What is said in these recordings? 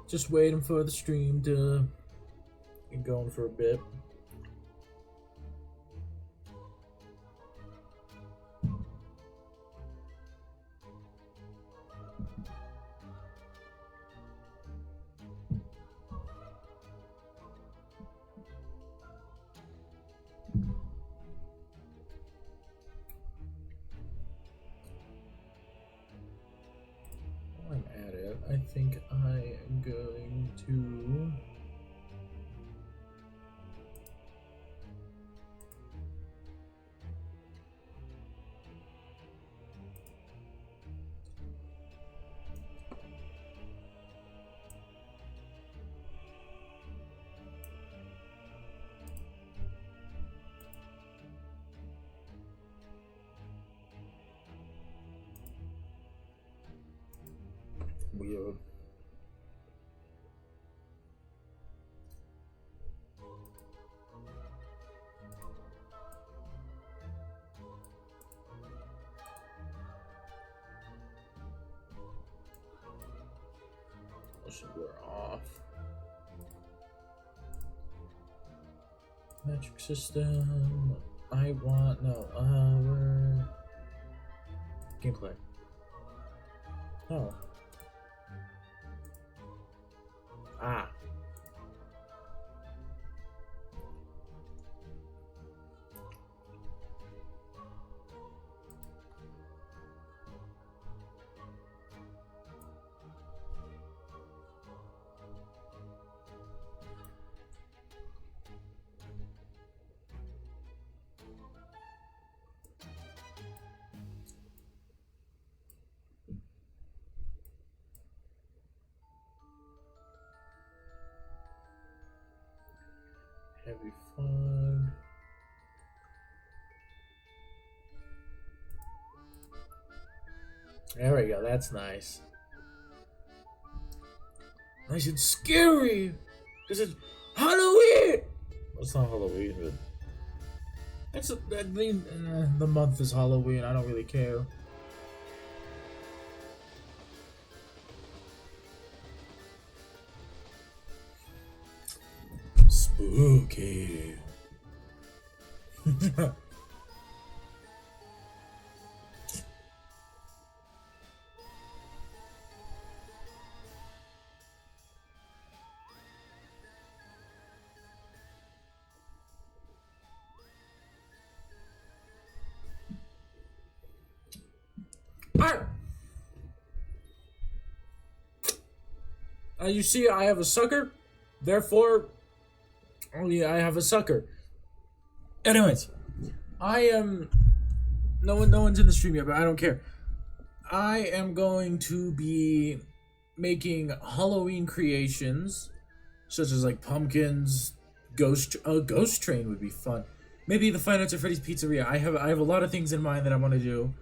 Just waiting for the stream to get going for a bit. I'm at it. I think I am going to... Weird. We're off. Metric system. I want we're gameplay. Oh. Ah. Heavy fun. There we go, that's nice. Nice and scary! Because it's Halloween! Well, it's not Halloween, but... the month is Halloween, I don't really care. Spooky. You see, I have a sucker, therefore, only I have a sucker. Anyways, I am. No one's in the stream yet, but I don't care. I am going to be making Halloween creations, such as like pumpkins, ghost train would be fun. Maybe the Five Nights at Freddy's Pizzeria. I have a lot of things in mind that I want to do.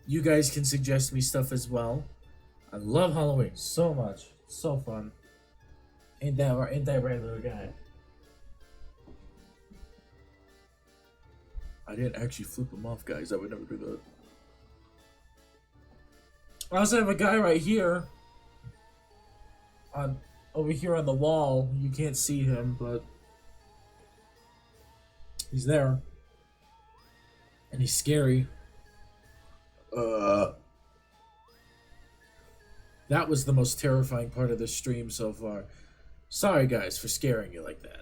You guys can suggest me stuff as well. I love Halloween so much. It's so fun. Ain't that right, little guy? I didn't actually flip him off, guys. I would never do that. I also have a guy right here. Over here on the wall. You can't see him, but he's there. And he's scary. That was the most terrifying part of the stream so far. Sorry, guys, for scaring you like that.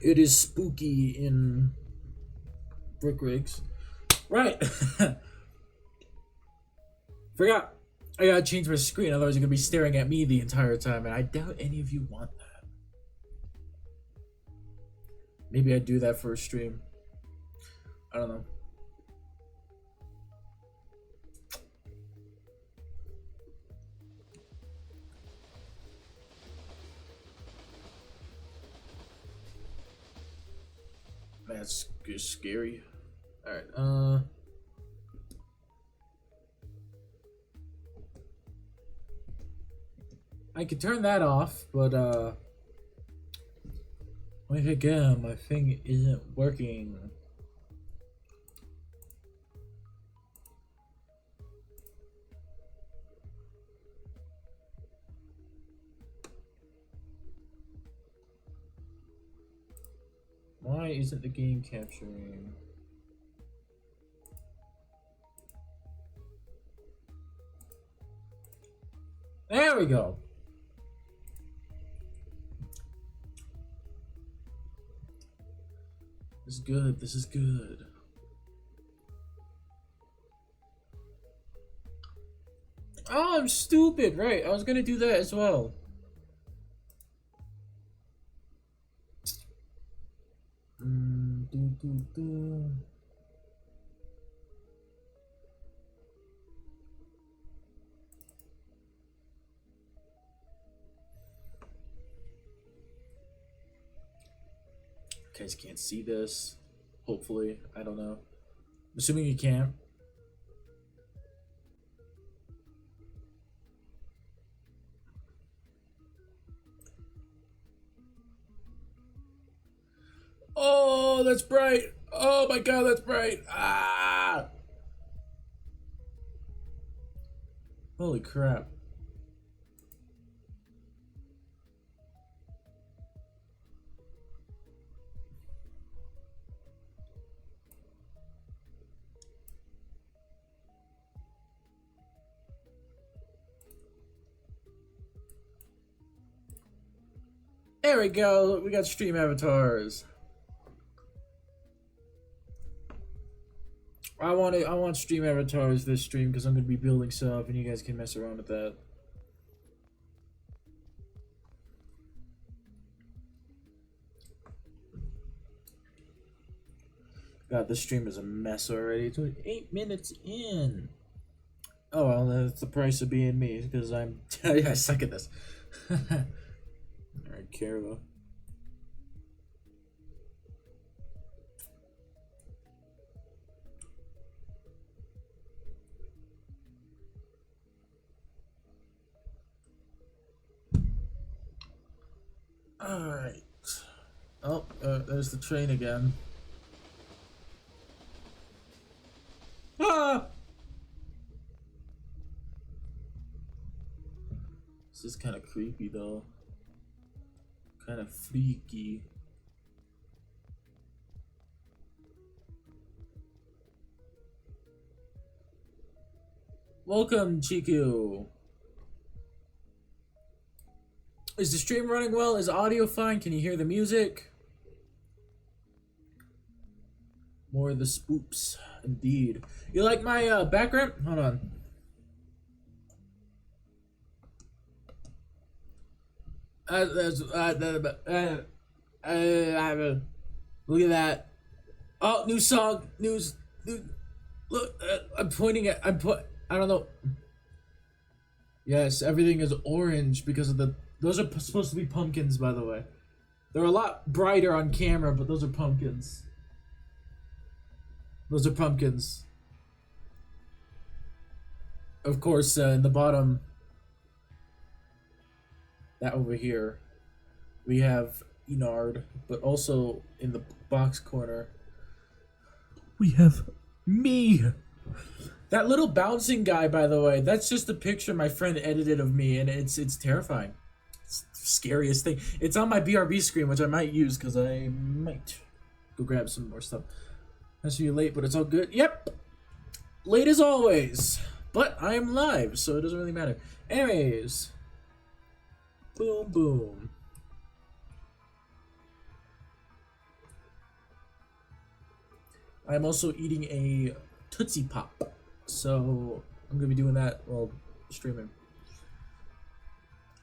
It is spooky in BrickRigs. Right. Forgot. I gotta change my screen, otherwise you're gonna be staring at me the entire time, and I doubt any of you want that. Maybe I'd do that for a stream. I don't know. That's just scary. Alright, I could turn that off, but once again, my thing isn't working. Why isn't the game capturing? There we go. This is good. This is good. Oh, I'm stupid. Right. I was gonna do that as well. You guys can't see this. Hopefully. I don't know. I'm assuming you can't. Oh, that's bright. Oh my god, that's bright. Ah! Holy crap. There we go. We got stream avatars. I want stream avatars this stream because I'm gonna be building stuff and you guys can mess around with that. God, this stream is a mess already. It's only 8 minutes in. Oh well, that's the price of being me because I'm I suck at this. Alright, Carla. Alright. Oh, there's the train again. Ah! This is kind of creepy though. Kind of freaky. Welcome, Chiku. Is the stream running well? Is audio fine? Can you hear the music? More of the spoops, indeed. You like my background? Hold on. Look at that. Oh, new song. New. Look, I'm pointing at. I don't know. Yes, everything is orange because of the. Those are supposed to be pumpkins, by the way. They're a lot brighter on camera, but those are pumpkins. Those are pumpkins. Of course, in the bottom, that over here, we have Enard, but also in the box corner, we have me. That little bouncing guy, by the way, that's just a picture my friend edited of me, and it's terrifying. It's the scariest thing. It's on my BRB screen, which I might use because I might go grab some more stuff. I see you late, but it's all good. Yep, late as always, but I am live, so it doesn't really matter. Anyways, boom, boom. I'm also eating a Tootsie Pop, so I'm gonna be doing that. Well, streaming.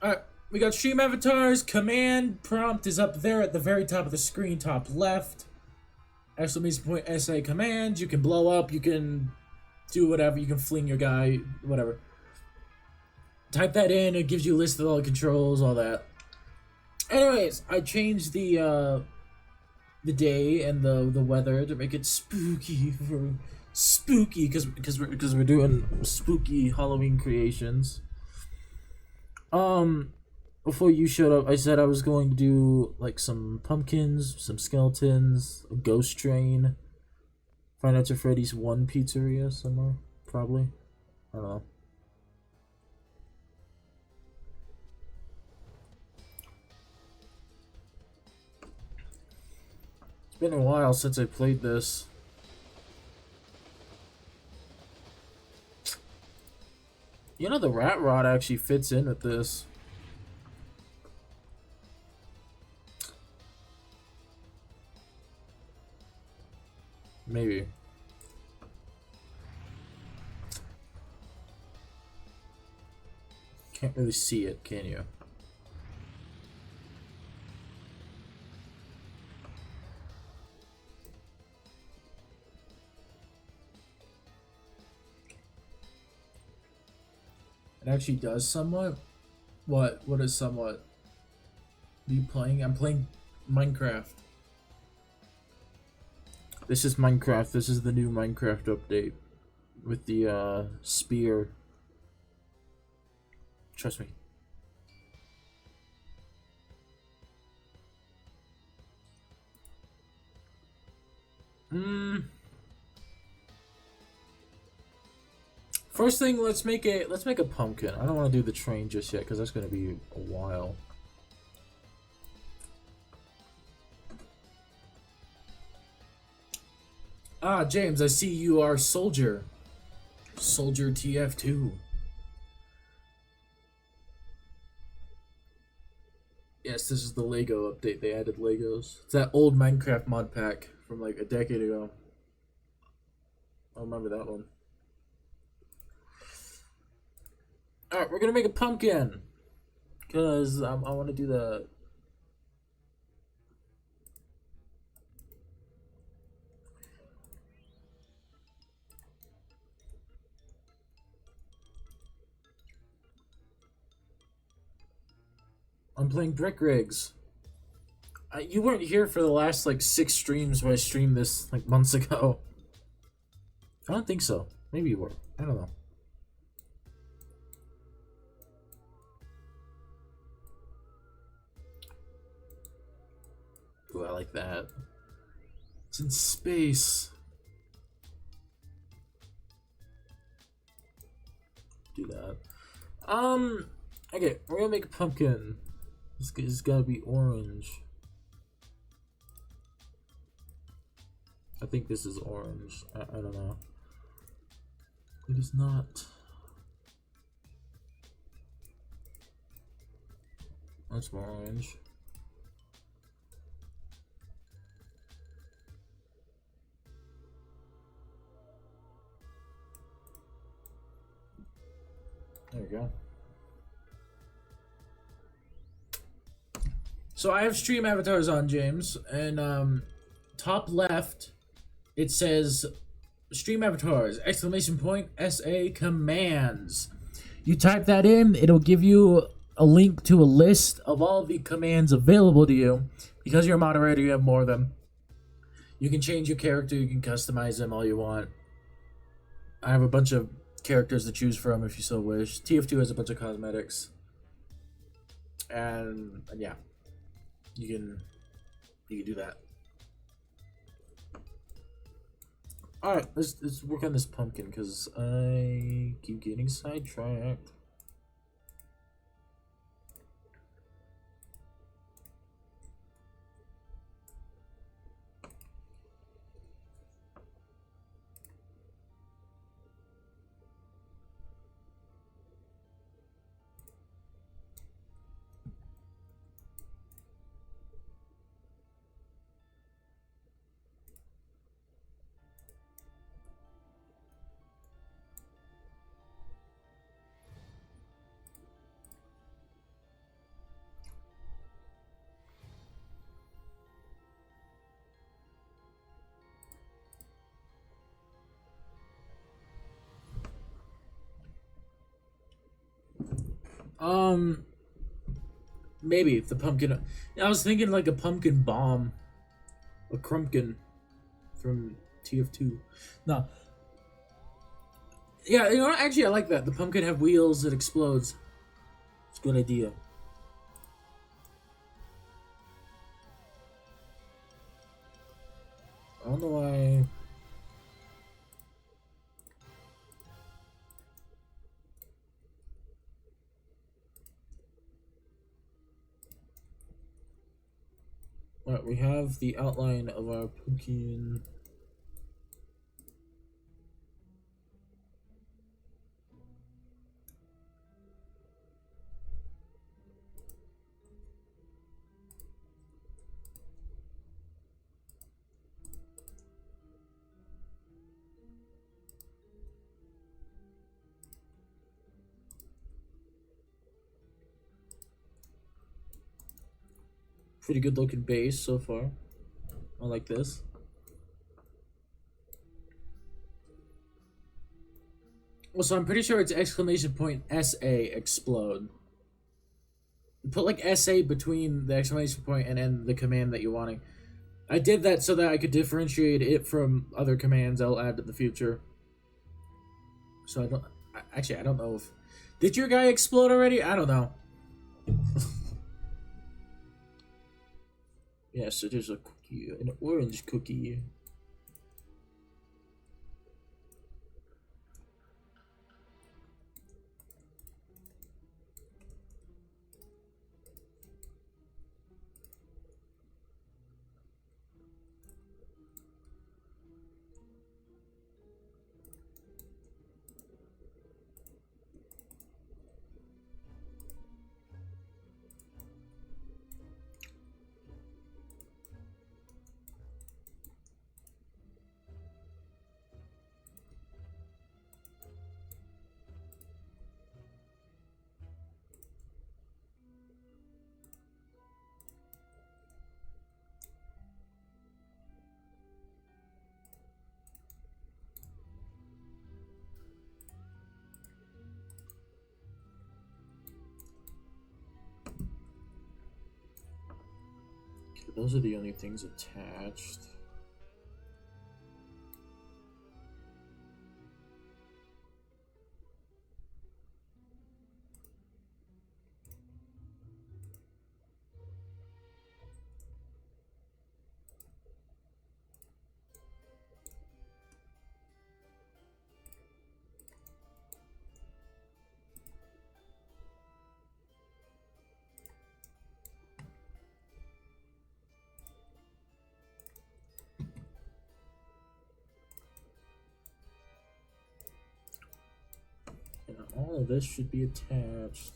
Alright, we got stream avatars. Command prompt is up there at the very top of the screen, top left. Exclamation point SA command. You can blow up, you can do whatever, you can fling your guy, whatever. Type that in, it gives you a list of all the controls, all that. Anyways, I changed the day and the weather to make it spooky because we're doing spooky Halloween creations. Before you showed up, I said I was going to do like some pumpkins, some skeletons, a ghost train. Find out to Freddy's 1 pizzeria somewhere, probably. I don't know. It's been a while since I played this. You know, the rat rod actually fits in with this. Maybe. Can't really see it, can you? It actually does somewhat. What? What is somewhat? Are you playing? I'm playing Minecraft. This is Minecraft. This is the new Minecraft update with the spear. Trust me. First thing, let's make a pumpkin. I don't want to do the train just yet because that's gonna be a while. Ah, James, I see you are Soldier. Soldier TF2. Yes, this is the Lego update. They added Legos. It's that old Minecraft mod pack from like a decade ago. I remember that one. Alright, we're gonna make a pumpkin. Because I want to do the... I'm playing BrickRigs. You weren't here for the last like 6 streams where I streamed this like months ago. I don't think so. Maybe you were. I don't know. Ooh, I like that. It's in space. Do that. Okay, we're gonna make a pumpkin. It's gotta be orange. I think this is orange. I don't know. It is not. That's more orange. There we go. So I have stream avatars on, James, and top left it says stream avatars exclamation point SA commands. You type that in, it'll give you a link to a list of all the commands available to you. Because you're a moderator, you have more of them. You can change your character, you can customize them all you want. I have a bunch of characters to choose from if you so wish. TF2 has a bunch of cosmetics. And yeah. You can do that. Alright, let's work on this pumpkin because I keep getting sidetracked. Um, maybe the pumpkin. I was thinking like a pumpkin bomb, a crumpkin from TF2. No. Yeah, you know what? Actually, I like that. The pumpkin have wheels. It explodes. It's a good idea. I don't know why. Alright, we have the outline of our pumpkin. Pretty good looking base so far. I like this. Also, I'm pretty sure it's exclamation point SA explode. Put like SA between the exclamation point and then the command that you're wanting. I did that so that I could differentiate it from other commands I'll add in the future. So I don't... Actually, I don't know if... Did your guy explode already? I don't know. Yeah, so there's a cookie, an orange cookie. Those are the only things attached. And all of this should be attached.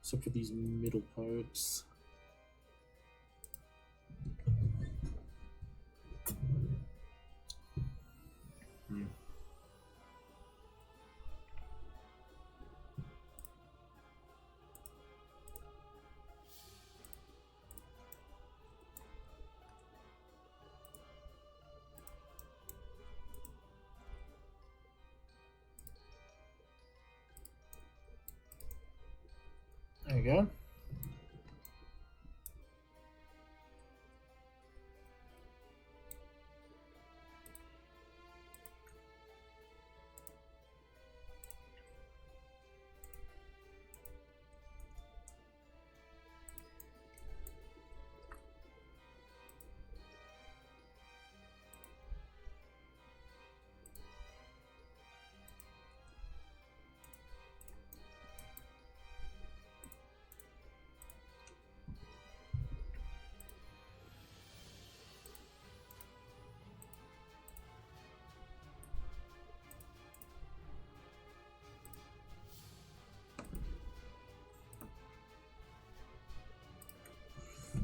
Except for these middle parts. There you go.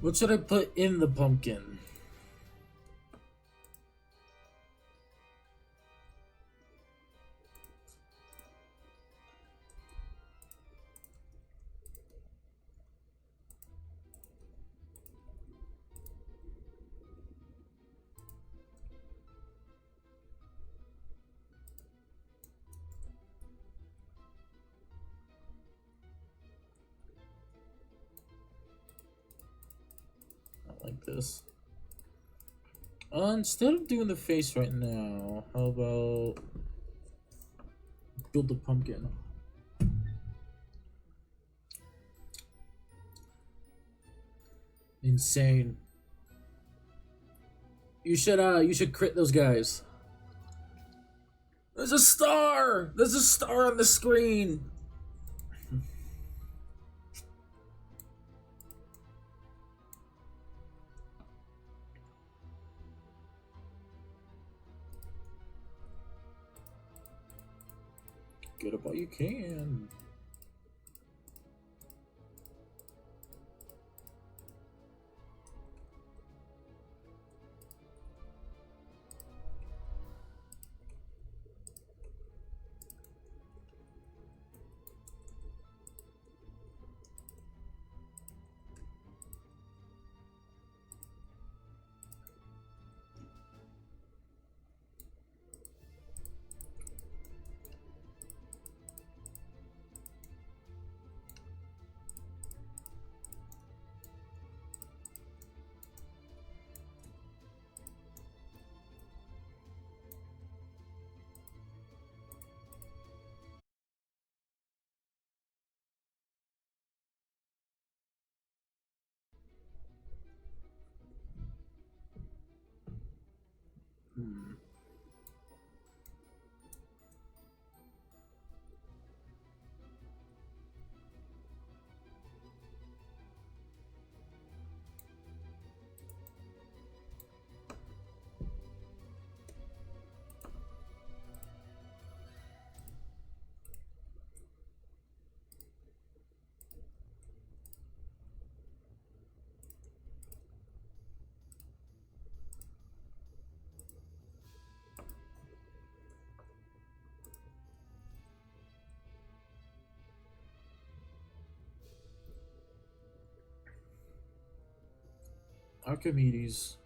What should I put in the pumpkin? this. Instead of doing the face right now, how about build the pumpkin? Insane. You should crit those guys. There's a star! There's a star on the screen! Get up while you can. Archimedes.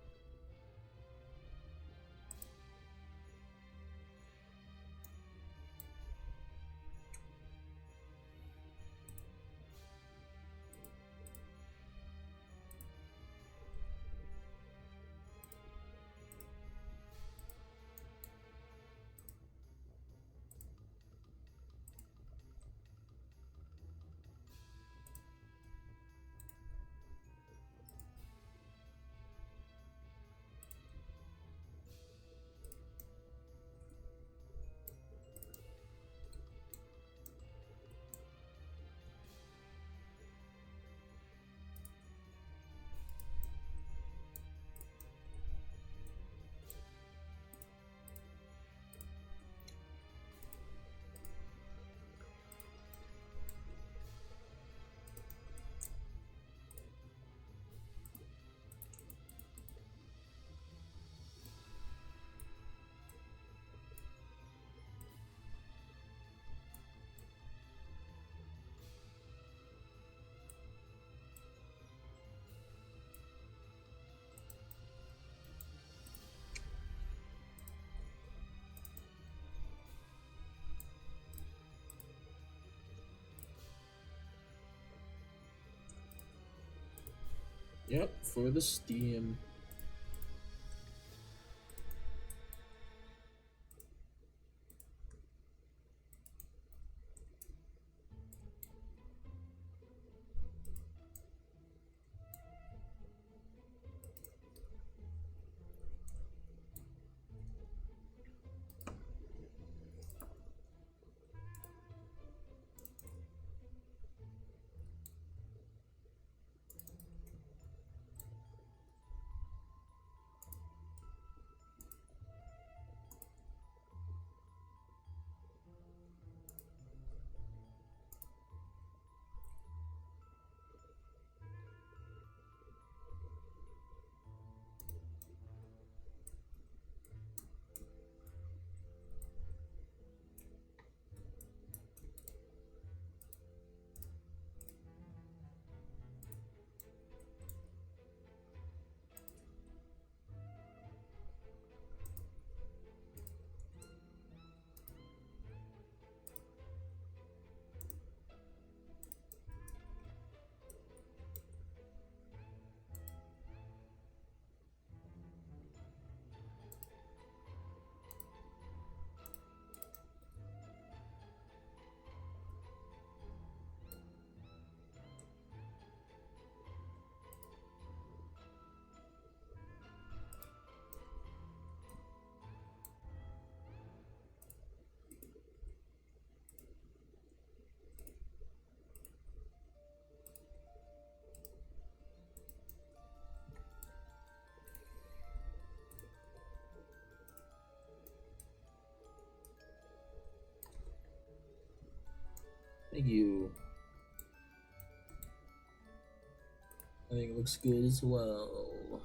Yep, for the Steam. Thank you. I think it looks good as well.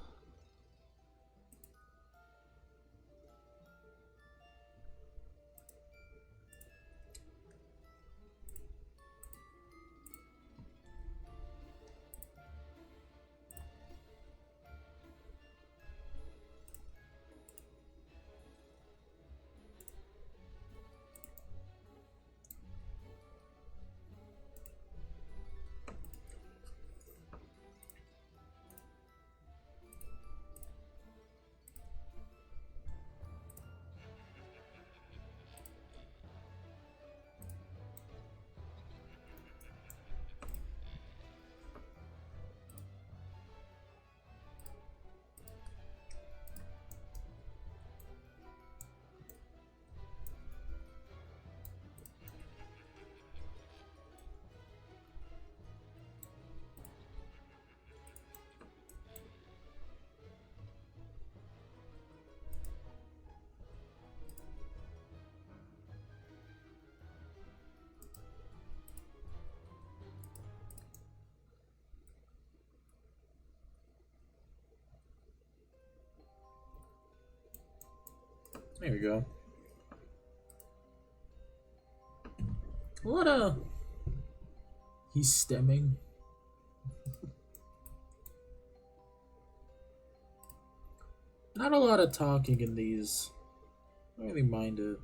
There we go. What a... He's stemming. Not a lot of talking in these. I don't really mind it.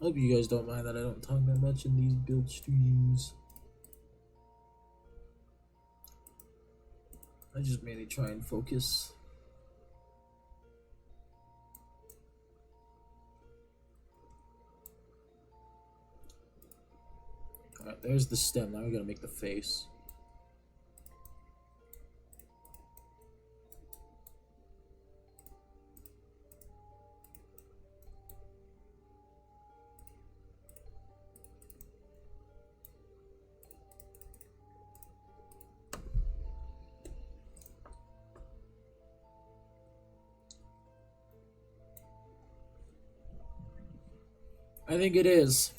Hope you guys don't mind that I don't talk that much in these build streams. I just mainly try and focus. Alright, there's the stem. Now we gotta make the face. I think it is.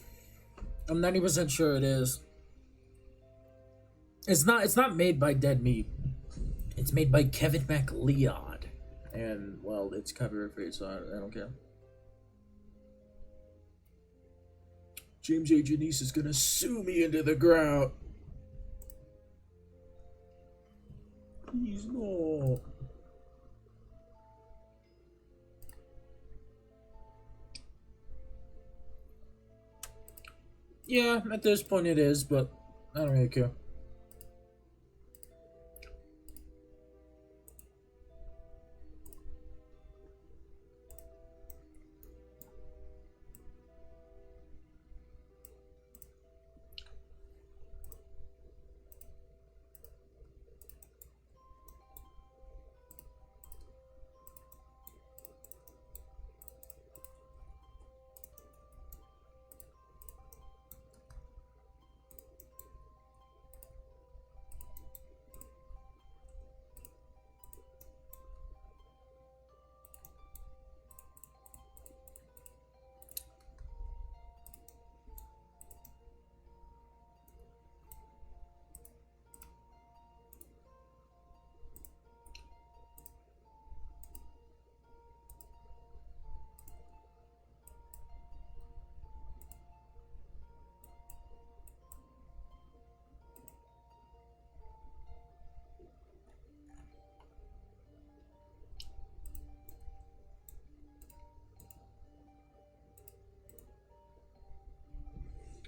I'm 90% sure it is. It's not made by Dead Meat. It's made by Kevin MacLeod. And, well, it's copyright free, so I don't care. James A. Janice is gonna sue me into the ground. Please, no. Yeah, at this point it is, but I don't really care.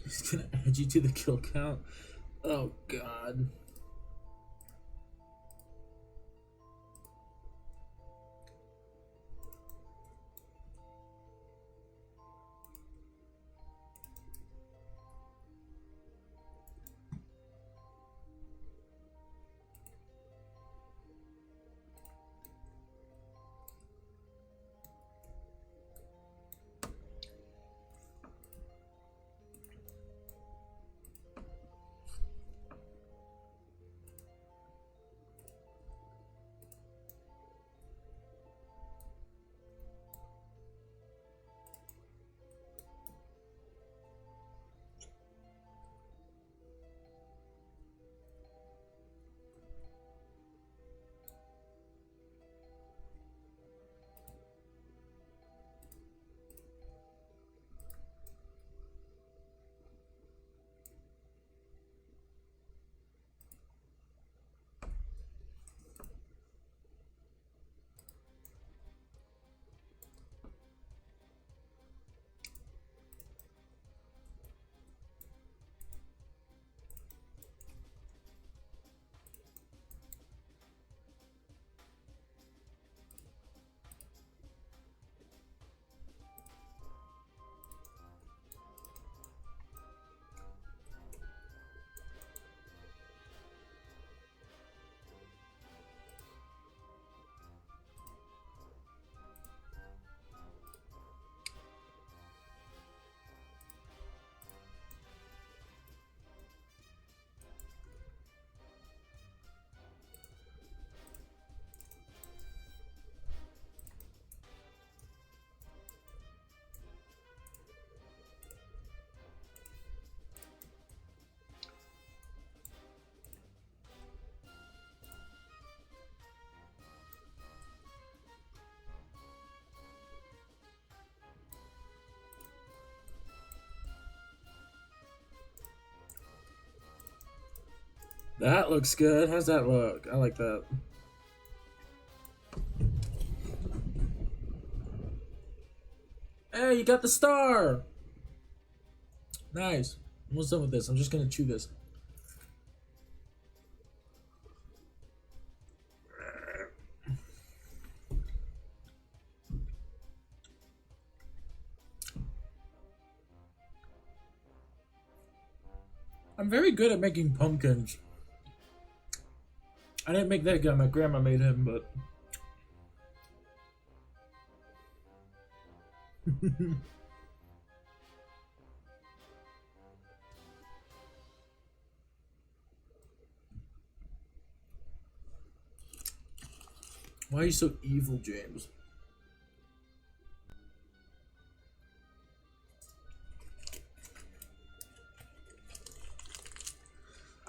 He's gonna add you to the kill count. Oh god. That looks good. How's that look? I like that. Hey, you got the star! Nice. I'm almost done with this. I'm just gonna chew this. I'm very good at making pumpkins. I didn't make that guy, my grandma made him, but... Why are you so evil, James?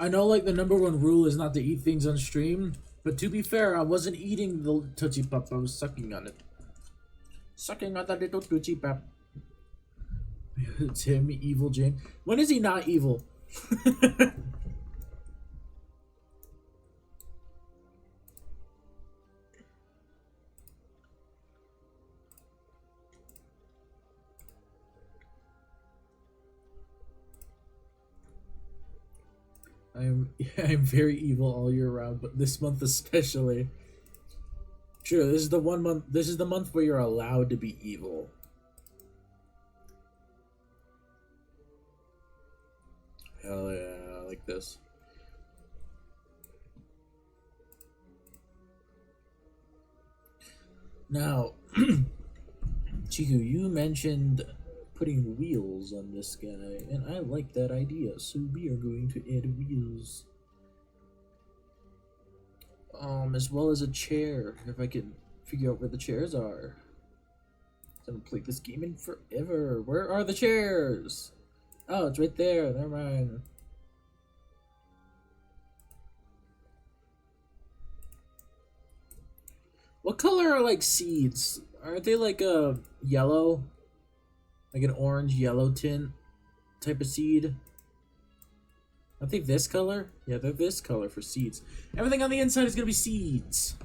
I know, like, the #1 rule is not to eat things on stream, but to be fair, I wasn't eating the Tootsie Pop, I was sucking on it. Sucking on that little Tootsie Pop. It's him, evil James. When is he not evil? I'm very evil all year round, but this month especially. Sure, this is the one month. This is the month where you're allowed to be evil. Hell yeah, I like this. Now, Chiku, you mentioned putting wheels on this guy, and I like that idea, so we are going to add wheels. As well as a chair, if I can figure out where the chairs are. I haven't played this game in forever. Where are the chairs? Oh, it's right there. Never mind. What color are, like, seeds? Aren't they like a yellow? Like an orange yellow tint type of seed? I think this color? Yeah, they're this color for seeds. Everything on the inside is gonna be seeds.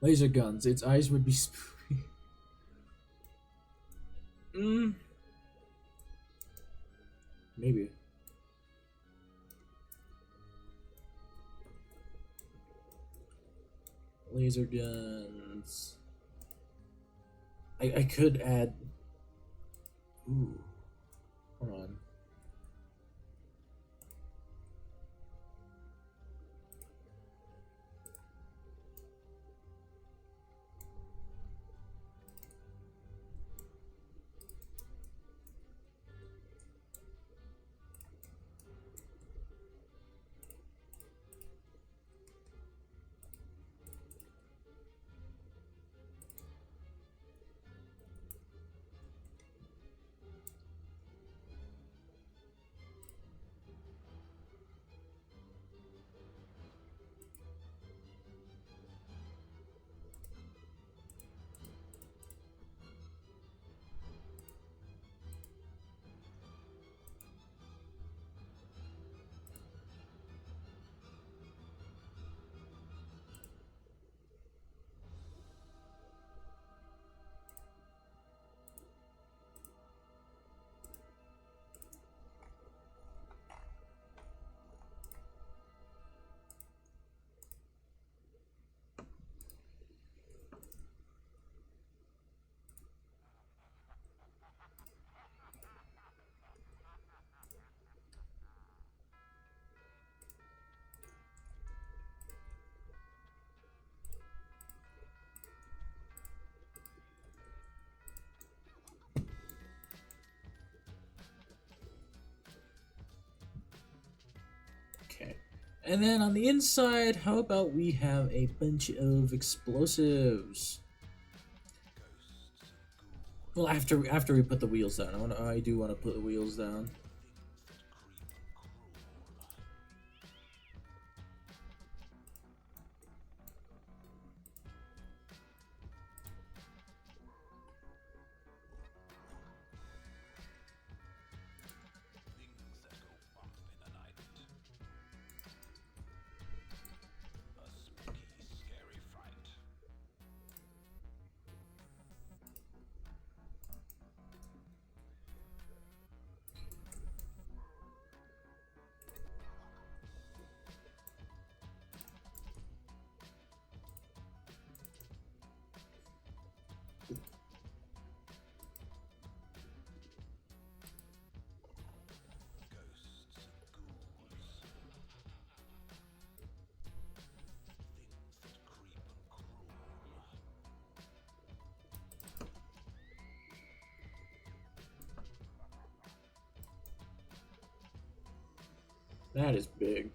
Laser guns. Its eyes would be spooky. Maybe. Laser guns. I could add... Ooh. Hold on. Okay. And then on the inside, how about we have a bunch of explosives? Well, after we put the wheels down, I do want to put the wheels down. That is big.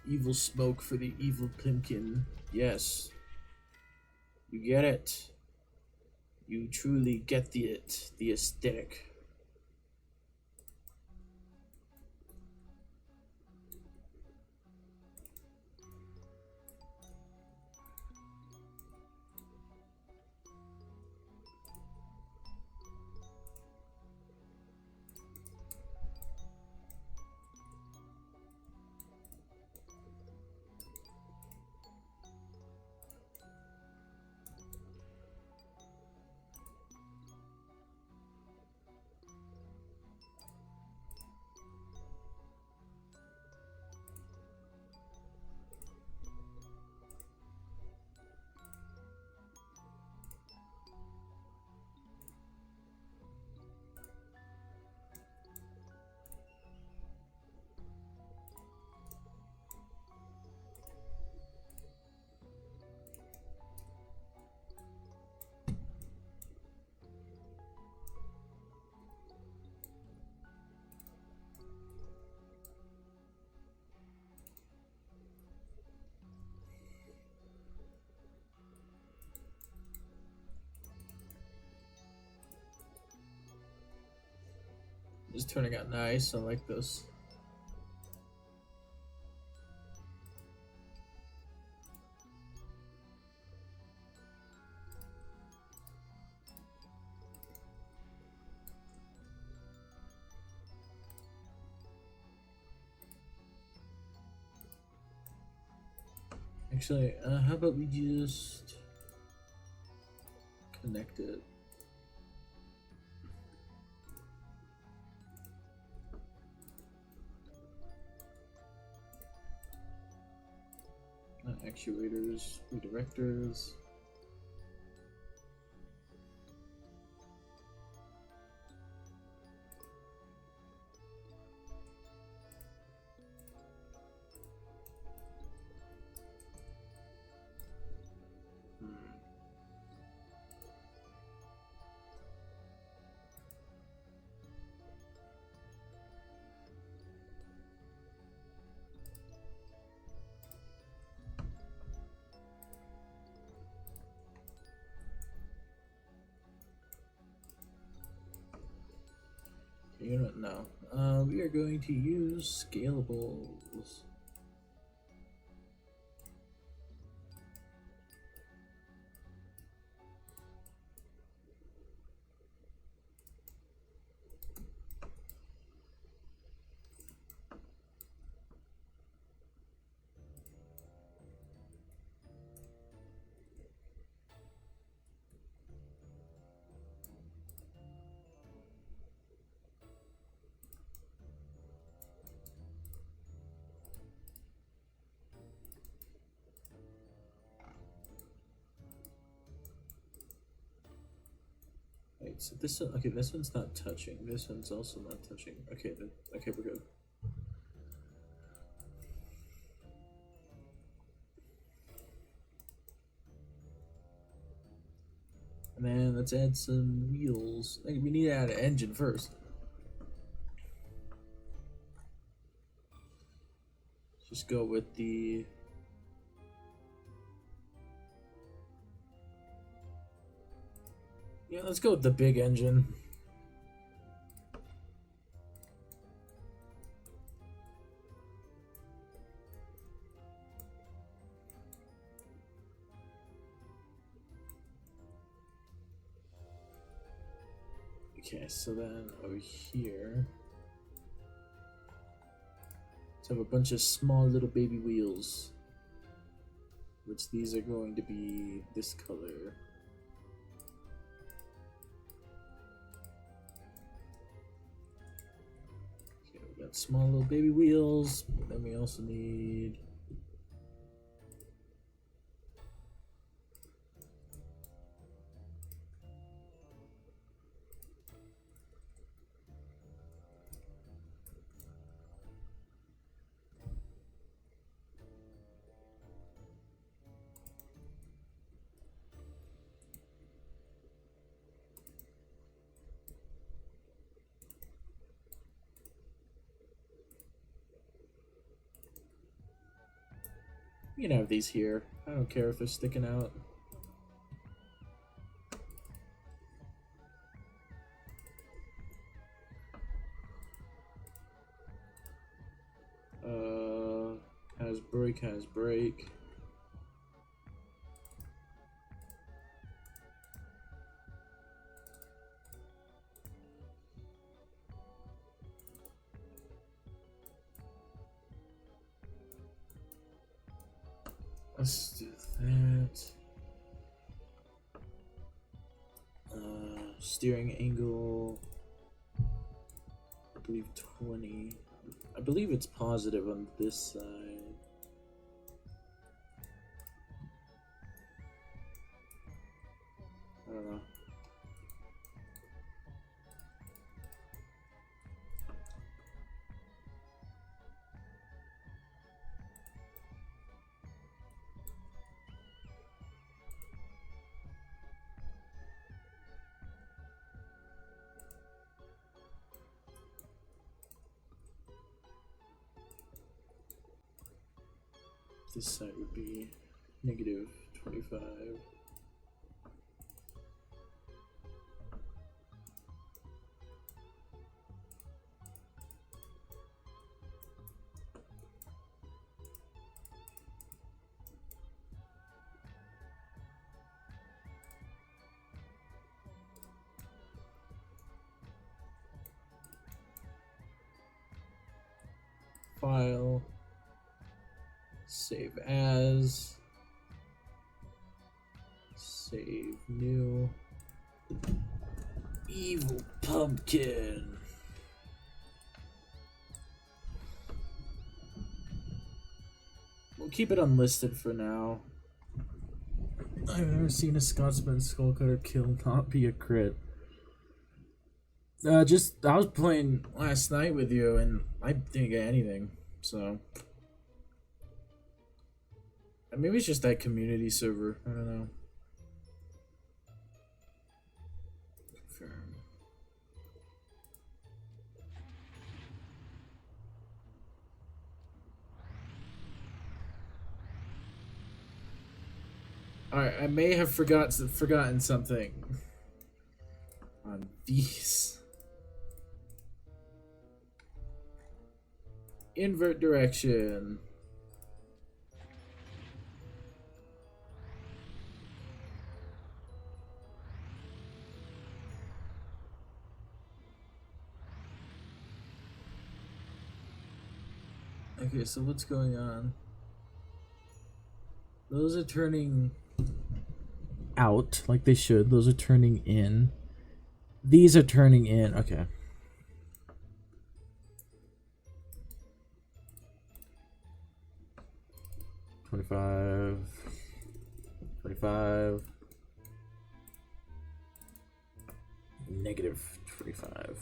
Evil smoke for the evil Plimkin. Yes. You get it. You truly get the aesthetic. It's turning out nice. I like this. Actually, how about we just connect it? Actuators, redirectors. You don't know. We are going to use scalables. Wait, so this one, okay, this one's not touching. This one's also not touching. Okay, okay, we're good. And then let's add some wheels. We need to add an engine first. Just go with the let's go with the big engine. Okay, so then over here, let's have a bunch of small little baby wheels, which these are going to be this color. Okay, we got small little baby wheels, but then we also need You can have these here. I don't care if they're sticking out. Has break. Let's do that. Steering angle, I believe 20. I believe it's positive on this side. I don't know. This side would be negative 25. File. Save as. Save new. Evil pumpkin. We'll keep it unlisted for now. I've never seen a Scotsman Skullcutter kill not be a crit. I was playing last night with you and I didn't get anything, so. Maybe it's just that community server. I don't know. Confirm. Alright, I may have forgotten something on these. Invert direction. Okay, so what's going on? Those are turning out like they should. Those are turning in. These are turning in. Okay. $25. Negative 25.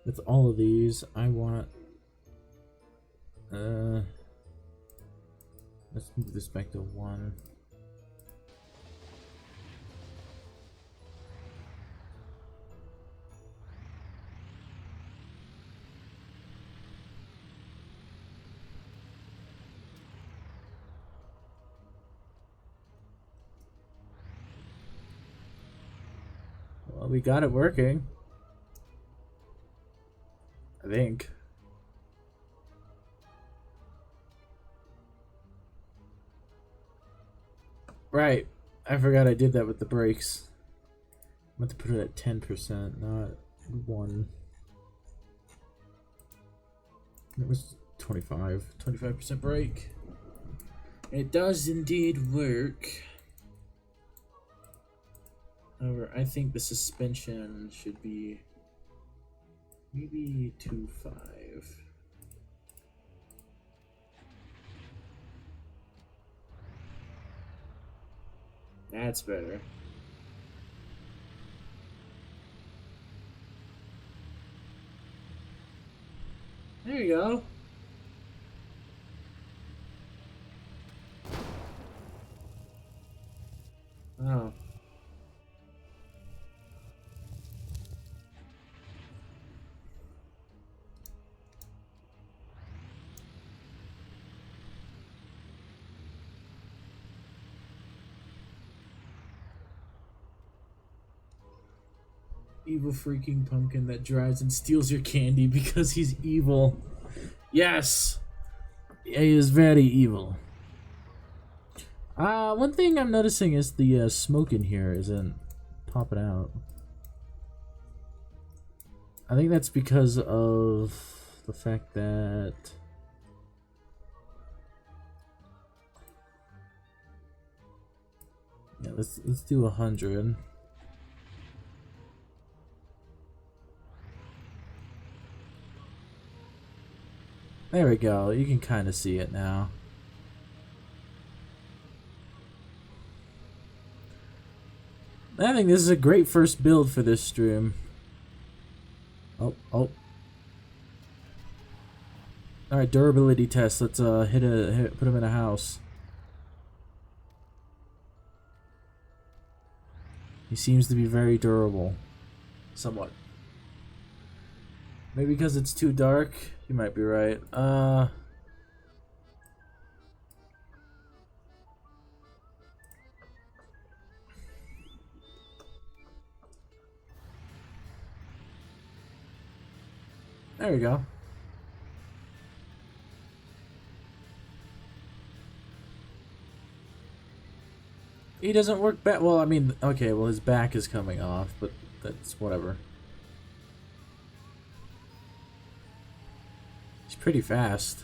With all of these, I want let's move this back to 1. Well, we got it working. I think. Right. I forgot I did that with the brakes. I'm going to put it at 10%, not 1. It was 25% brake. It does indeed work. However, I think the suspension should be maybe 2.5. That's better. There you go. Oh. Evil freaking pumpkin that drives and steals your candy because he's evil. Yes! He is very evil. One thing I'm noticing is the smoke in here isn't popping out. I think that's because of the fact that yeah, let's do 100. There we go. You can kind of see it now. I think this is a great first build for this stream. Oh. Alright, durability test. Let's put him in a house. He seems to be very durable. Somewhat. Maybe because it's too dark? You might be right. There we go. He doesn't work back. Well, I mean, okay, well, his back is coming off, but that's whatever. He's pretty fast.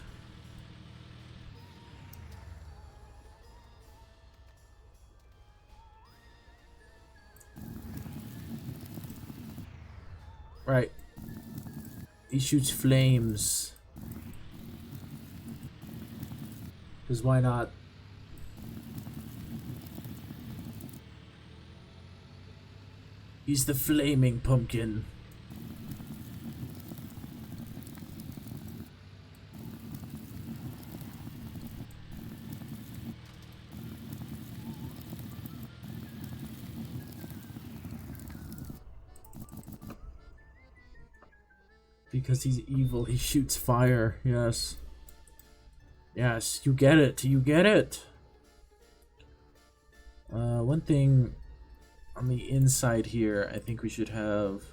Right. He shoots flames. Because why not? He's the flaming pumpkin. Because he's evil, he shoots fire. Yes. Yes, you get it. You get it. One thing on the inside here, I think we should have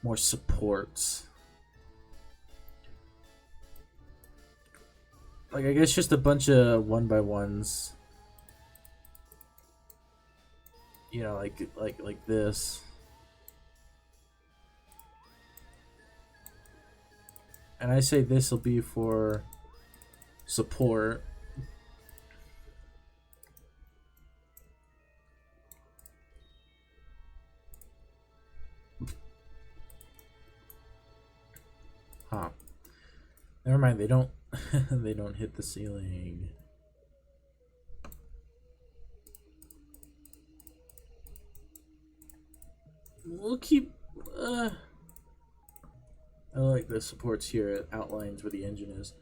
more supports. Like, I guess just a bunch of 1x1s. You know, like this. And I say this will be for support. Huh. Never mind, they don't they don't hit the ceiling. We'll keep I like the supports here. It outlines where the engine is.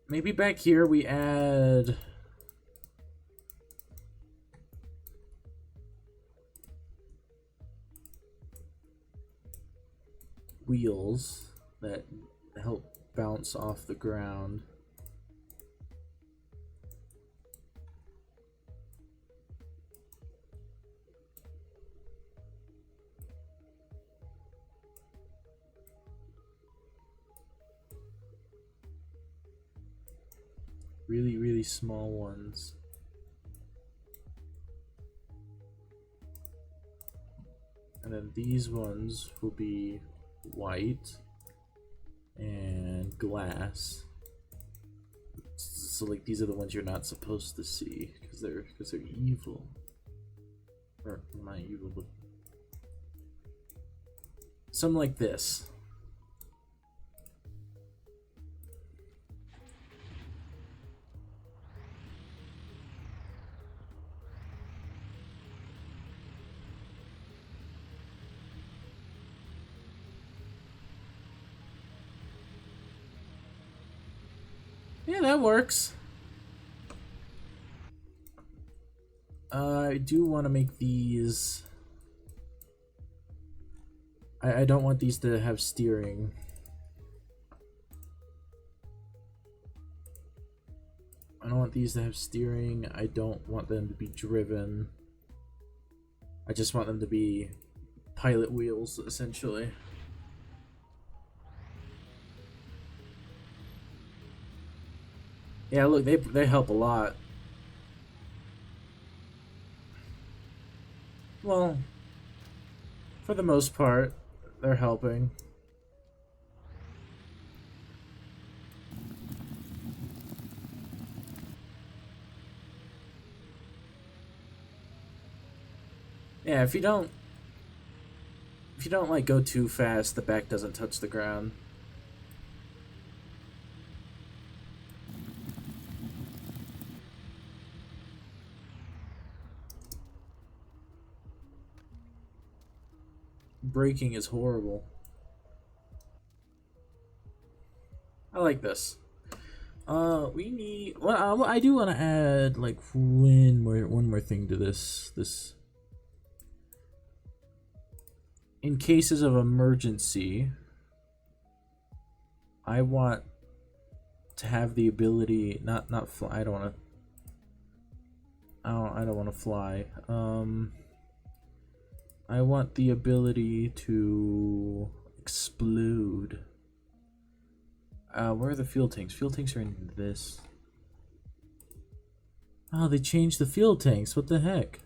Maybe back here we add wheels that help bounce off the ground. Really, really small ones. And then these ones will be white and glass. So like these are the ones you're not supposed to see because they're evil. Or not evil, but something like this. Yeah, that works. I do want to make these. I don't want these to have steering. I don't want these to have steering. I don't want them to be driven. I just want them to be pilot wheels, essentially. Yeah, look, they help a lot. Well, for the most part, they're helping. Yeah, if you don't like go too fast, the back doesn't touch the ground. Braking is horrible. I like this. We need. Well, I do want to add like one more thing to this. In cases of emergency, I want to have the ability not fly. I don't want to. I don't want to fly. I want the ability to explode. Where are the fuel tanks? Fuel tanks are in this. Oh, they changed the fuel tanks. What the heck?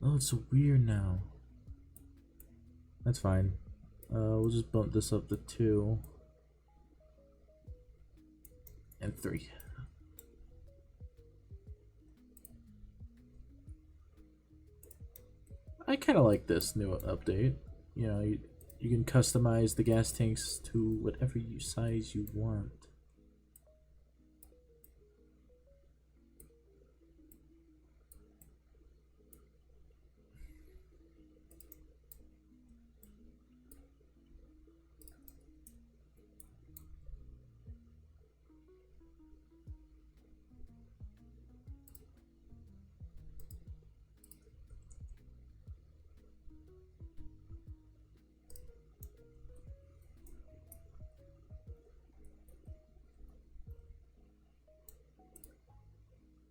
Oh, it's so weird now. That's fine. We'll just bump this up to 2 and 3. I kind of like this new update. You know, you can customize the gas tanks to whatever size you want.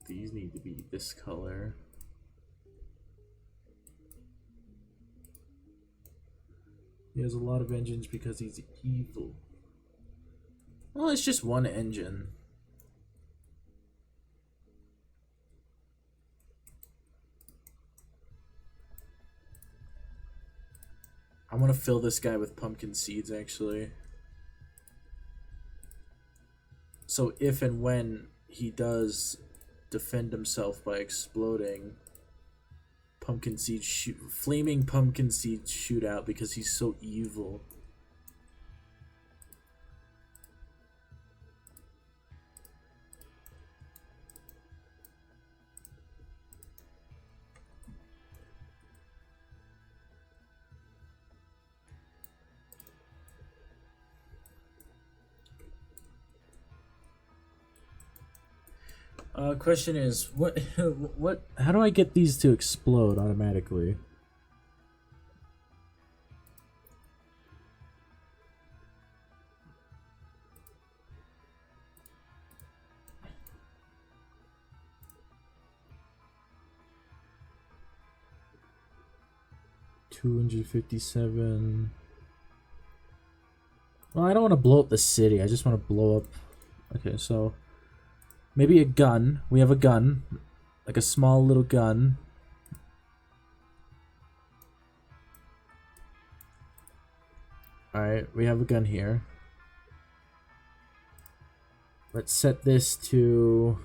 These need to be this color. He has a lot of engines because he's evil. Well, it's just one engine. I want to fill this guy with pumpkin seeds, actually. So if and when he does defend himself by exploding, pumpkin seeds shoot, flaming pumpkin seeds shoot out because he's so evil. Question is, how do I get these to explode automatically? $257. Well, I don't want to blow up the city. I just want to blow up. Okay, so maybe a gun. We have a gun, like a small little gun. All right, we have a gun here. Let's set this to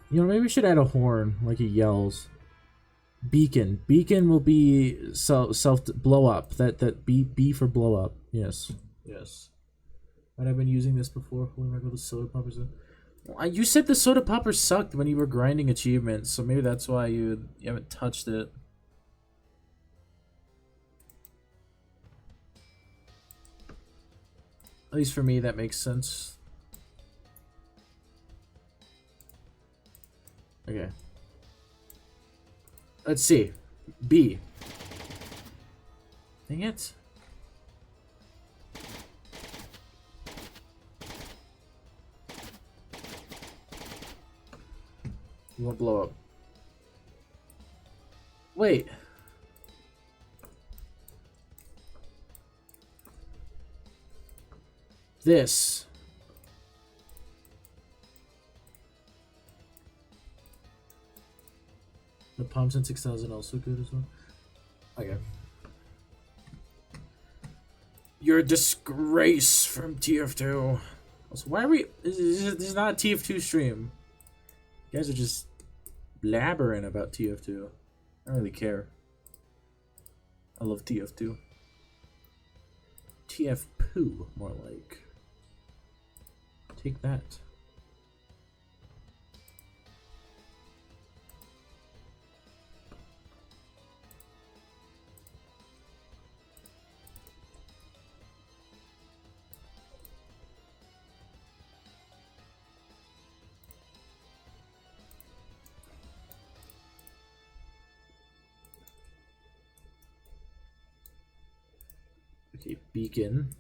maybe we should add a horn, like he yells. Beacon. Beacon will be self blow up. That B for blow up. Yes. Yes. But I've been using this before. Holy mackerel, the soda poppers. You said the soda popper sucked when you were grinding achievements, so maybe that's why you haven't touched it. At least for me, that makes sense. Okay. Let's see. B. Dang it. You won't blow up. Wait. This. The Palm 6000 also good as well. Okay. You're a disgrace from TF2. Also, why are we? This is not a TF2 stream. You guys are just blabbering about TF2. I don't really care. I love TF2. TF poo, more like. Take that. Okay, beacon.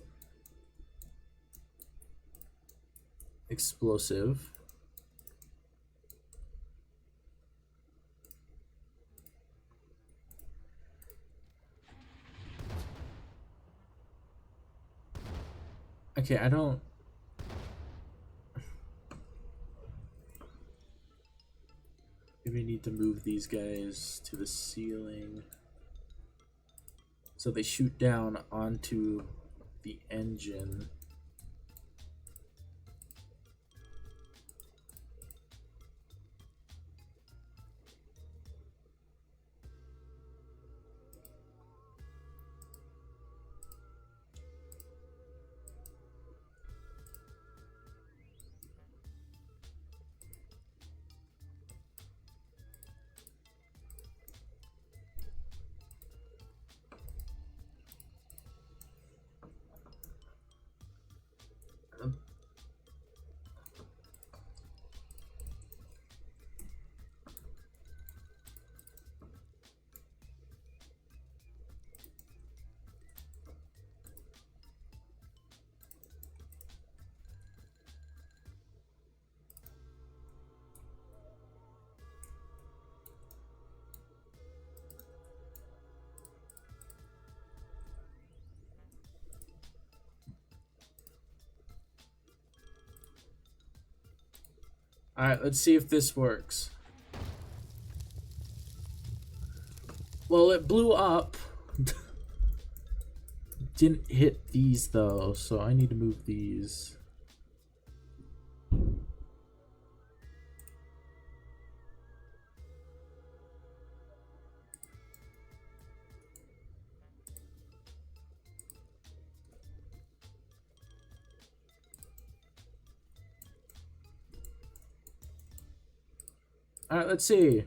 Explosive. Okay, I don't... Maybe I need to move these guys to the ceiling so they shoot down onto the engine. Alright, let's see if this works. Well, it blew up. Didn't hit these though, so I need to move these. Alright, let's see.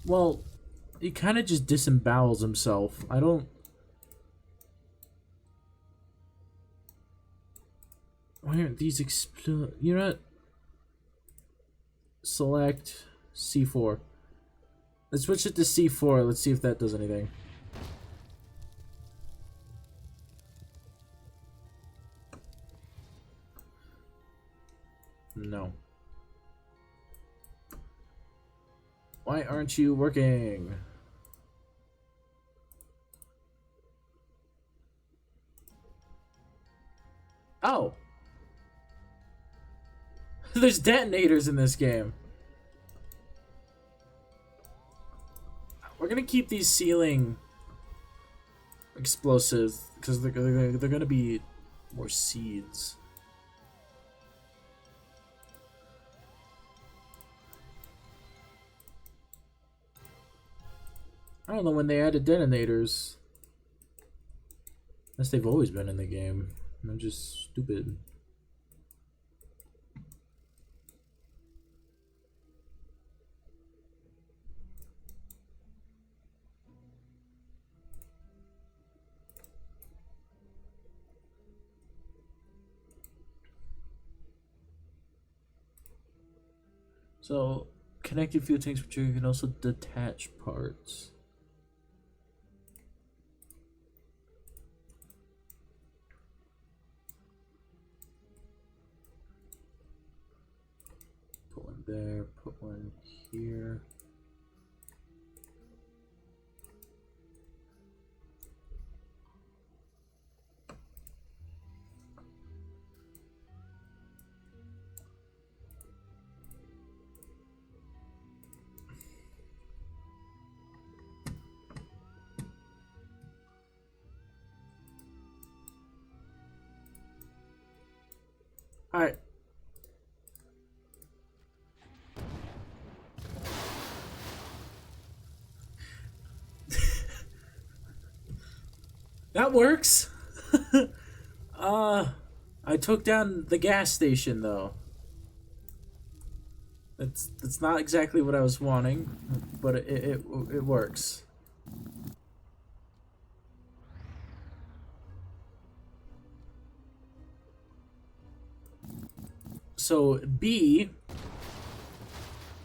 Well, he kind of just disembowels himself. I don't... Why aren't these explode? You know what? Select C4. Let's switch it to C4. Let's see if that does anything. No. Why aren't you working? Oh! There's detonators in this game. We're gonna keep these ceiling explosives because they're gonna be more seeds. I don't know when they added detonators. Unless they've always been in the game. I'm just stupid. So connected fuel tanks, but you can also detach parts. Put one there, put one here. Alright. That works. I took down the gas station though. That's not exactly what I was wanting, but it works. So B,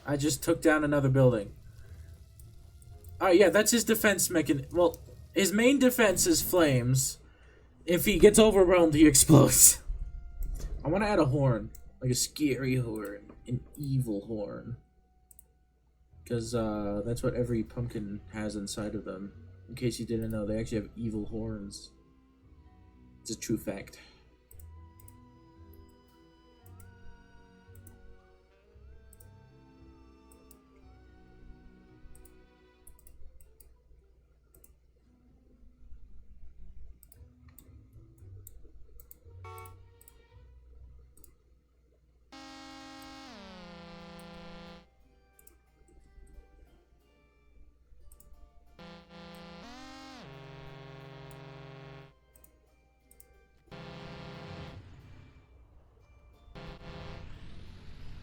I just took down another building. Oh yeah, that's his defense mechanism. Well, his main defense is flames. If he gets overwhelmed, he explodes. I want to add a horn, like a scary horn, an evil horn, because that's what every pumpkin has inside of them. In case you didn't know, they actually have evil horns. It's a true fact.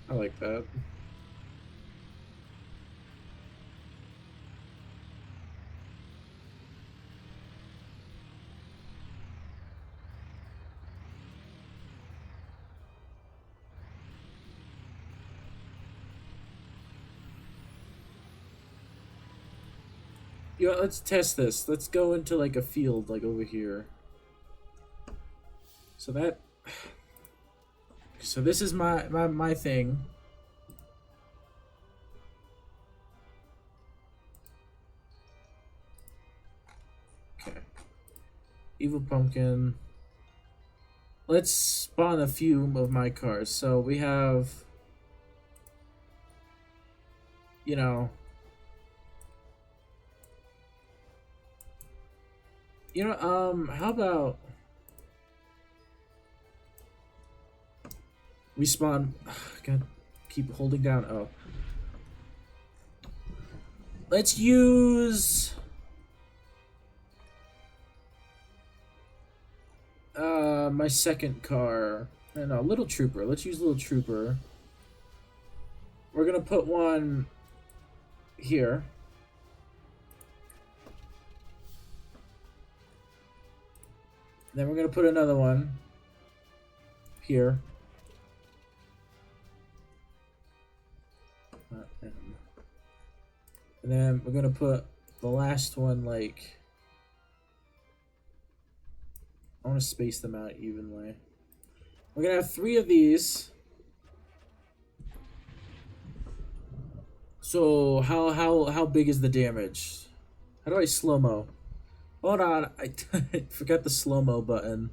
I like that. Yeah, let's test this. Let's go into like a field, like over here. So that. So this is my thing. Okay. Evil pumpkin. Let's spawn a few of my cars. So we have, you know, how about we spawn? God, keep holding down. Oh, let's use my second car. No, Little Trooper. Let's use Little Trooper. We're gonna put one here. Then we're gonna put another one here. And then we're gonna put the last one like, I want to space them out evenly. We're gonna have 3 of these. So how big is the damage? How do I slow-mo? Hold on, I forgot the slow-mo button.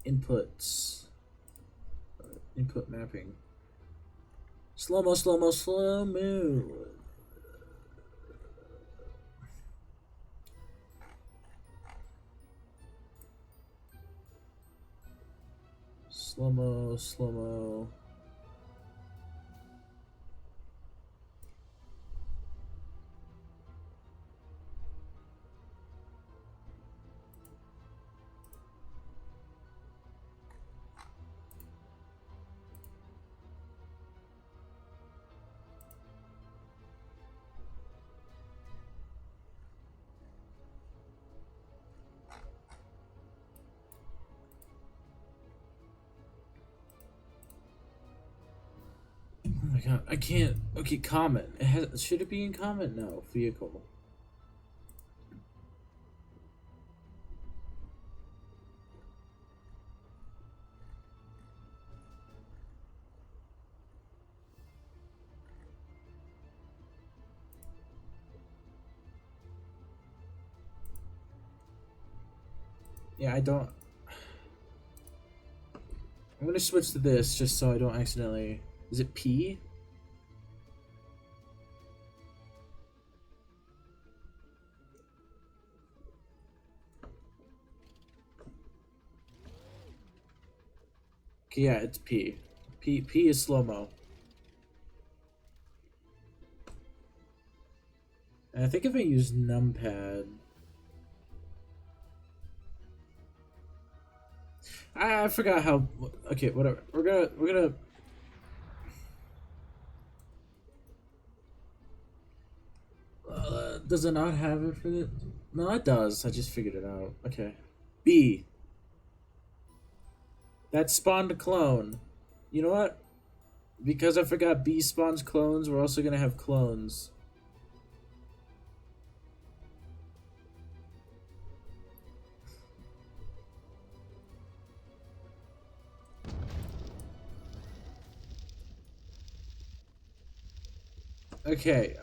Inputs. Input mapping. Slow-mo, slow-mo, slow-mo. Slow-mo, slow-mo. my god, I can't. Okay, comment. Should it be in comment? No. Vehicle. Yeah, I don't. I'm gonna switch to this just so I don't accidentally. Is it P? Okay, yeah, it's P. P is slow-mo. And I think if I use numpad, I forgot how. Okay, whatever. We're gonna. Does it not have it for the? No, it does. I just figured it out. Okay. B. That spawned a clone. You know what? Because I forgot B spawns clones, we're also gonna have clones. Okay,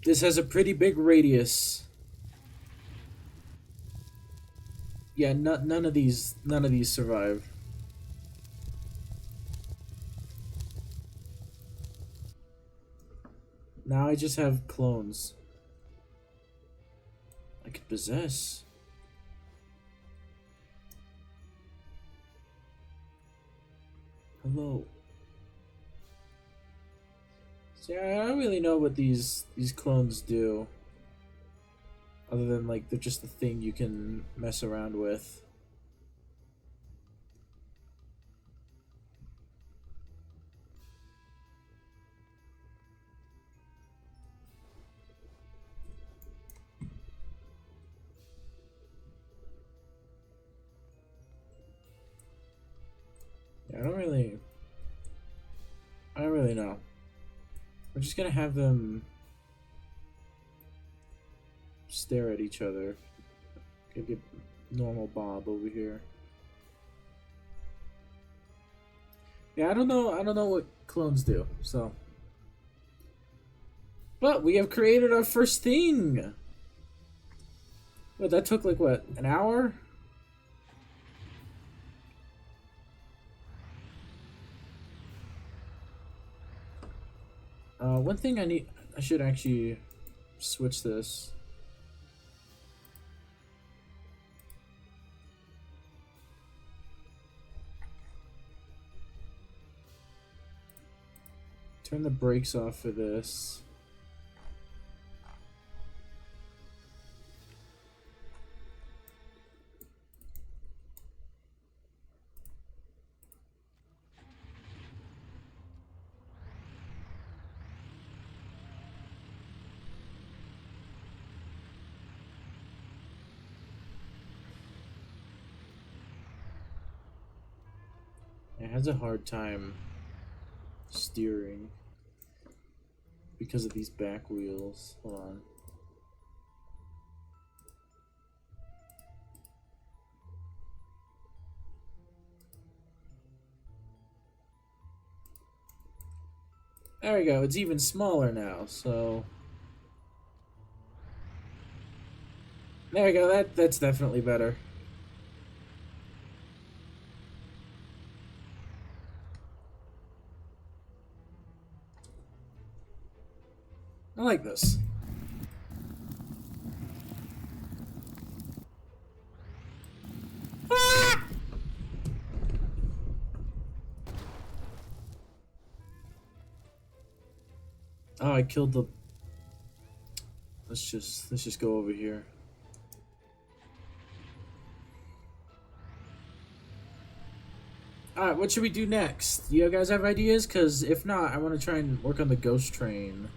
this has a pretty big radius. Yeah, none of these survive. Now I just have clones. I could possess. Hello. See, I don't really know what these clones do. Other than, like, they're just a thing you can mess around with. Yeah, I don't really know. We're just gonna have them stare at each other. Gonna get normal Bob over here. Yeah, I don't know what clones do, so. But we have created our first thing! What, that took like what, an hour? One thing I should actually switch this. Turn the brakes off for this. It has a hard time steering because of these back wheels. Hold on. There we go. It's even smaller now, so there we go. That's definitely better. I like this. Ah! Oh, I killed the. Let's just go over here. Alright, what should we do next? Do you guys have ideas? Because if not, I want to try and work on the ghost train.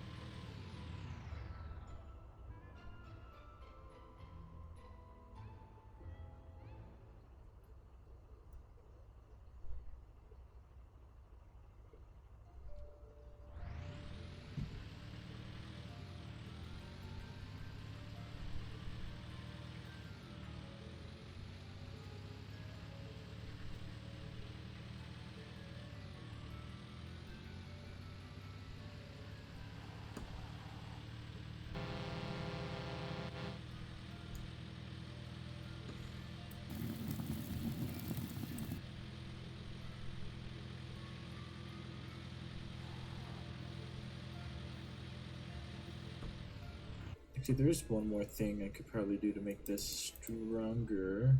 Actually, there's one more thing I could probably do to make this stronger.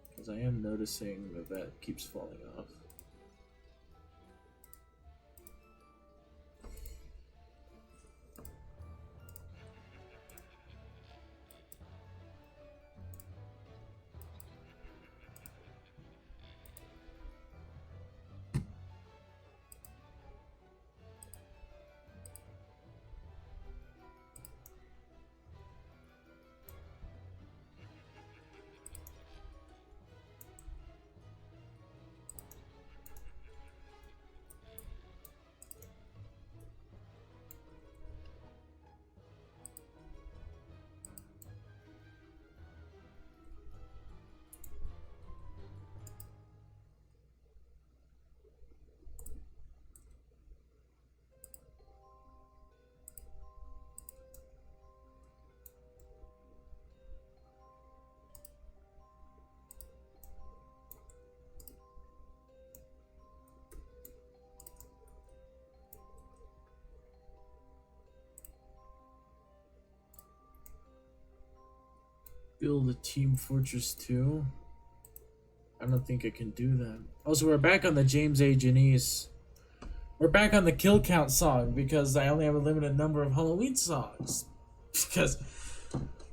Because I am noticing that that keeps falling off. Build a Team Fortress 2. I don't think I can do that. Also, we're back on the James A. Janice. We're back on the kill count song because I only have a limited number of Halloween songs. Because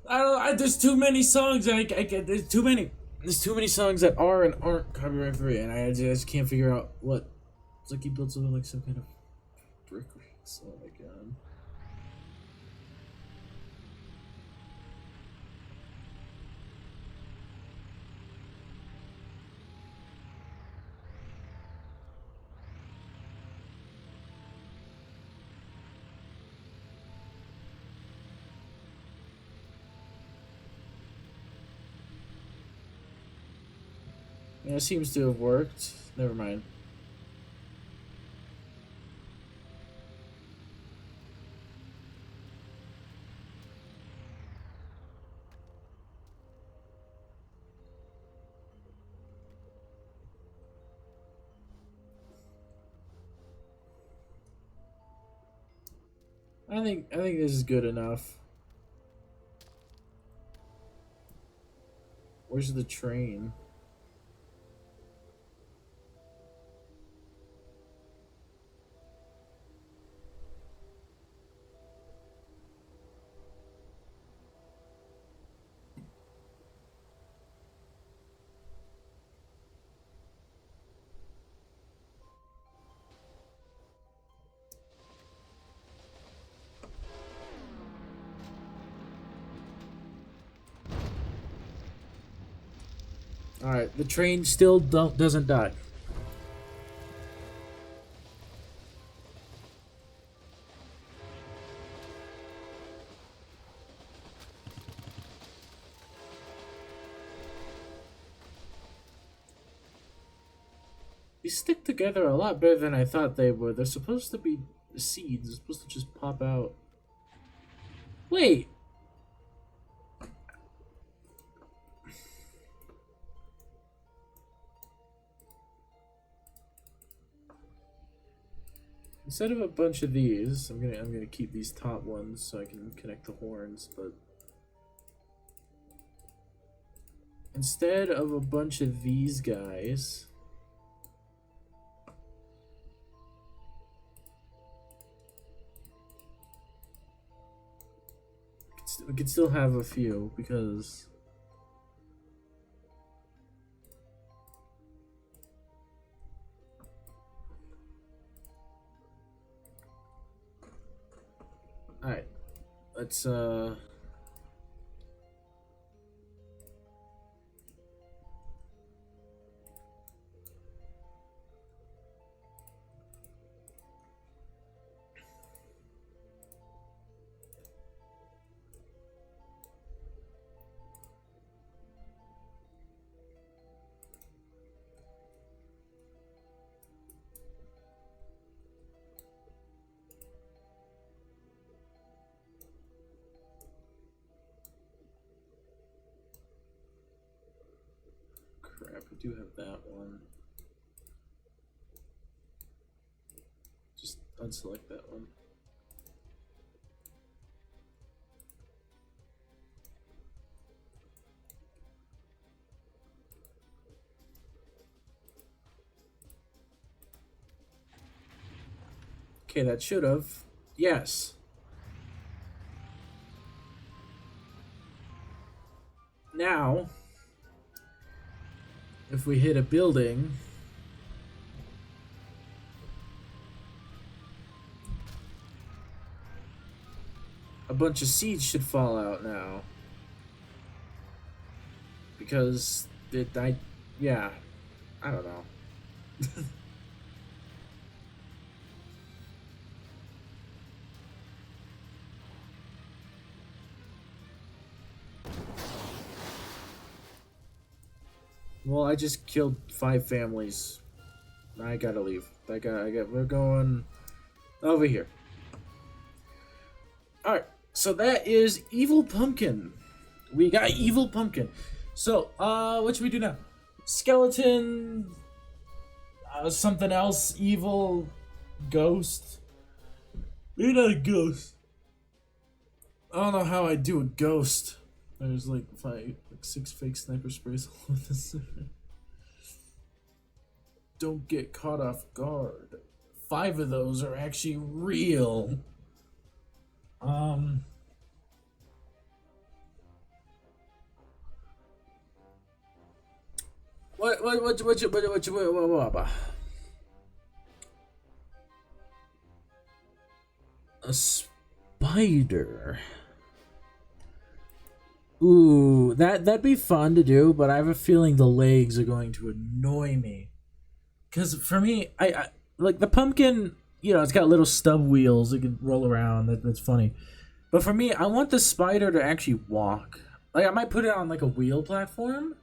there's too many songs. There's too many songs that are and aren't copyright free, and I just can't figure out what. It's like he built something like some kind of BrickRigs. Oh my god. Yeah, it seems to have worked. Never mind. I think this is good enough. Where's the train? Alright, the train still doesn't die. These stick together a lot better than I thought they would. They're supposed to be seeds. They're supposed to just pop out. Wait! Instead of a bunch of these, I'm gonna keep these top ones so I can connect the horns, but instead of a bunch of these guys, we could still have a few because alright, let's crap, we do have that one. Just unselect that one. Okay, that should have. Yes. Now, if we hit a building, a bunch of seeds should fall out now. Because yeah, I don't know. Well, I just killed 5 families. I gotta leave. We're going over here. Alright, so that is Evil Pumpkin. We got Evil Pumpkin. So, what should we do now? Skeleton, something else, evil, ghost. You're not a ghost. I don't know how I do a ghost. There's like 6 fake sniper sprays all over this. Don't get caught off guard. 5 of those are actually real. What a spider. Ooh, that'd be fun to do, but I have a feeling the legs are going to annoy me. Cause for me, I like the pumpkin. You know, it's got little stub wheels. It can roll around. That's funny. But for me, I want the spider to actually walk. Like I might put it on like a wheel platform,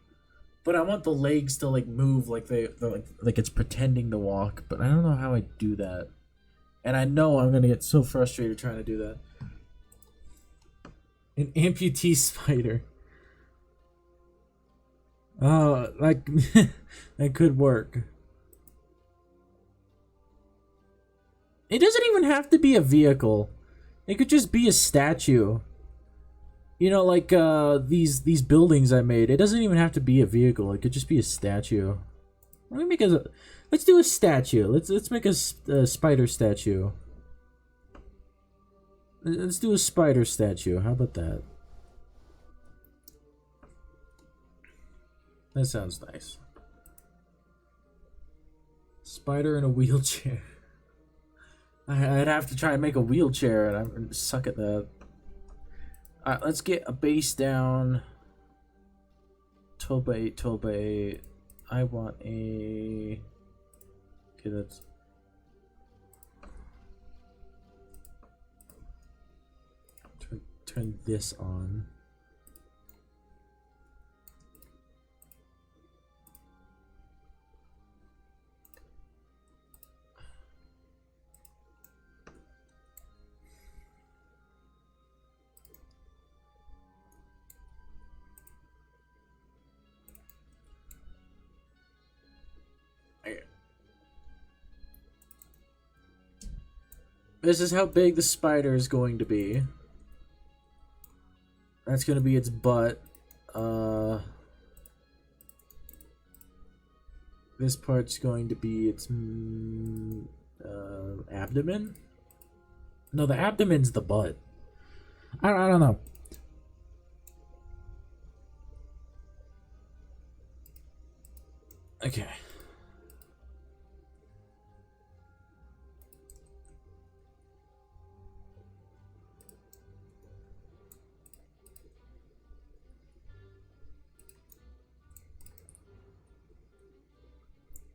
but I want the legs to like move like like it's pretending to walk. But I don't know how I do that, and I know I'm gonna get so frustrated trying to do that. An amputee spider. Oh, like that could work. It doesn't even have to be a vehicle. It could just be a statue. You know, like these buildings I made. It doesn't even have to be a vehicle. It could just be a statue. Let's do a statue. Let's make a spider statue. Let's do a spider statue. How about that? That sounds nice. Spider in a wheelchair. I'd have to try and make a wheelchair, and I suck at that. Alright, let's get a base down. Tobe. I want a... Okay, that's... Turn this on. This is how big the spider is going to be. That's going to be its butt. This part's going to be its abdomen. No, the abdomen's the butt. I don't know. Okay.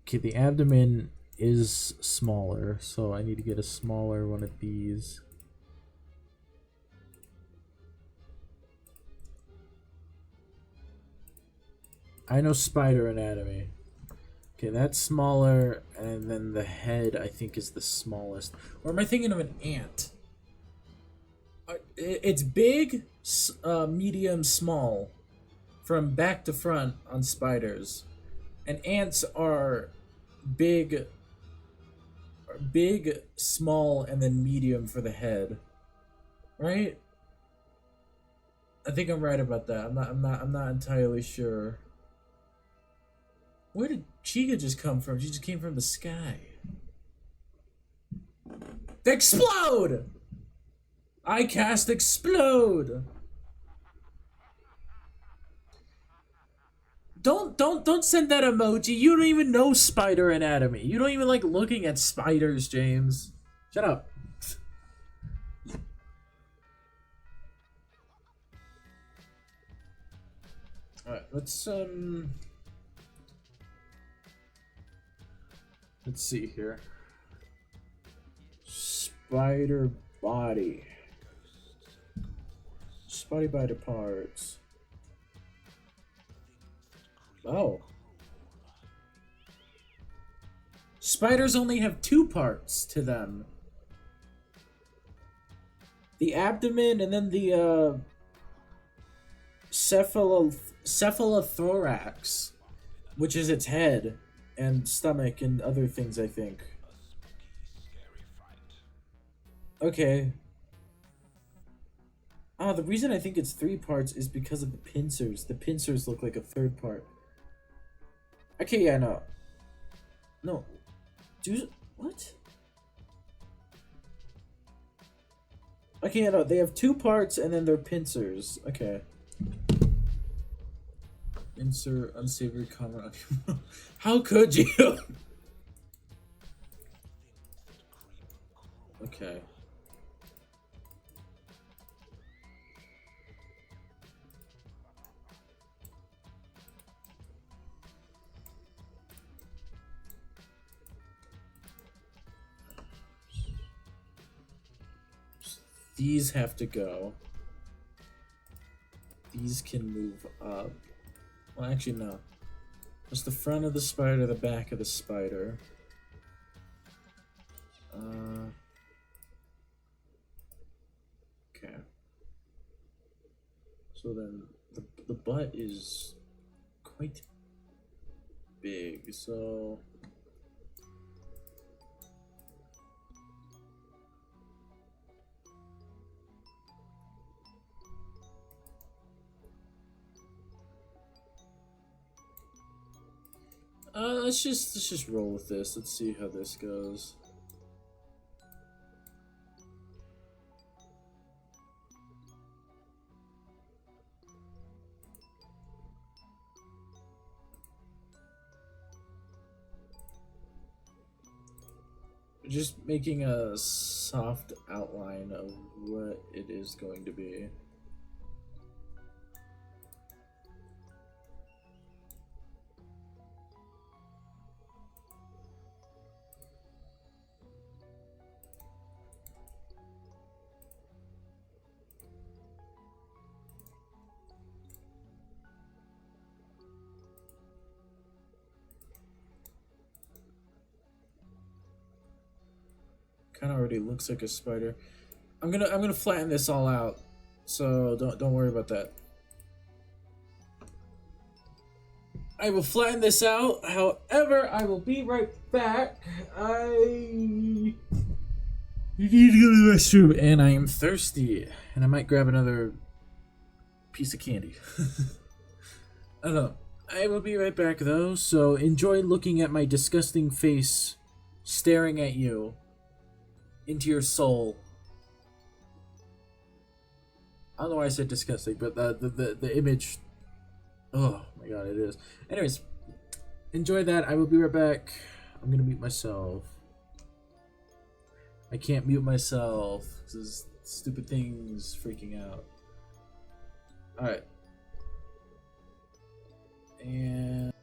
Okay, the abdomen is smaller, so I need to get a smaller one of these. I know spider anatomy. Okay, that's smaller, and then the head, I think, is the smallest. Or am I thinking of an ant? It's big, medium, small, from back to front on spiders. And ants are big, big, small, and then medium for the head. Right? I think I'm right about that. I'm not entirely sure. Where did Chica just come from? She just came from the sky. Explode! I cast explode. Don't send that emoji. You don't even know spider anatomy. You don't even like looking at spiders, James. Shut up. Alright, let's see here. Spider body. Spider body parts. Oh. Spiders only have 2 parts to them. The abdomen and then the cephalothorax, which is its head and stomach and other things, I think. Okay. The reason I think it's 3 parts is because of the pincers. The pincers look like a 3rd part. Okay, yeah, no. No. What? Okay, yeah, no, they have 2 parts and then they're pincers. Okay. Insert unsavory comment. How could you? Okay. These have to go. These can move up. Well, actually, no. Just the front of the spider, the back of the spider. Okay. So then the butt is quite big, so... let's just roll with this. Let's see how this goes. Just making a soft outline of what it is going to be. Kind of already looks like a spider. I'm gonna flatten this all out, so don't worry about that. I will flatten this out. However, I will be right back. I need to go to the restroom, and I am thirsty, and I might grab another piece of candy. I don't know. I will be right back though. So enjoy looking at my disgusting face, staring at you. Into your soul. I don't know why I said disgusting, but the image. Oh my god, it is. Anyways, enjoy that. I will be right back. I'm gonna mute myself. I can't mute myself. This is stupid things freaking out. Alright. And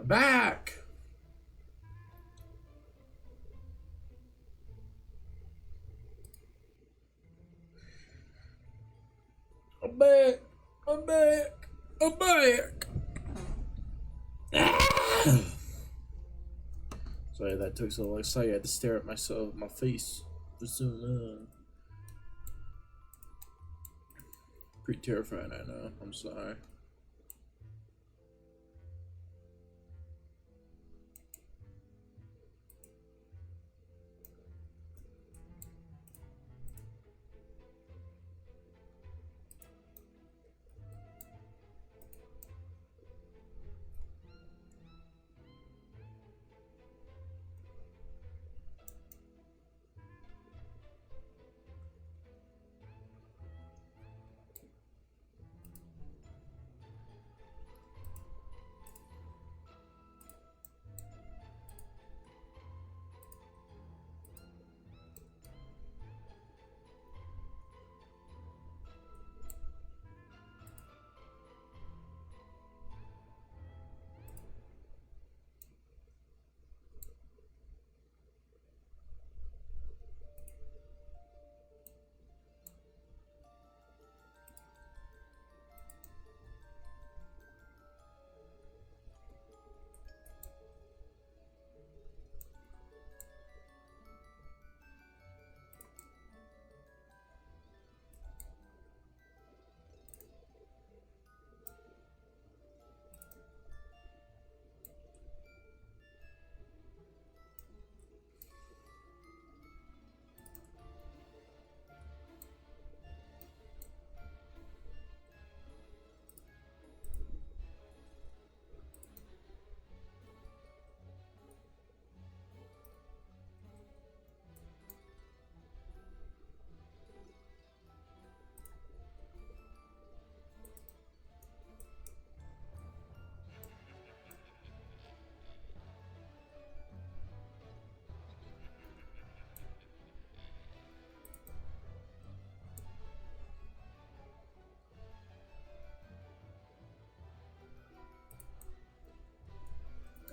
I'm back. I'm back. I'm back. I'm back. Sorry, that took so long. Sorry, I had to stare at myself, my face for so long. Pretty terrifying, I know. I'm sorry.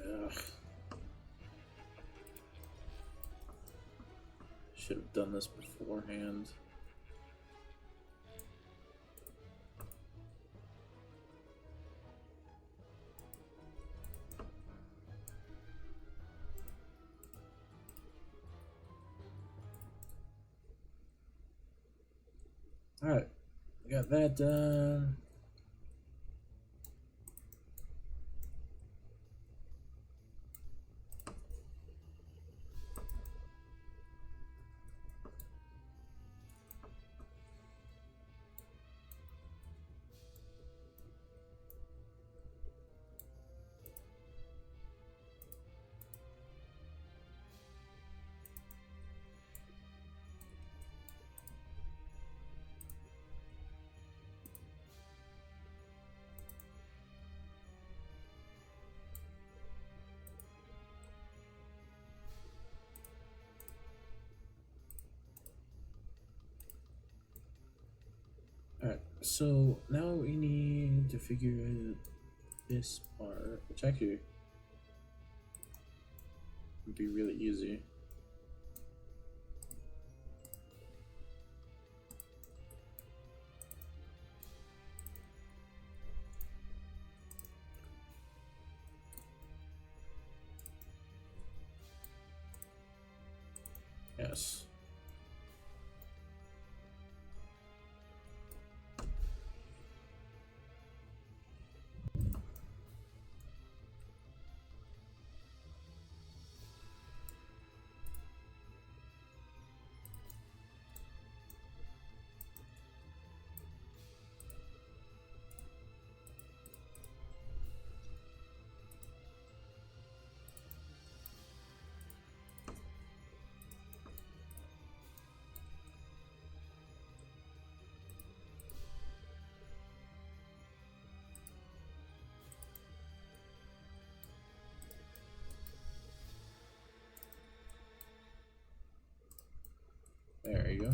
Ugh. Should have done this beforehand. Alright, got that done. Alright, so now we need to figure out this part, which actually would be really easy. Yes. There you go.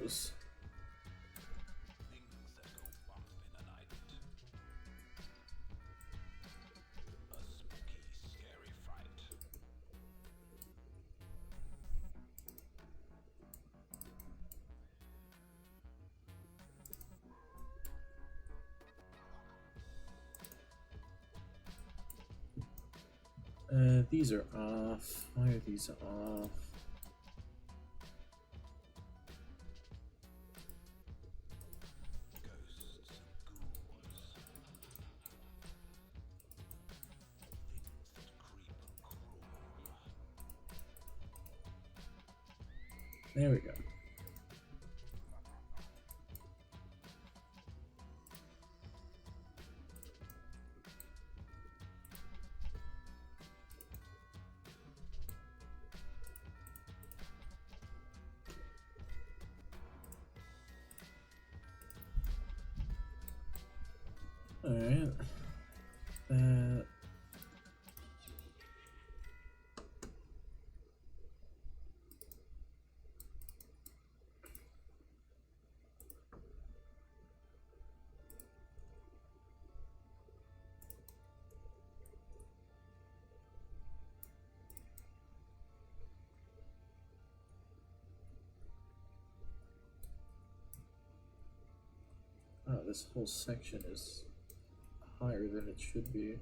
those. These are off. Why are these off? There we go. Alright. That. Oh, this whole section is higher than it should be.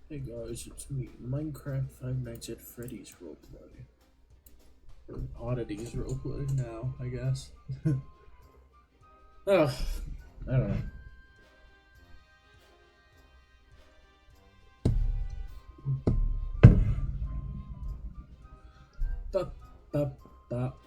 Hey guys, it's me, Minecraft Five Nights at Freddy's roleplay. Or Oddities roleplay now, I guess. Oh, I don't know. Bop, bop, bop.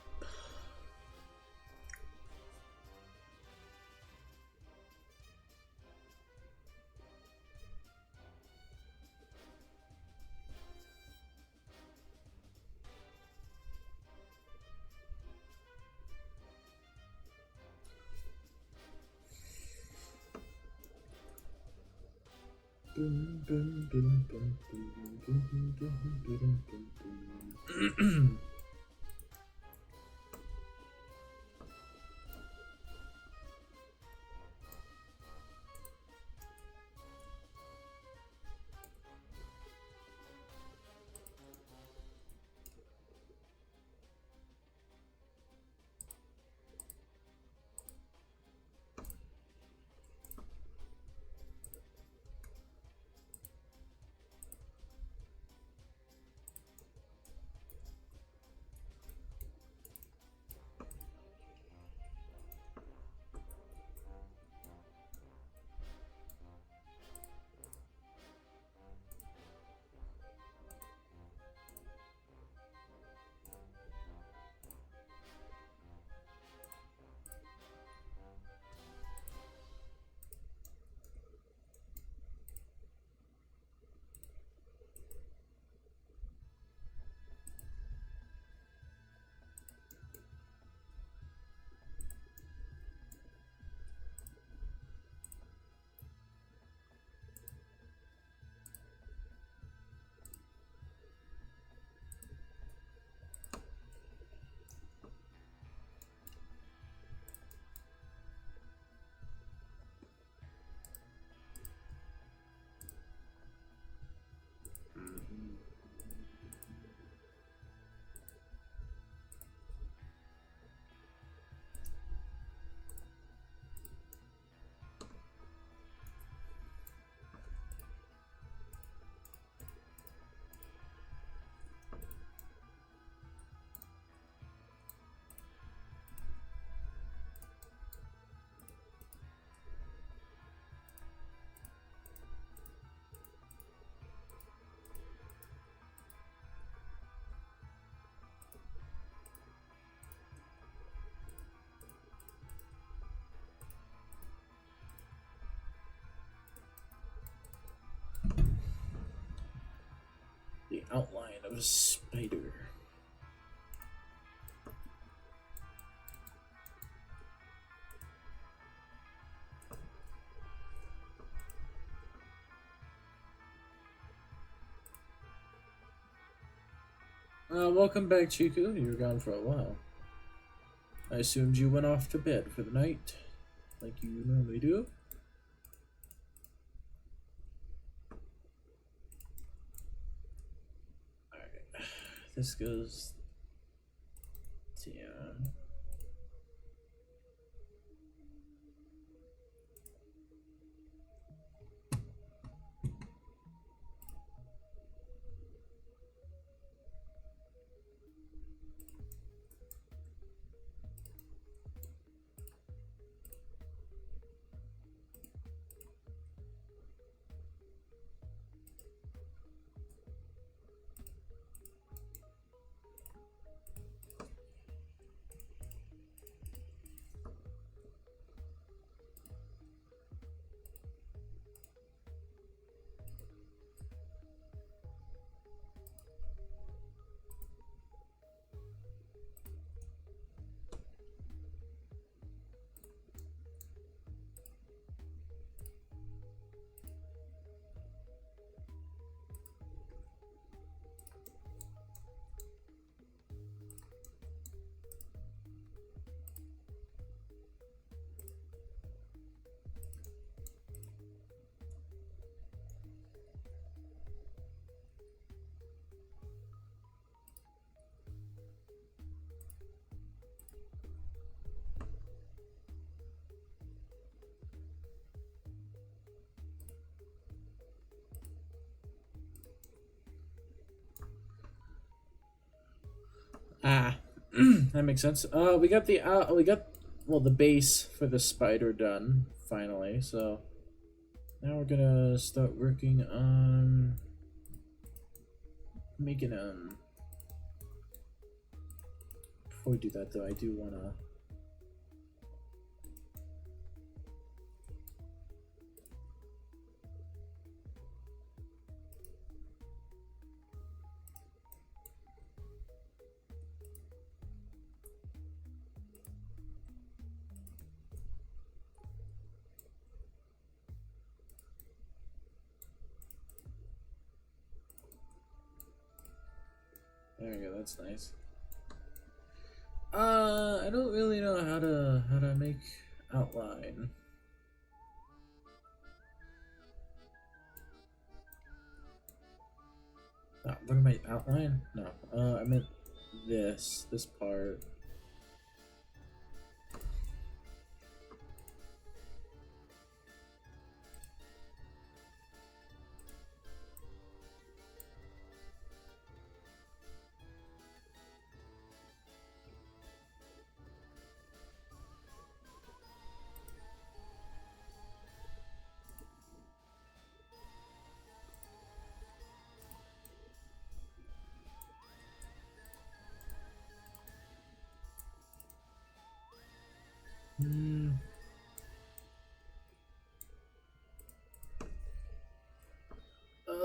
The outline of a spider. Welcome back, Chiku. You were gone for a while. I assumed you went off to bed for the night, like you normally do. Alright. This goes down. Ah, that makes sense. We got the base for the spider done finally. So now we're gonna start working on making Before we do that, though, I do wanna. There we go, that's nice. I don't really know how to make outline. What am I outline? No. I meant this part.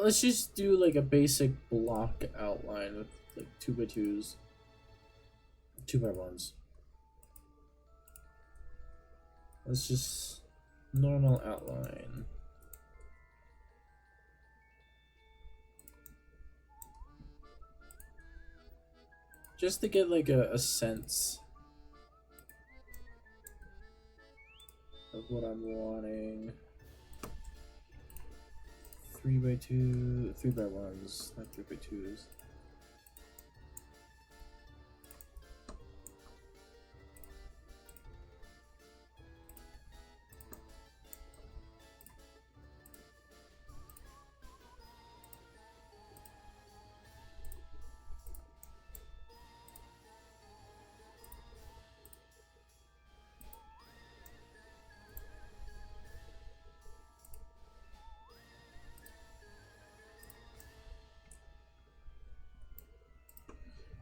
Let's just do like a basic block outline with like 2x2s, 2x1s. Let's just normal outline. Just to get like a sense of what I'm wanting. 3x2, 3x1s, not 3x2s.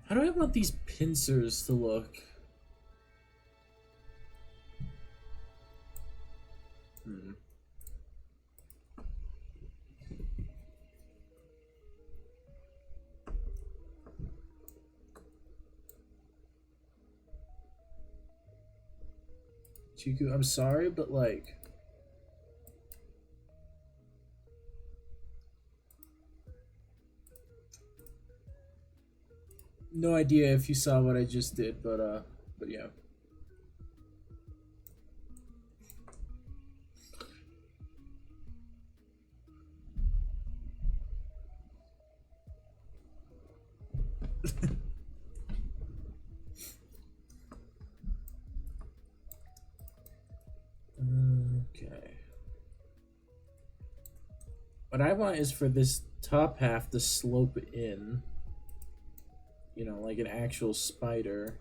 How do I want these pincers to look? Chiku, I'm sorry, but like... No idea if you saw what I just did, but yeah. Okay. What I want is for this top half to slope in. You know, like an actual spider.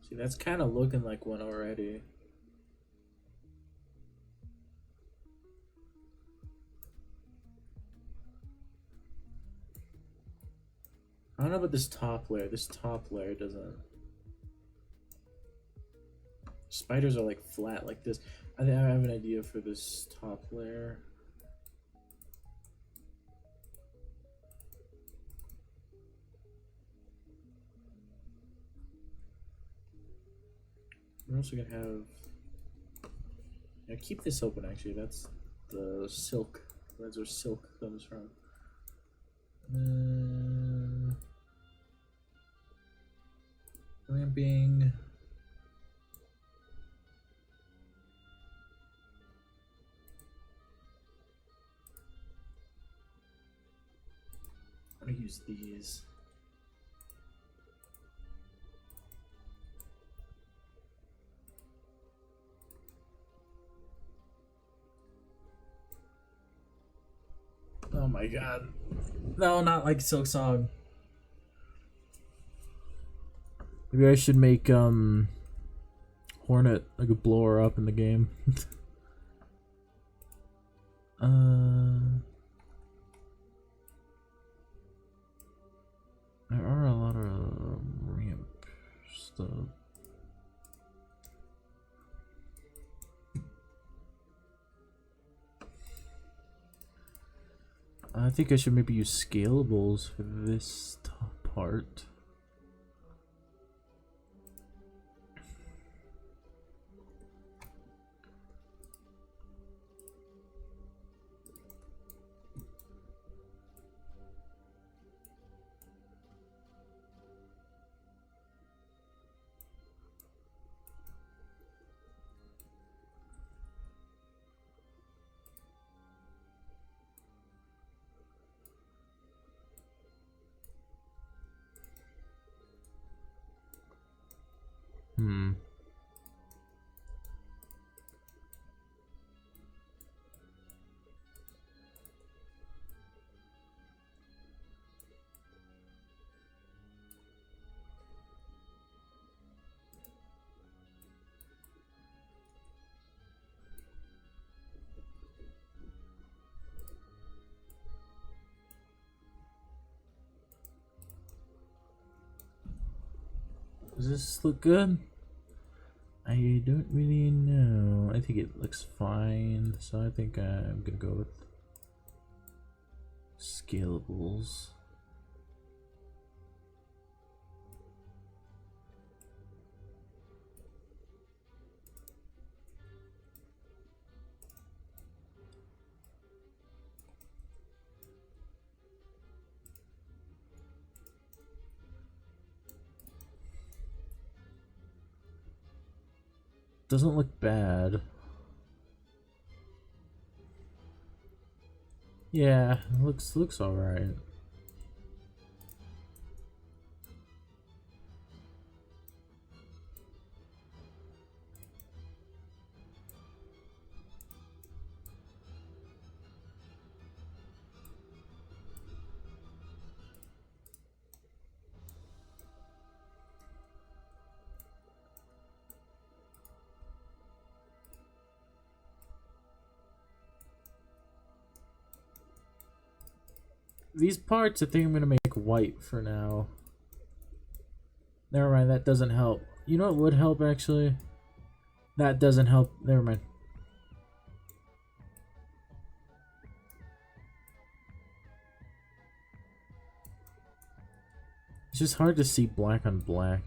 See, that's kind of looking like one already. I don't know about this top layer. This top layer doesn't... Spiders are like flat like this. I think I have an idea for this top layer. We're also gonna have... Yeah, keep this open actually. That's the silk. That's where silk comes from. Ramping. I'm gonna use these. Oh my god. No, not like Silk Song. Maybe I should make Hornet. I could blow her up in the game. There are a lot of ramp stuff. I think I should maybe use scalables for this top part. Does this look good? I don't really know. I think it looks fine, so I think I'm gonna go with scalables. Doesn't look bad. Yeah, looks alright. These parts I think I'm gonna make white for now. Never mind, that doesn't help. You know what would help actually? That doesn't help. Never mind. It's just hard to see black on black.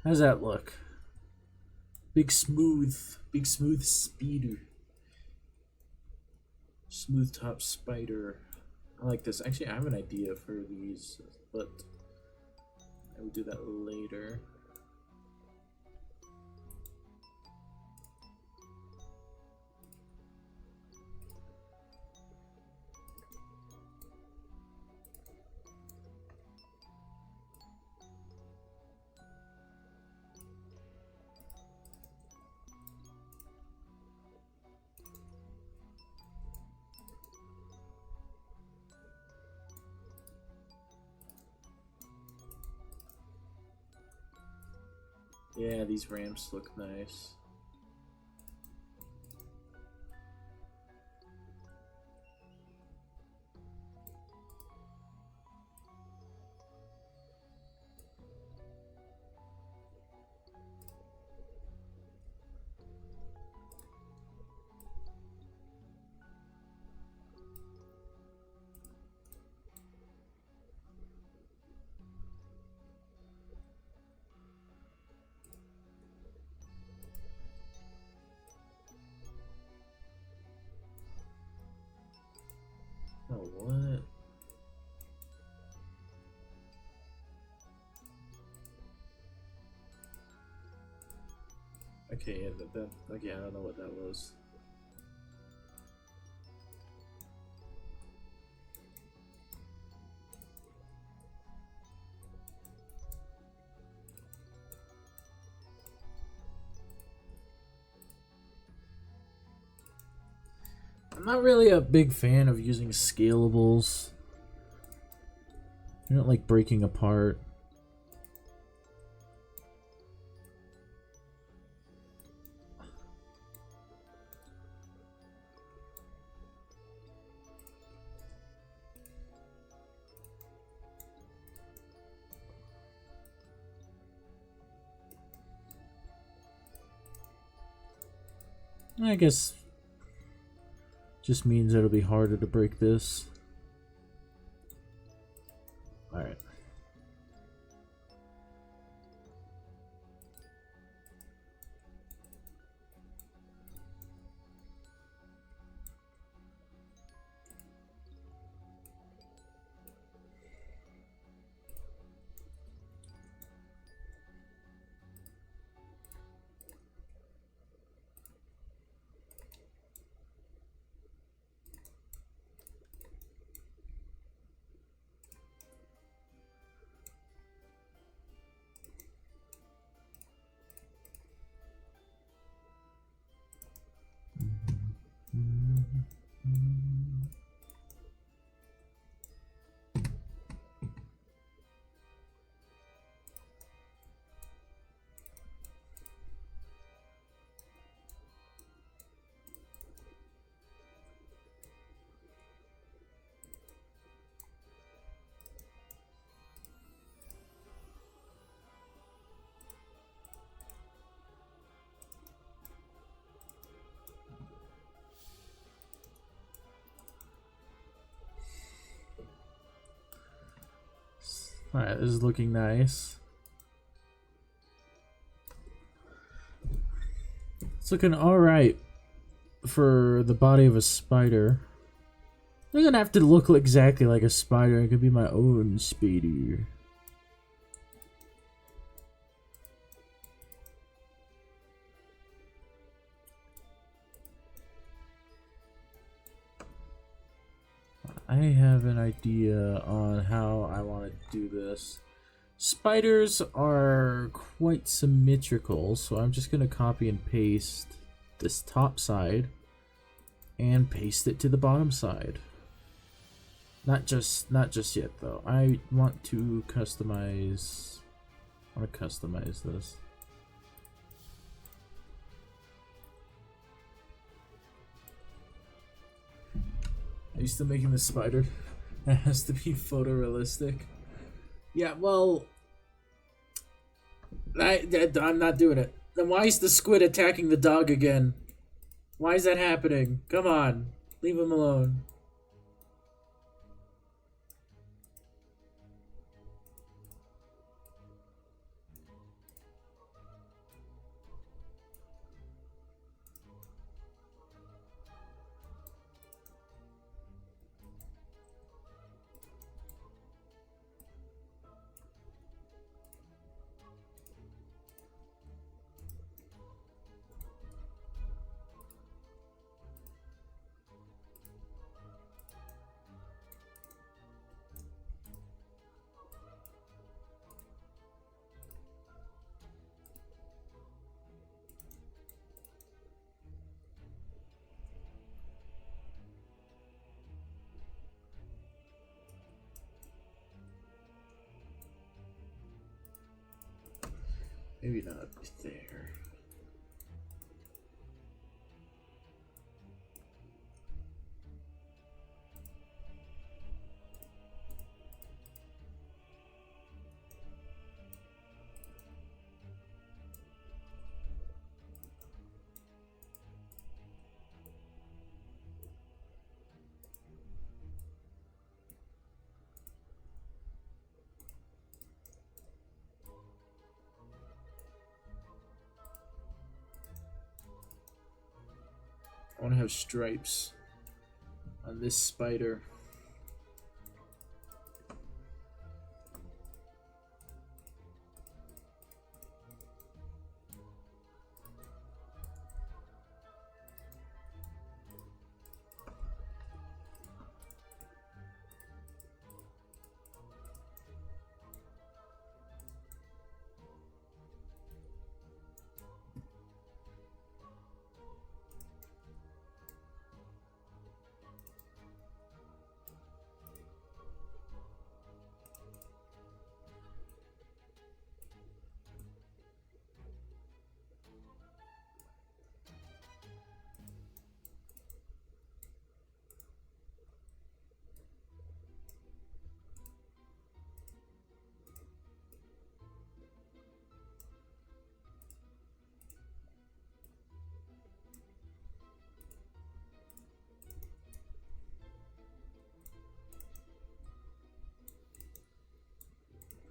How's that look? Big smooth speeder. Smooth top spider. I like this. Actually, I have an idea for these, but I will do that later. Yeah, these ramps look nice. Oh, what? Okay, yeah, okay, I don't know what that was. I'm not really a big fan of using scalables. I don't like breaking apart. I guess just means it'll be harder to break this. Alright. Alright, this is looking nice. It's looking alright for the body of a spider. It doesn't have to look exactly like a spider, it could be my own spider. I have an idea on how I want to do this. Spiders are quite symmetrical, so I'm just going to copy and paste this top side and paste it to the bottom side. Not just yet though. I want to customize this. Are you still making the spider? That has to be photorealistic. Yeah, well, I'm not doing it. Then why is the squid attacking the dog again? Why is that happening? Come on, leave him alone. Maybe not there. I want to have stripes on this spider.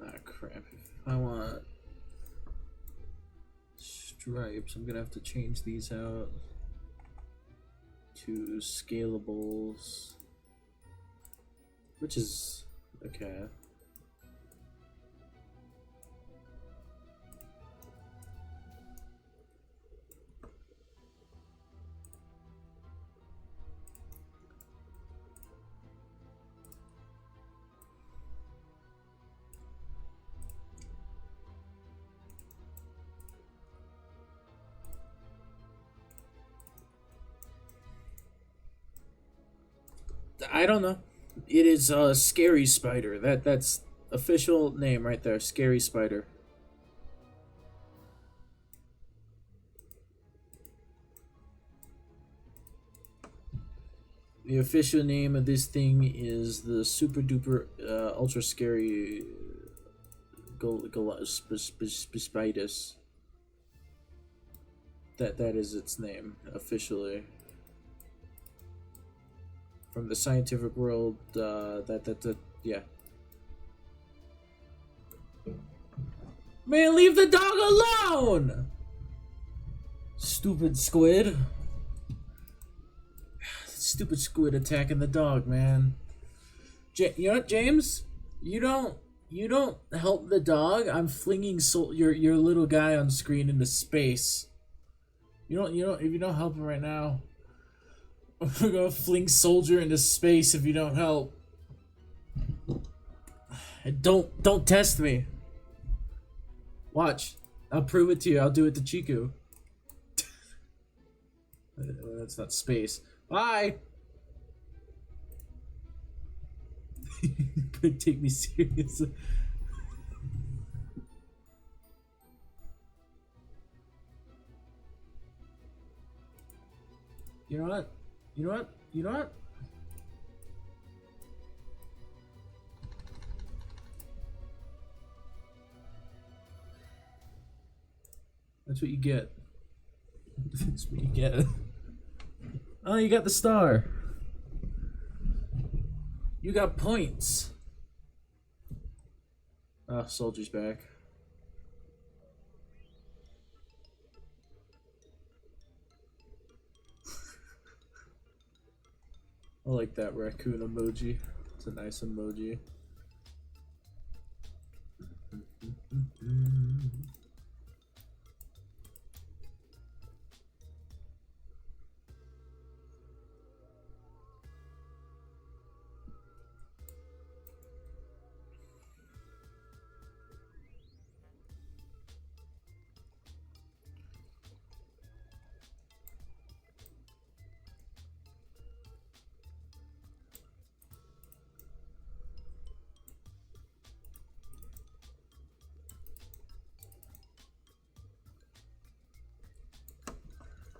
Ah, crap. If I want stripes, I'm gonna have to change these out to scalables, which is okay. I don't know. It is a scary spider. That's official name right there. Scary spider. The official name of this thing is the super duper ultra scary spidus. That is its name officially. From the scientific world, yeah. Man, leave the dog alone! Stupid squid. Stupid squid attacking the dog, man. You know what, James? You don't help the dog. I'm flinging your little guy on screen into space. You don't if you don't help him right now. We're gonna fling Soldier into space if you don't help. Don't test me. Watch. I'll prove it to you. I'll do it to Chiku. That's not space. Bye! Couldn't take me seriously. You know what? You know what? You know what? That's what you get. That's what you get. Oh, you got the star. You got points. Oh, Soldier's back. I like that raccoon emoji. It's a nice emoji.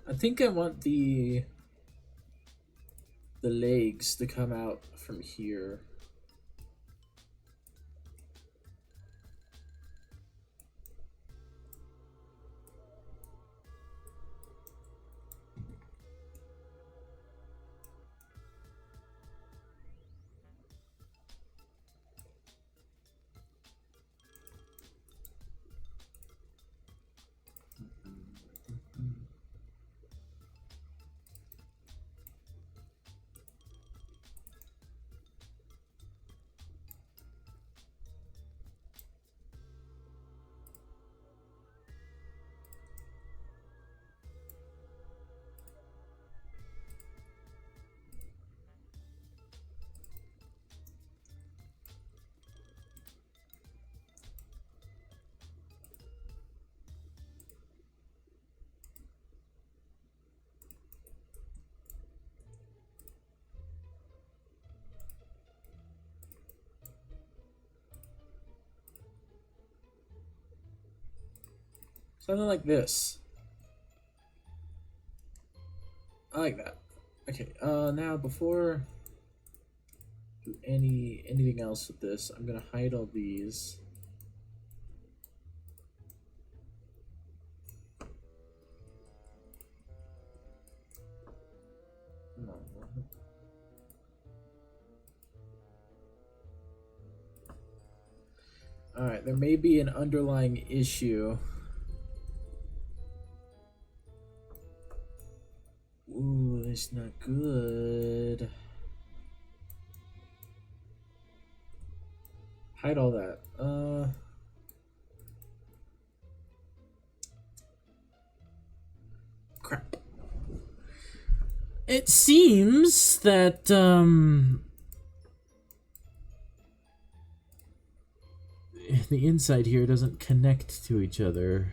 I think I want the legs to come out from here. Something like this. I like that. Okay, now before do anything else with this, I'm gonna hide all these. No. Alright, there may be an underlying issue. Ooh, that's not good. Hide all that. Crap. It seems that, the inside here doesn't connect to each other.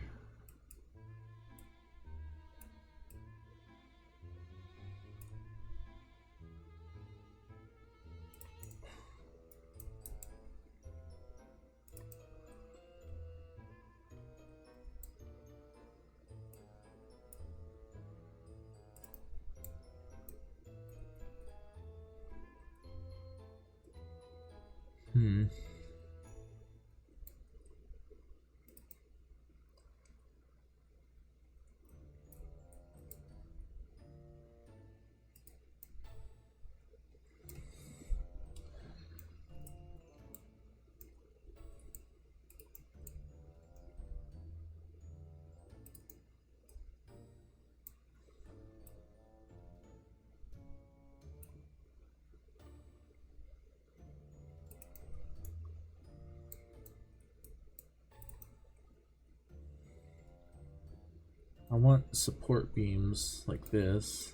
I want support beams like this.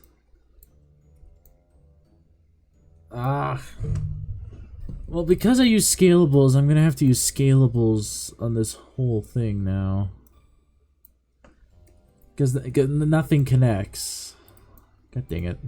Ah. Well, because I use scalables, I'm gonna have to use scalables on this whole thing now. Because nothing connects. God dang it.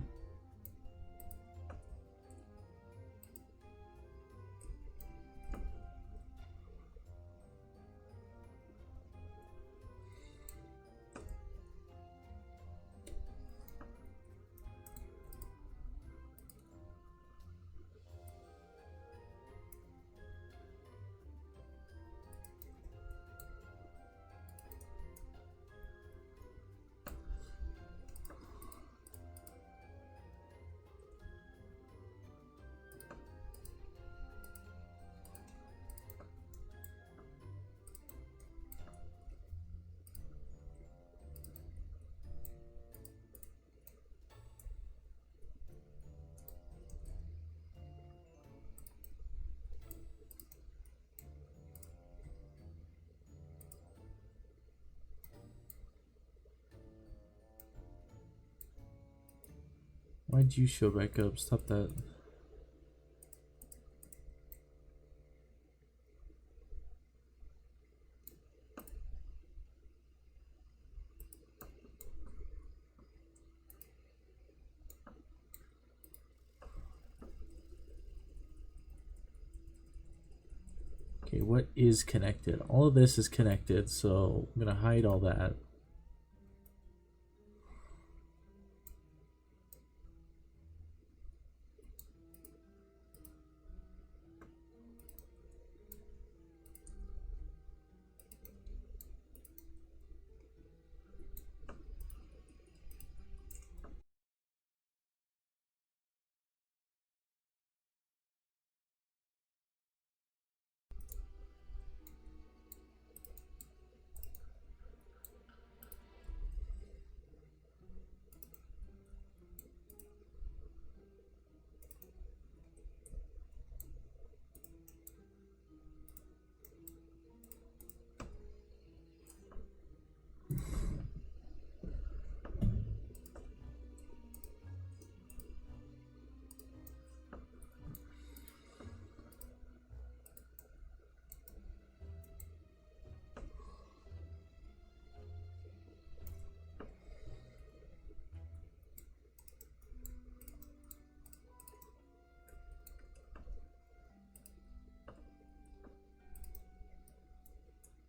Why'd you show back up? Stop that. Okay, what is connected? All of this is connected, so I'm gonna hide all that.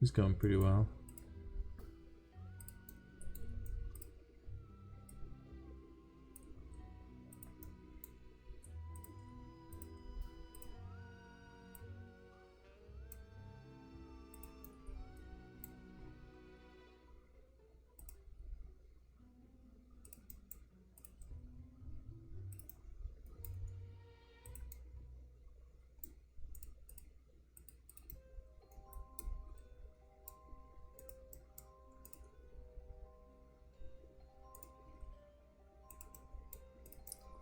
It's going pretty well.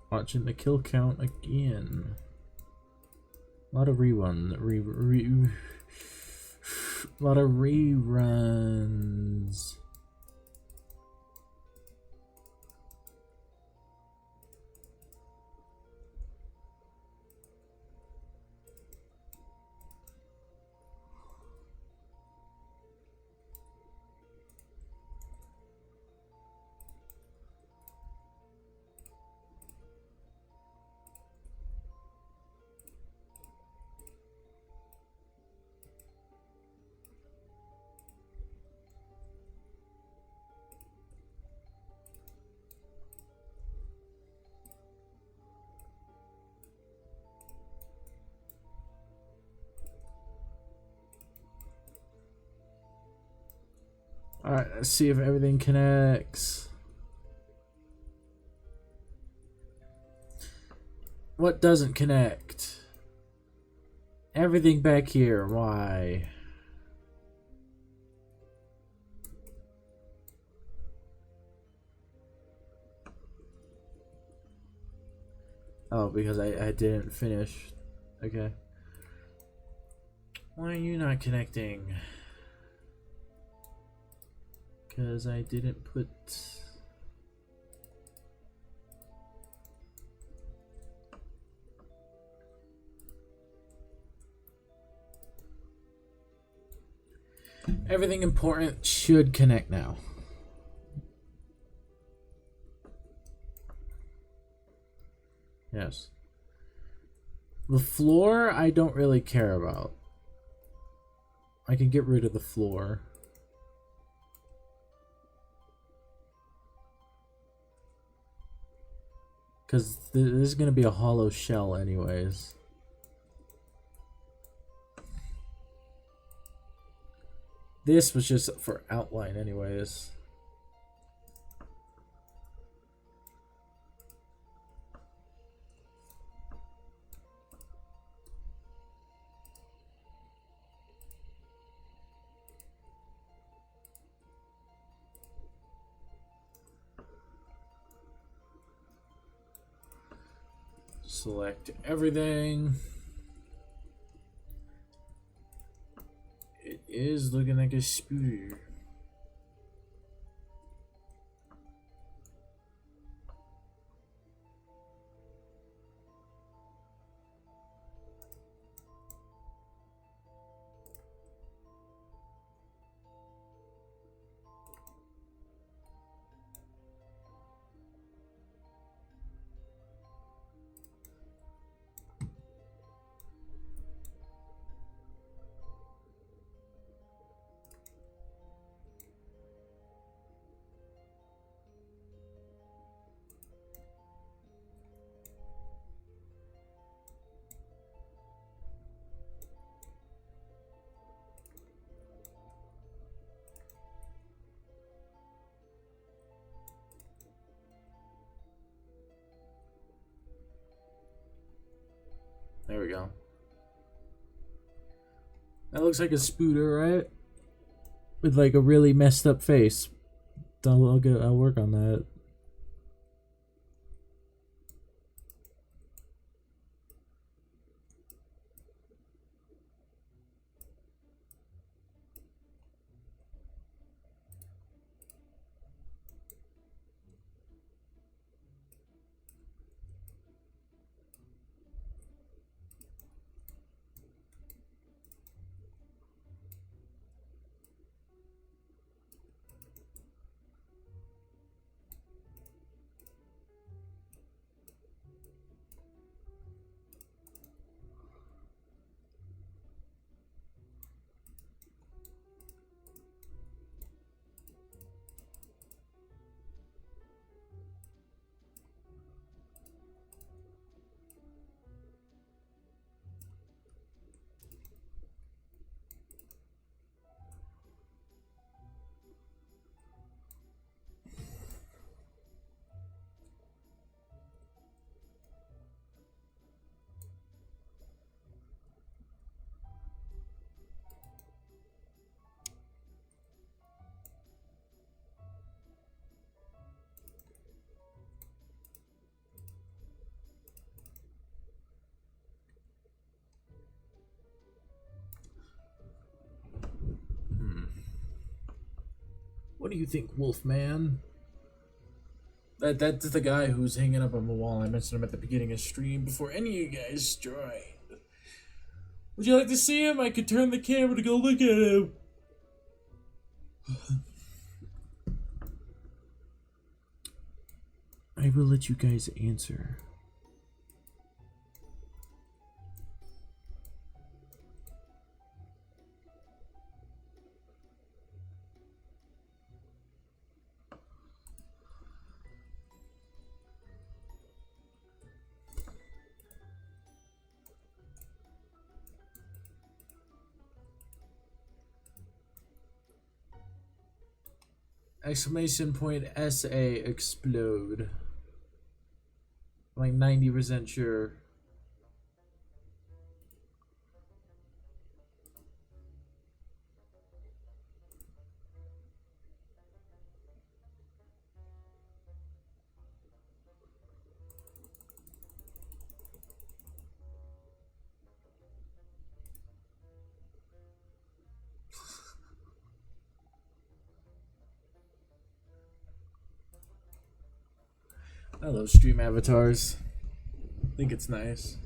Watching the kill count again. A lot of rerun, a lot of reruns. Alright, let's see if everything connects. What doesn't connect? Everything back here, why? Oh, because I didn't finish. Okay. Why are you not connecting? Because I didn't put... Everything important should connect now. Yes. The floor, I don't really care about. I can get rid of the floor. Because this is going to be a hollow shell anyways. This was just for outline anyways. Select everything. It is looking like a spooter. There we go. That looks like a spooter, right? With like a really messed up face. I'll work on that. What do you think, Wolfman? That's the guy who's hanging up on the wall. I mentioned him at the beginning of stream before any of you guys joined. Would you like to see him? I could turn the camera to go look at him. I will let you guys answer. Exclamation point SA explode. I'm like 90% sure. I love stream avatars. I think it's nice.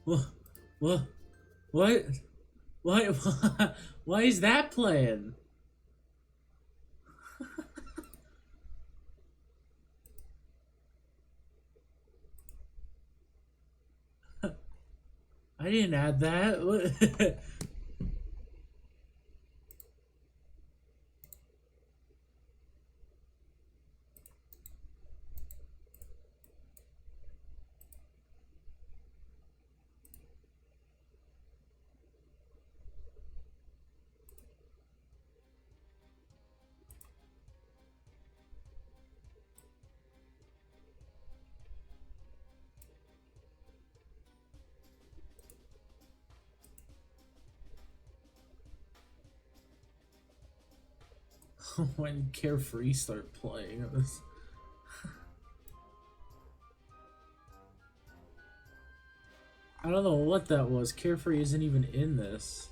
What? What? What? Why? Why is that playing? I didn't add that. When did Carefree start playing? It was... I don't know what that was. Carefree isn't even in this.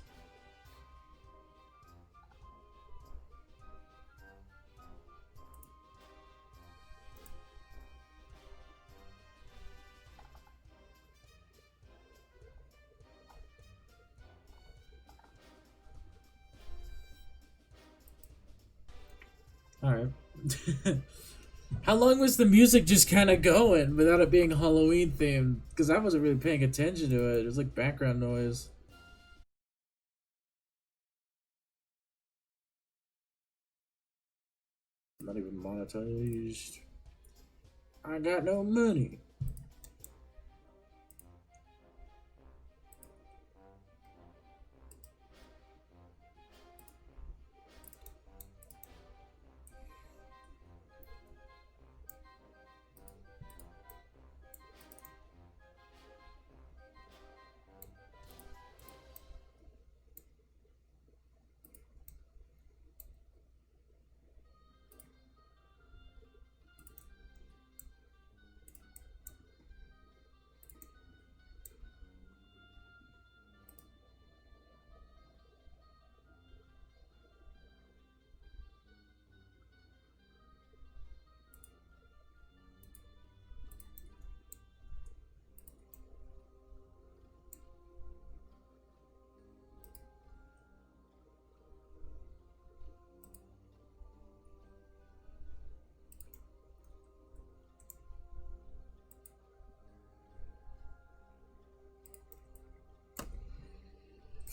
Alright. How long was the music just kind of going without it being Halloween themed? Because I wasn't really paying attention to it. It was like background noise. Not even monetized. I got no money.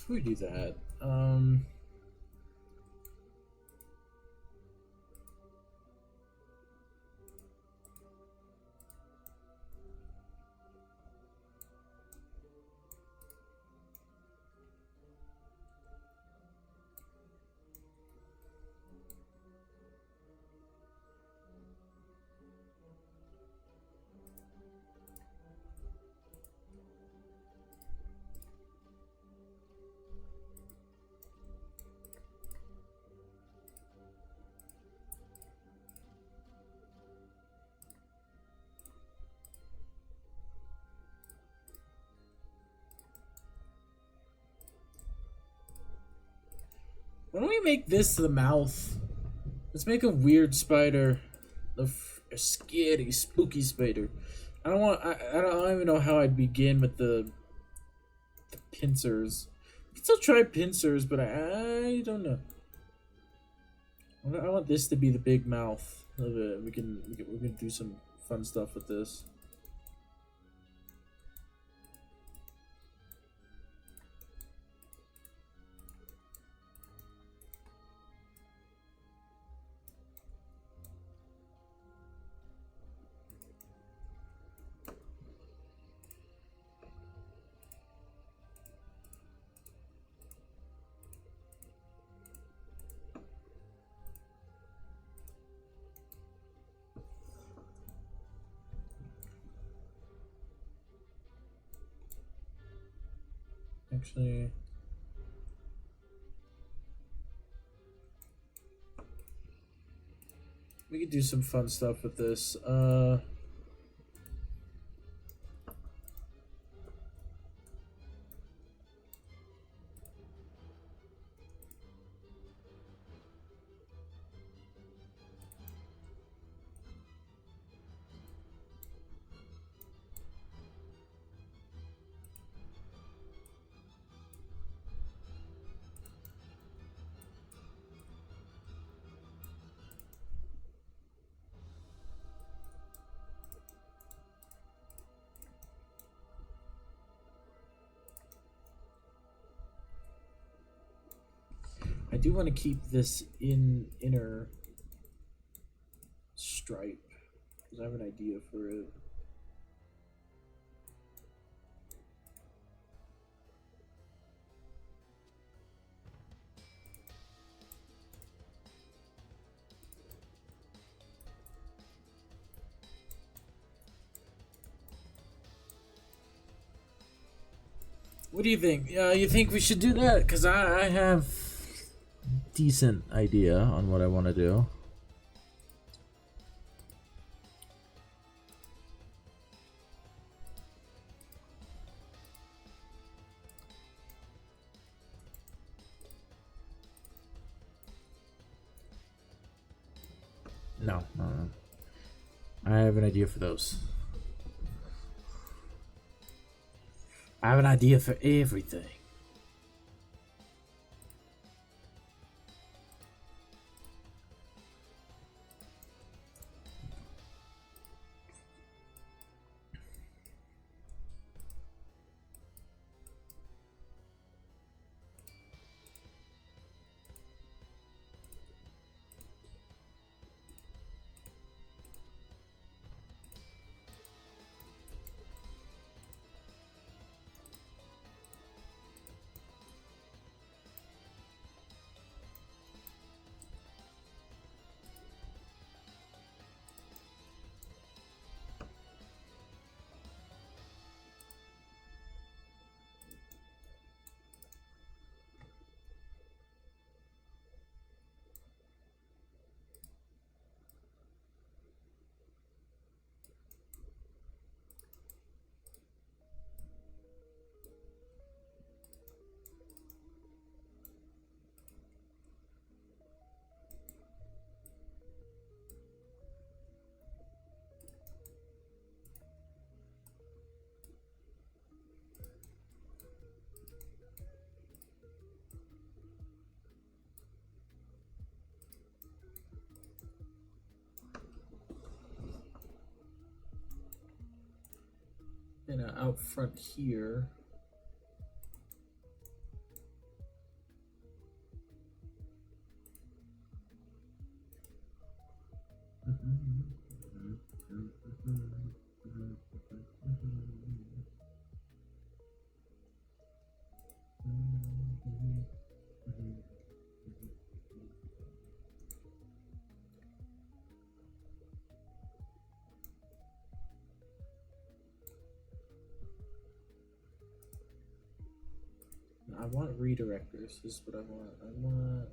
before we do that, why don't we make this the mouth? Let's make a weird spider, a scary, spooky spider. I don't want. I don't even know how I'd begin with the pincers. We can still try pincers, but I don't know. I want this to be the big mouth of it. We can do some fun stuff with this. Actually, we could do some fun stuff with this. I do want to keep this inner stripe because I have an idea for it. What do you think? You think we should do that? Because I have decent idea on what I want to do. No. I have an idea for those. I have an idea for everything. And out front here, I want redirectors. This is what I want. I want.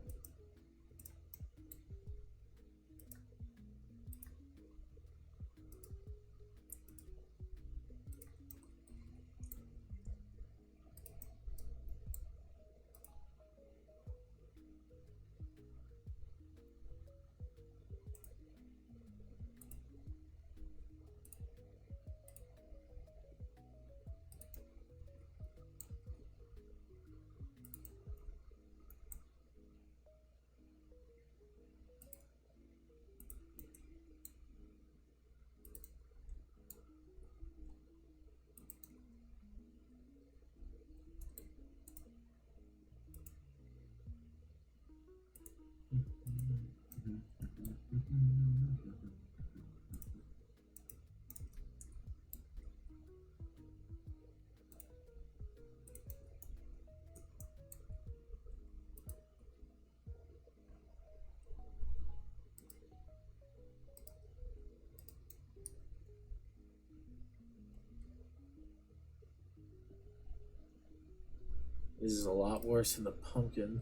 This is a lot worse than the pumpkin.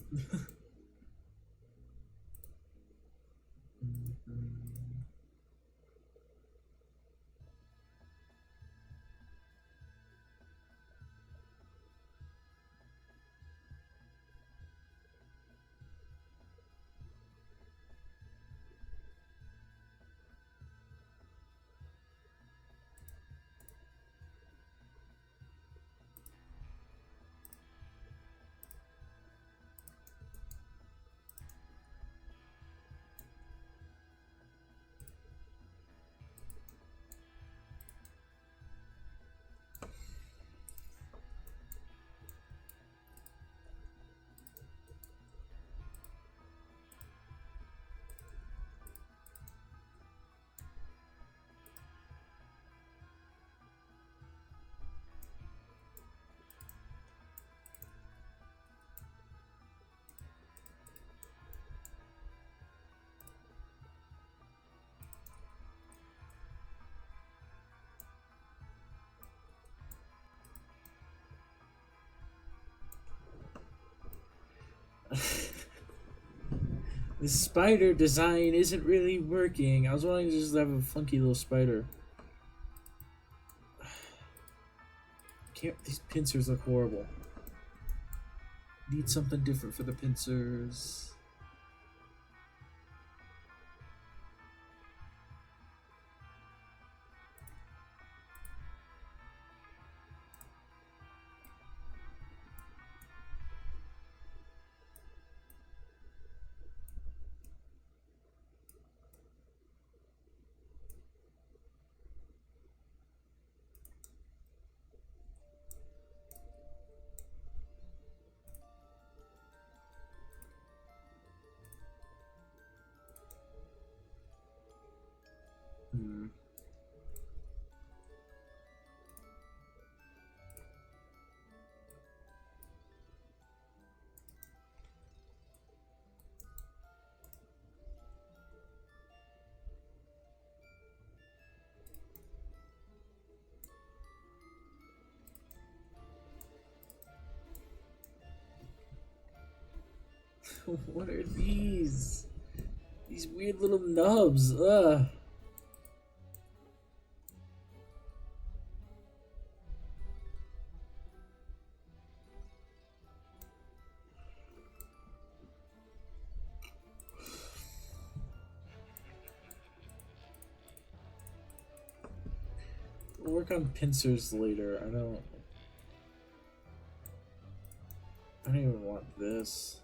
The spider design isn't really working. I was wanting to just have a funky little spider. Can't, these pincers look horrible. Need something different for the pincers. What are these? These weird little nubs. Ugh. We'll work on pincers later. I don't even want this.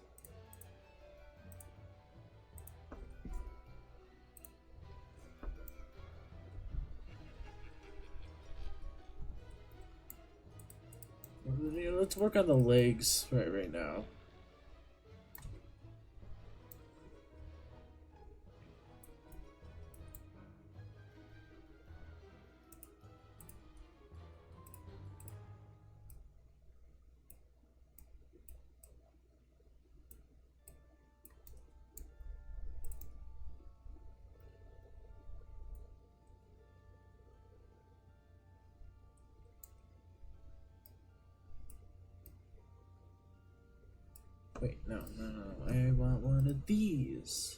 Let's work on the legs right now. Wait, no. I want one of these.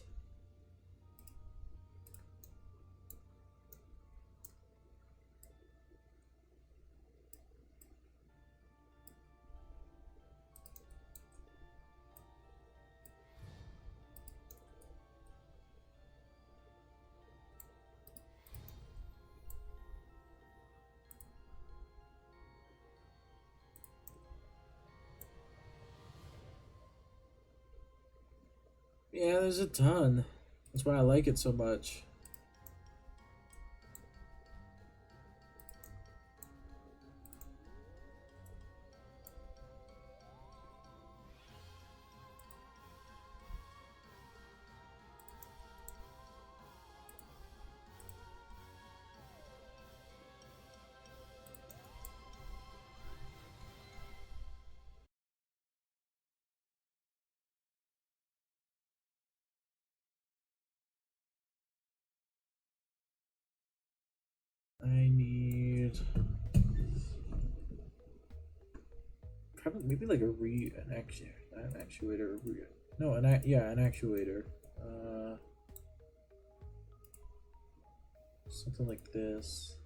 Yeah, there's a ton. That's why I like it so much. I need probably maybe like an actuator. No, an actuator. Something like this.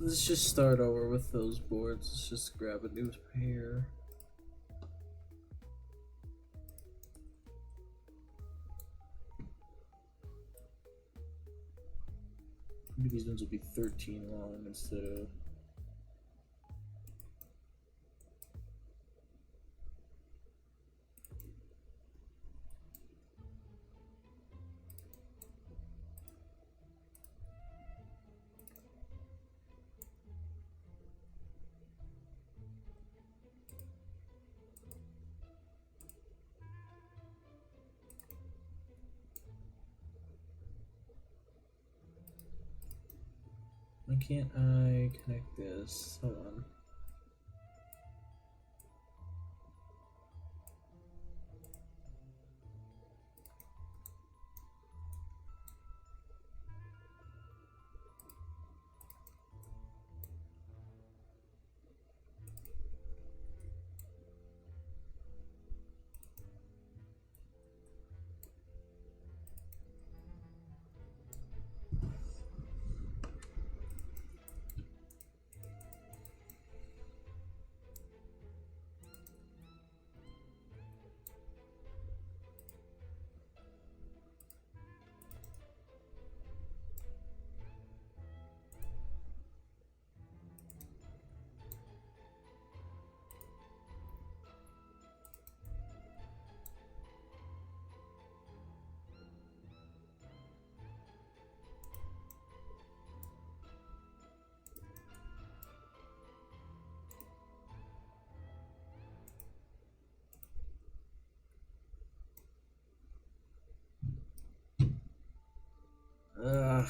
Let's just start over with those boards. Let's just grab a new pair. Maybe these ones will be 13 long instead of. Why can't I connect this? Hold on. Ugh.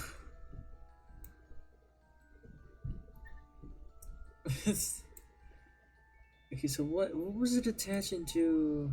Okay, so what was it attaching to?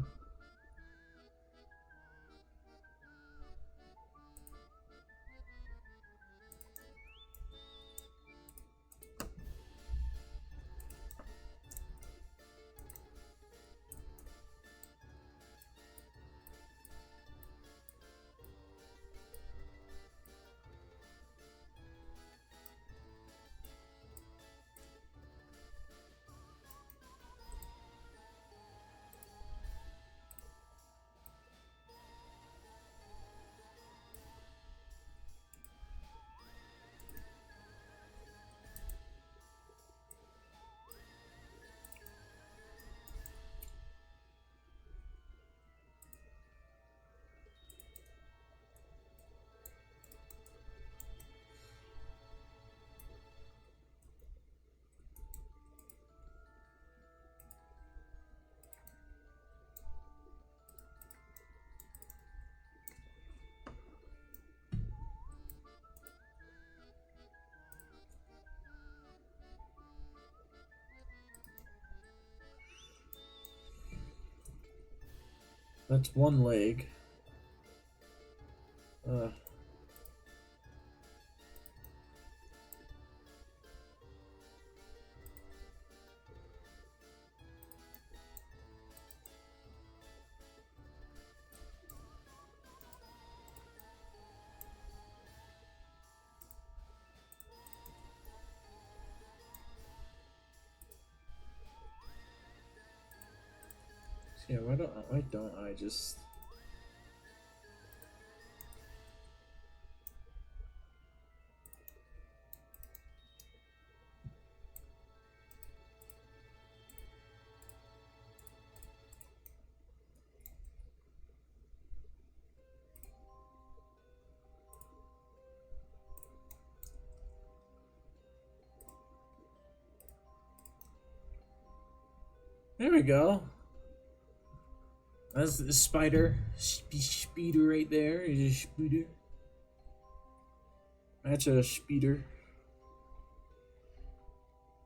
That's one leg. Yeah, why don't I just... There we go. That's the spider. Speeder right there is a speeder. That's a speeder.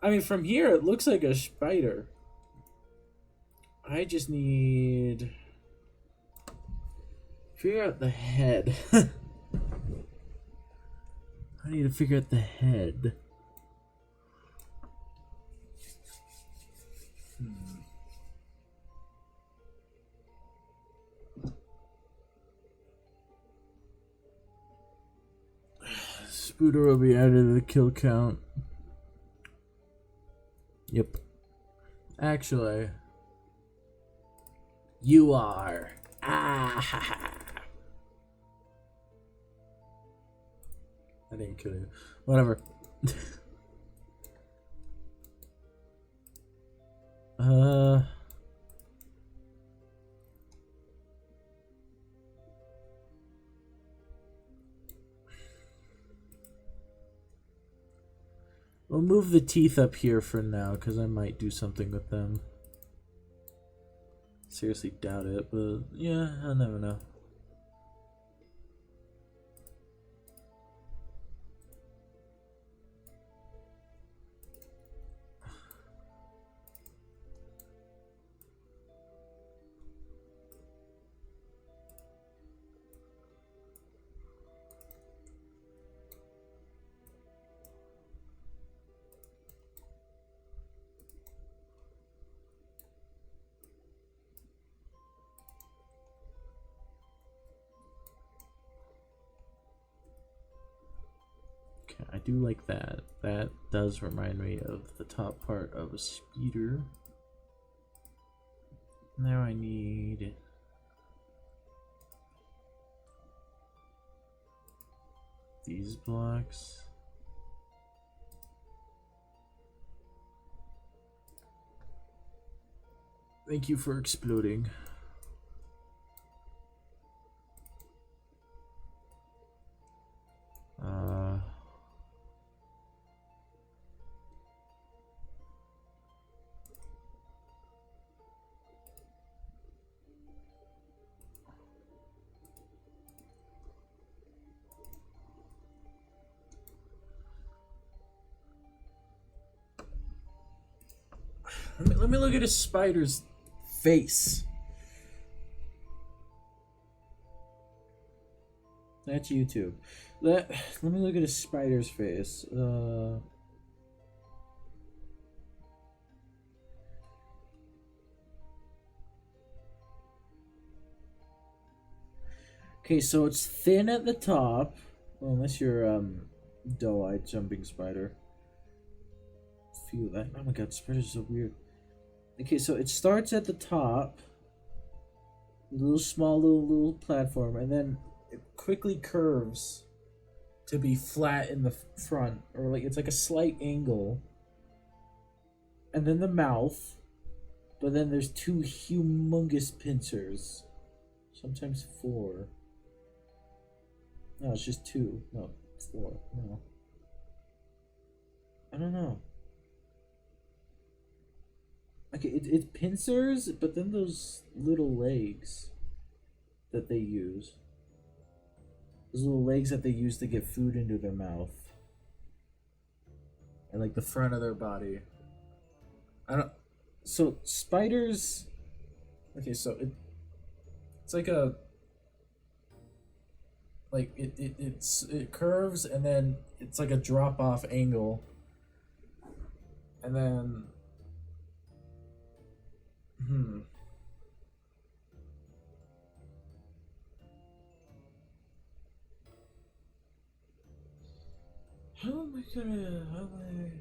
I mean, from here it looks like a spider. I just need... figure out the head. I need to figure out the head. Spooter will be added to the kill count. Yep. Actually, you are. Ah ha ha. I didn't kill you. Whatever. We'll move the teeth up here for now, because I might do something with them. Seriously doubt it, but yeah, I'll never know. I do like that. That does remind me of the top part of a speeder. Now I need... these blocks. Thank you for exploding. Let me look at a spider's face. That's YouTube. Let me look at a spider's face. Okay, so it's thin at the top. Well, unless you're doe-eyed jumping spider. Feel that. Oh my god, spiders are so weird. Okay, so it starts at the top. A little small little platform, and then it quickly curves to be flat in the front, or like it's like a slight angle. And then the mouth, but then there's two humongous pincers, sometimes four. No, it's just two. No, four. No, I don't know. Okay, it's pincers, but then those little legs that they use. Those little legs that they use to get food into their mouth. And like the front of their body. I don't... So, spiders... Okay, so It's like a it curves and then it's like a drop off angle, and then how am I gonna how am I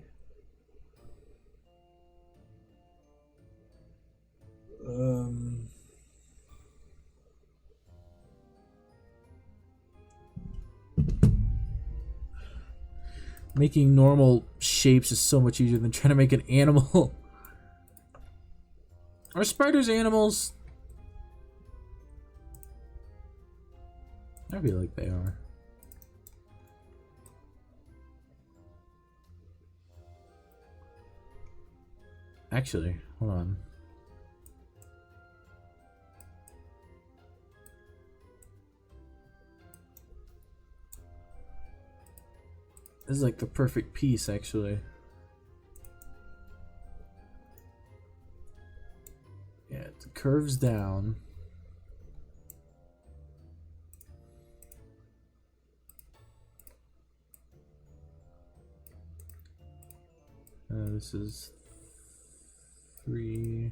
making normal shapes is so much easier than trying to make an animal. Are spiders animals? I feel like they are. Actually, hold on. This is like the perfect piece, actually. Yeah, it curves down. This is 3.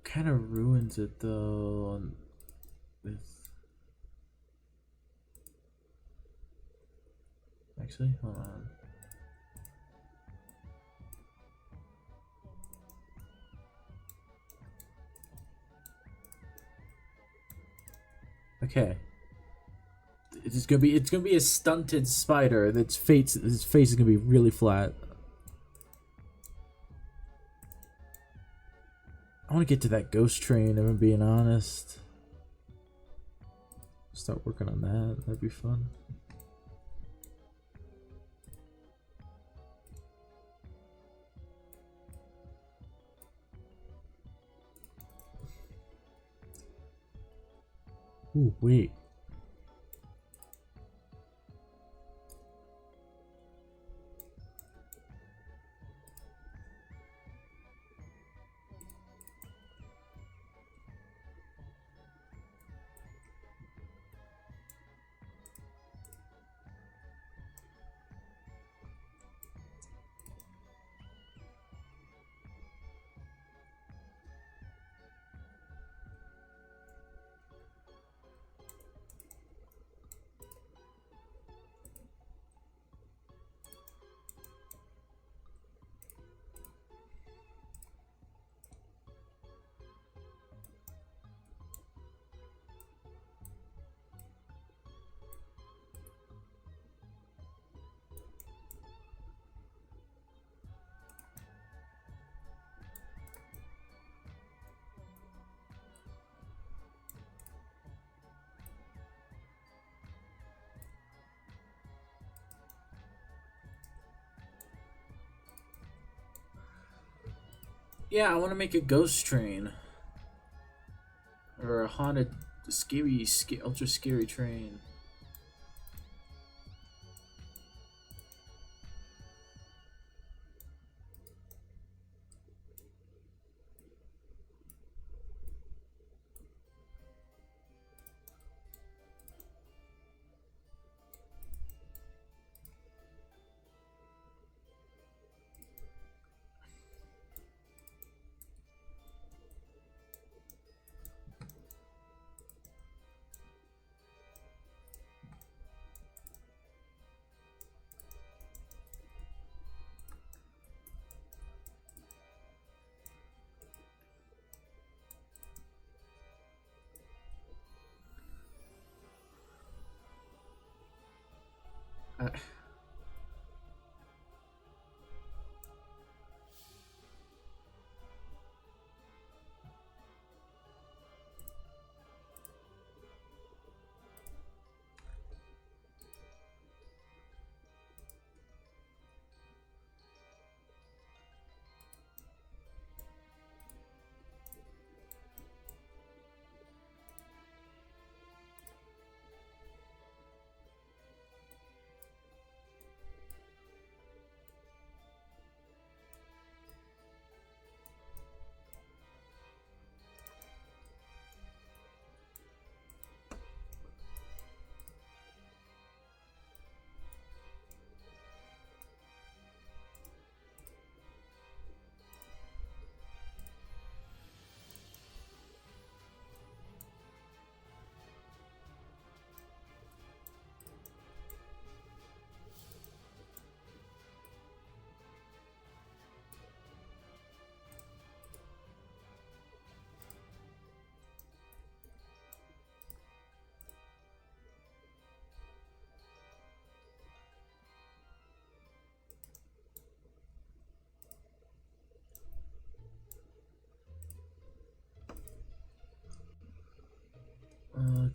Kind of ruins it though. With actually, hold on. Okay. It's gonna be a stunted spider. Its face is gonna be really flat. I want to get to that ghost train, if I'm being honest. Start working on that. That'd be fun. Ooh, wait. Yeah, I want to make a ghost train. Or a haunted, ultra scary train.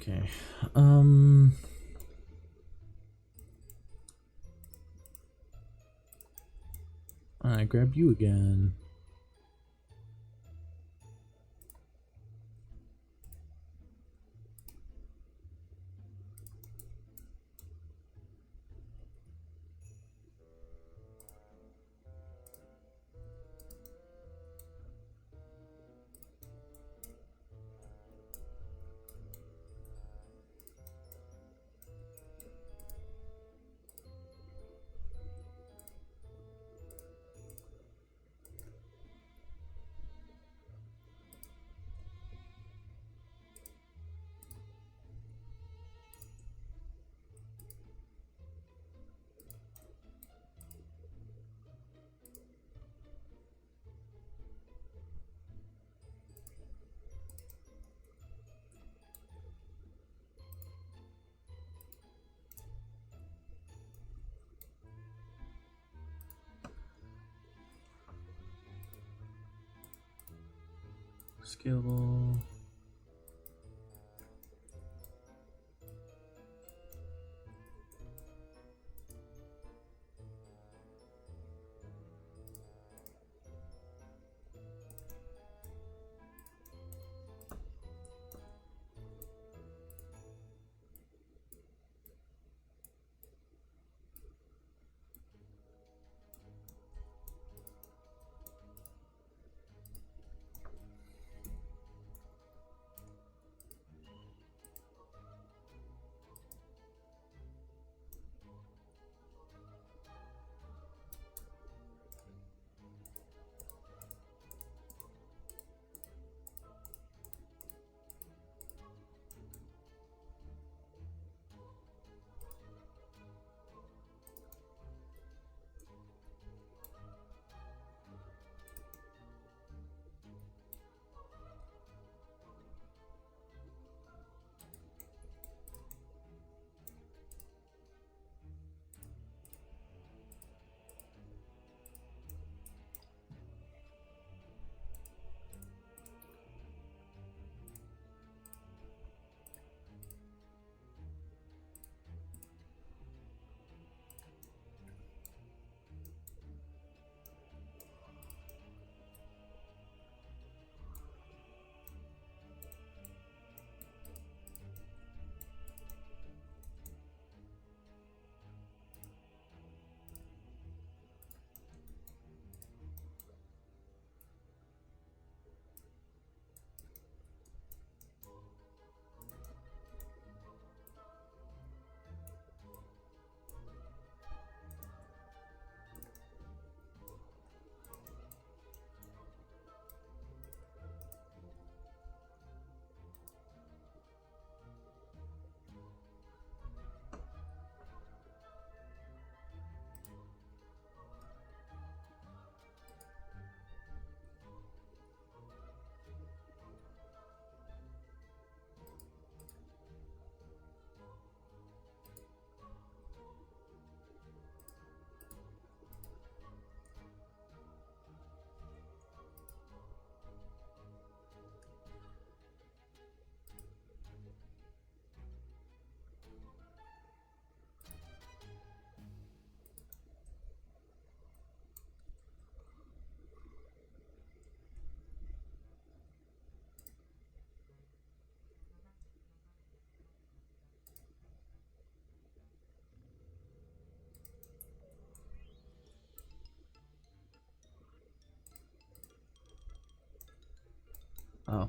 Okay. I grab you again. Scalable. Oh.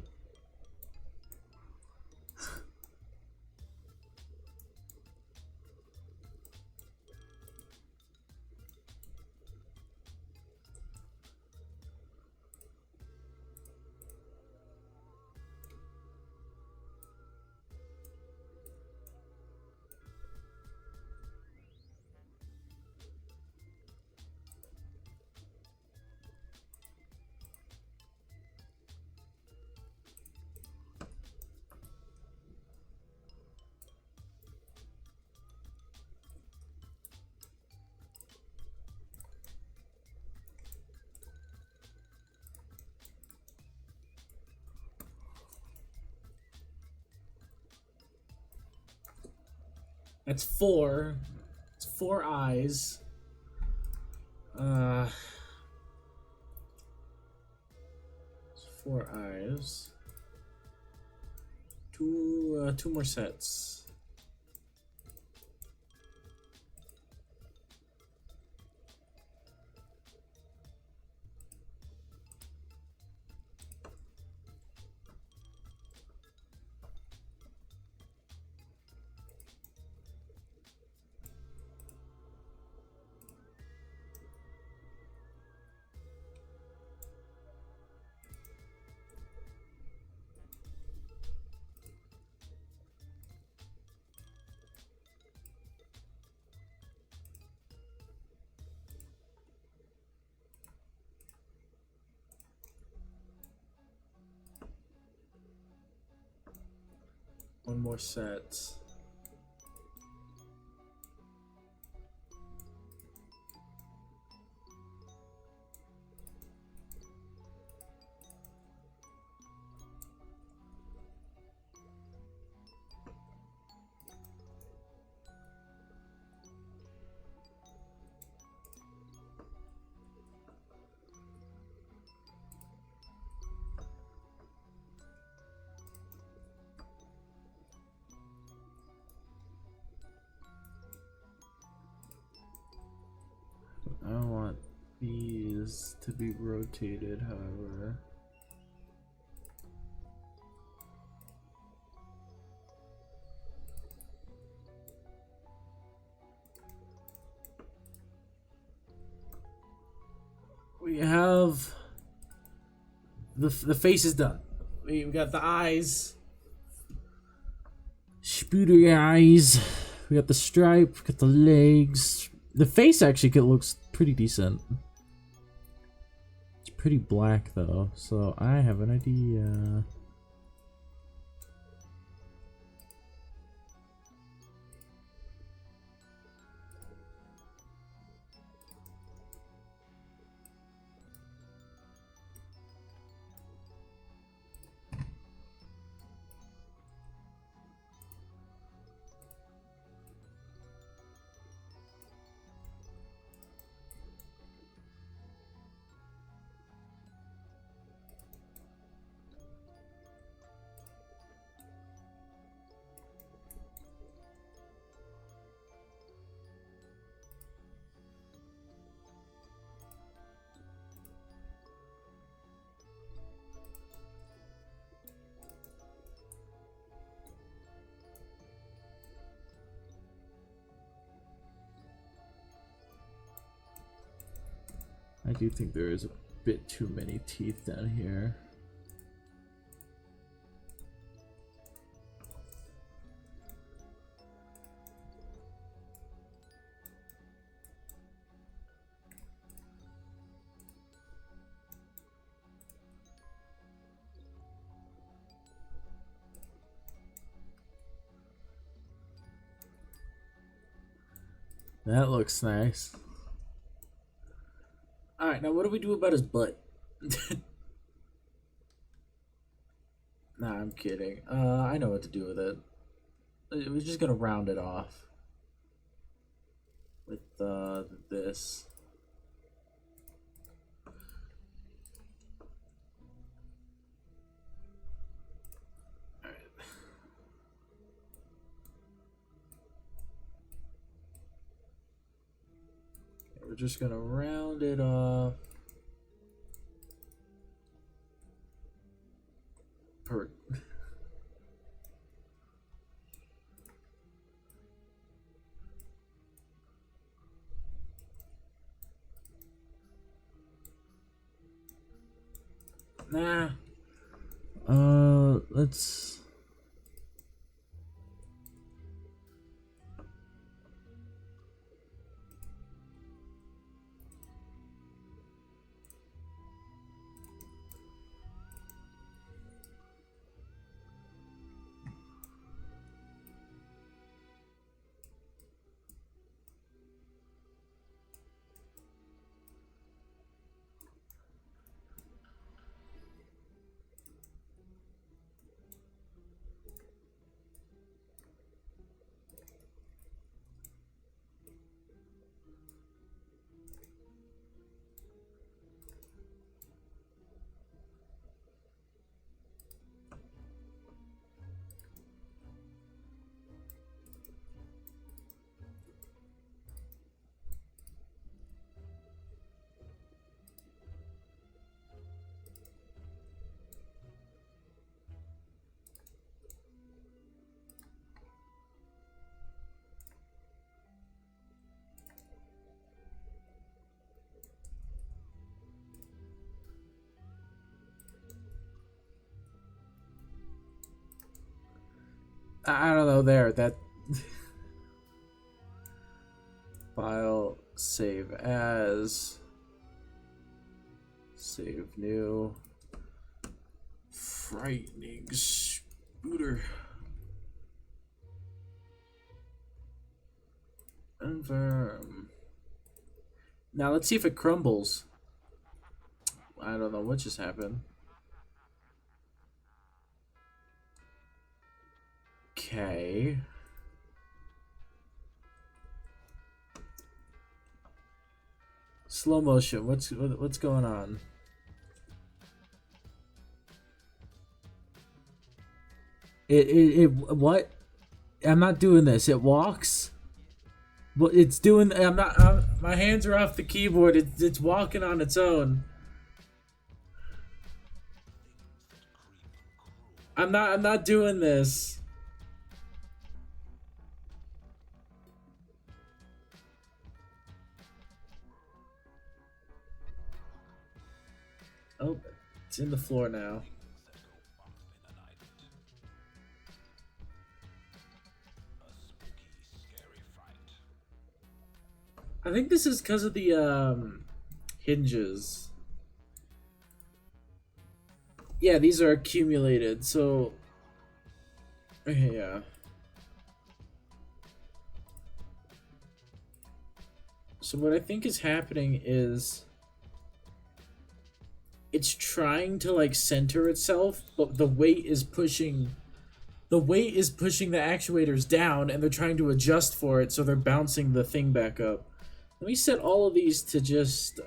That's 4. It's 4 eyes. It's 4 eyes. Two more sets. One more set. I don't want these to be rotated, however. We have the face is done. We got the eyes, spootery eyes. We got the stripe. We got the legs. The face actually looks pretty decent. It's pretty black though, so I have an idea. I do think there is a bit too many teeth down here. That looks nice. Alright, now what do we do about his butt? Nah, I'm kidding. I know what to do with it. We're just gonna round it off. With, this. Alright. We're just gonna round it off. Nah. Let's. I don't know. There, that file save as, save new, frightening spooter. Confirm. Now let's see if it crumbles. I don't know what just happened. Okay. Slow motion. What's going on? It what? I'm not doing this. It walks. But it's doing. My hands are off the keyboard. It's walking on its own. I'm not doing this. Oh, it's in the floor now. I think this is because of the hinges. Yeah, these are accumulated, so yeah. So what I think is happening is it's trying to like center itself, but the weight is pushing the actuators down, and they're trying to adjust for it, so they're bouncing the thing back up. Let me set all of these to just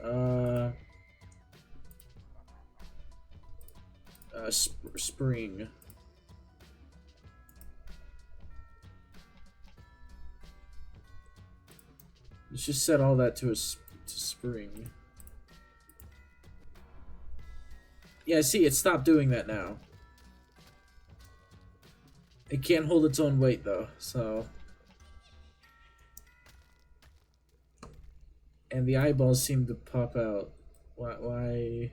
spring. Let's just set all that to spring. Yeah, see, it stopped doing that now. It can't hold its own weight though, so. And the eyeballs seem to pop out. Why?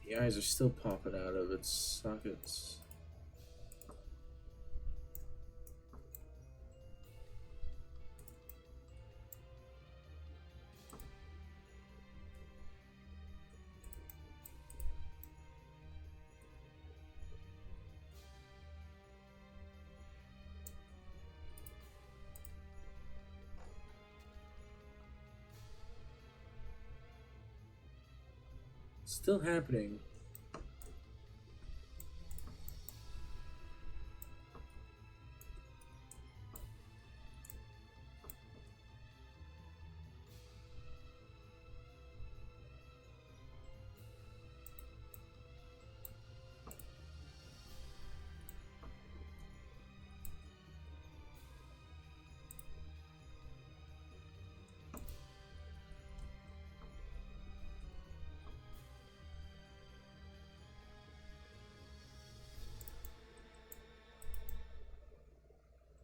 The eyes are still popping out of its sockets. Still happening.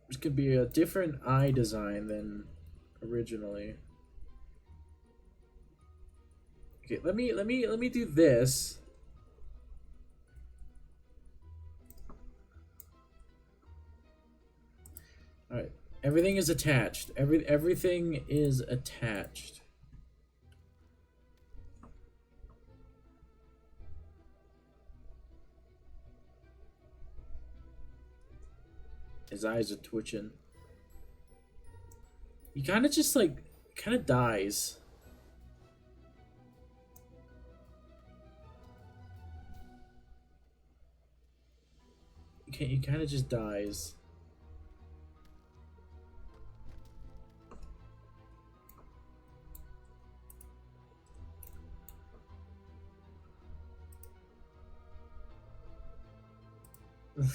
This could be a different eye design than originally. Okay, let me do this. All right, everything is attached. Everything is attached. His eyes are twitching. He kind of just like dies. he kind of just dies.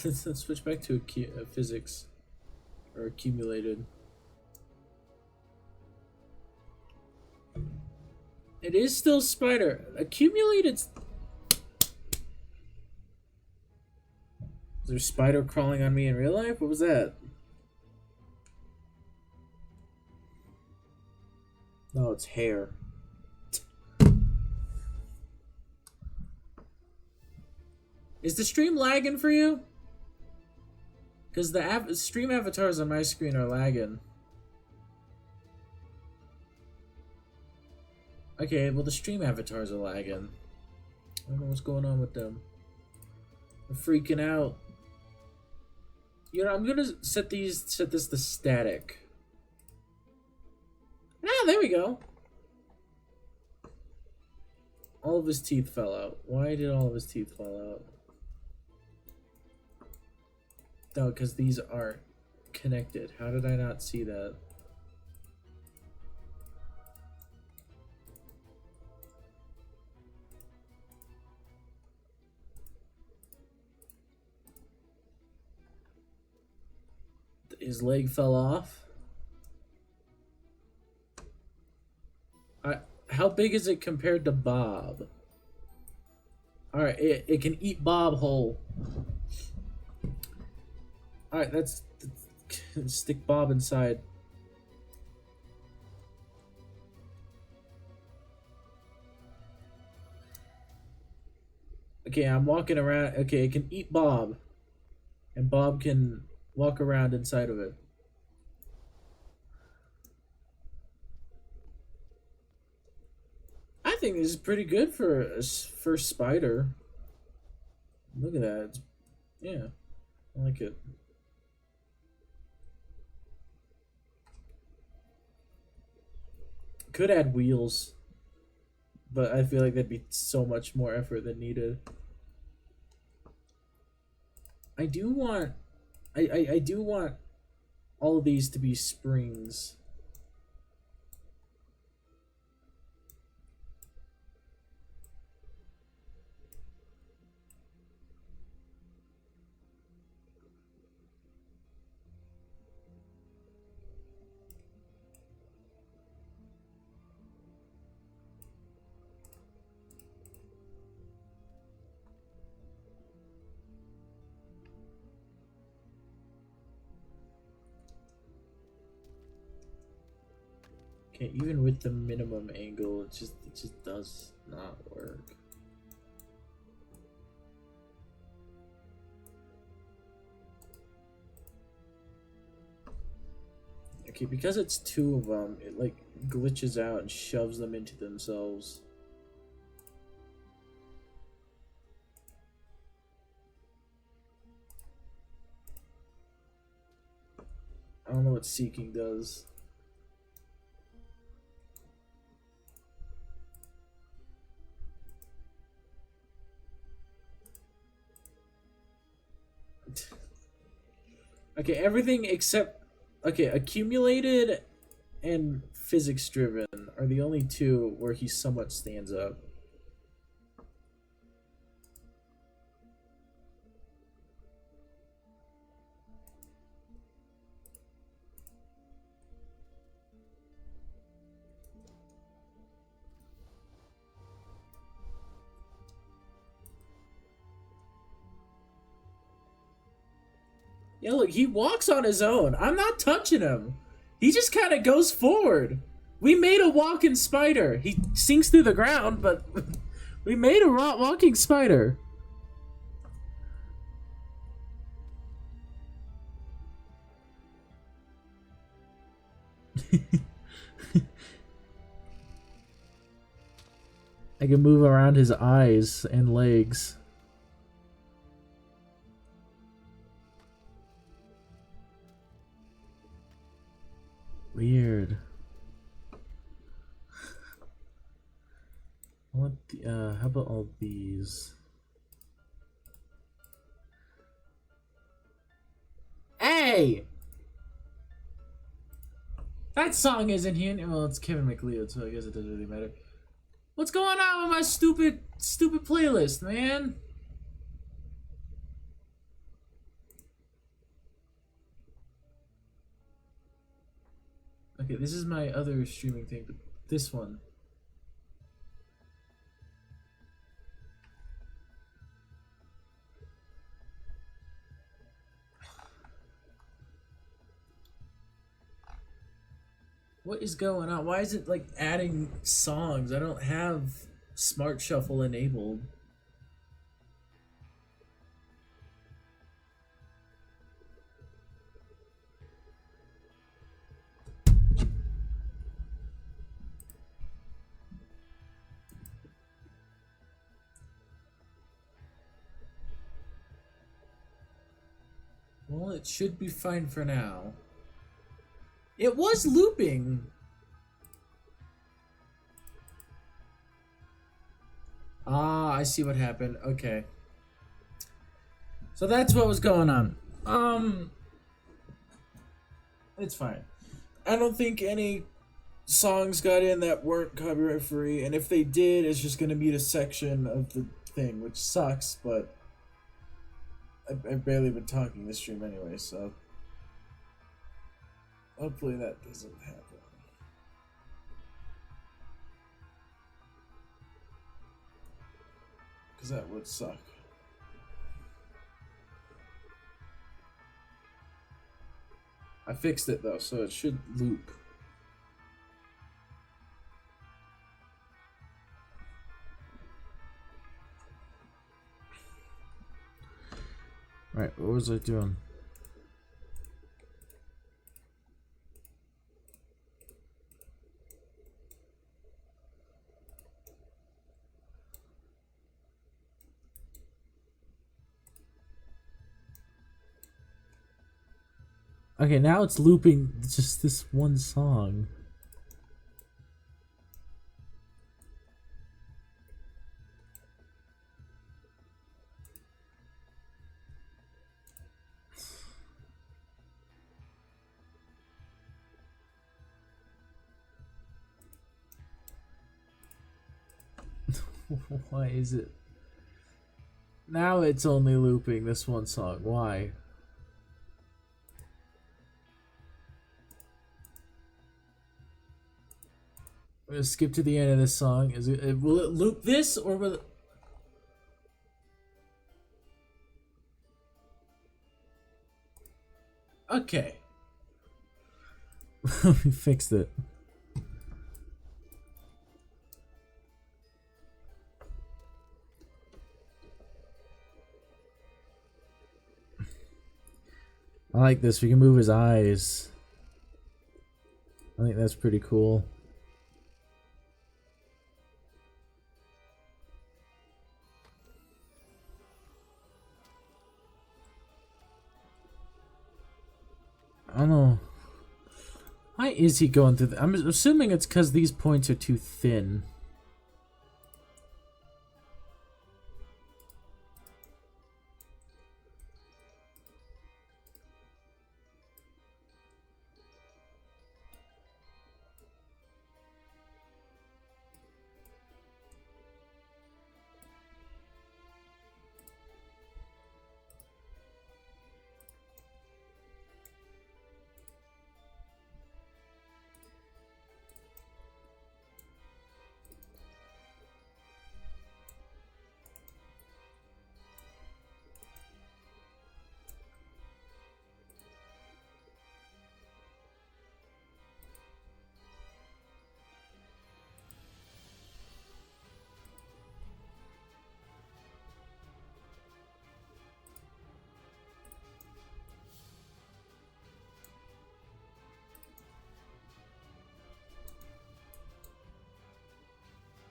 Let's switch back to physics or accumulated. It is still spider. Accumulated. Is there a spider crawling on me in real life? What was that? No, it's hair. Is the stream lagging for you? Because the stream avatars on my screen are lagging. Okay, well the stream avatars are lagging. I don't know what's going on with them. I'm freaking out. You know, I'm gonna set this to static. Ah, there we go. All of his teeth fell out. Why did all of his teeth fall out? No, because these aren't connected. How did I not see that? His leg fell off. How big is it compared to Bob? Alright, it can eat Bob whole. Alright, that's stick Bob inside. Okay, I'm walking around. Okay, it can eat Bob. And Bob can walk around inside of it. I think this is pretty good for a first spider. Look at that. Yeah, I like it. Could add wheels, but I feel like that'd be so much more effort than needed. I do want all of these to be springs. Okay, even with the minimum angle, it just does not work. Okay, because it's two of them, it like glitches out and shoves them into themselves. I don't know what seeking does. Okay, everything except... Okay, accumulated and physics driven are the only two where he somewhat stands up. Yeah, look, he walks on his own. I'm not touching him. He just kind of goes forward. We made a walking spider. He sinks through the ground, but we made a walking spider. I can move around his eyes and legs. Weird. I want the, how about all these? Why? That song isn't here. Well, it's Kevin McLeod, so I guess it doesn't really matter. What's going on with my stupid playlist, man? Okay, this is my other streaming thing, but this one. What is going on? Why is it like adding songs? I don't have Smart Shuffle enabled. Well, it should be fine for now. It was looping. Ah, I see what happened. Okay. So that's what was going on. It's fine. I don't think any songs got in that weren't copyright free, and if they did, it's just gonna be a section of the thing, which sucks, but I've barely been talking this stream anyway, so hopefully that doesn't happen. Because that would suck. I fixed it though, so it should loop. Right, what was I doing? Okay, now it's looping just this one song. Why is it? Now it's only looping this one song. Why? I'm gonna skip to the end of this song. Will it loop this or will it... Okay. We fixed it. I like this. We can move his eyes. I think that's pretty cool. I don't know. Why is he going through I'm assuming it's because these points are too thin.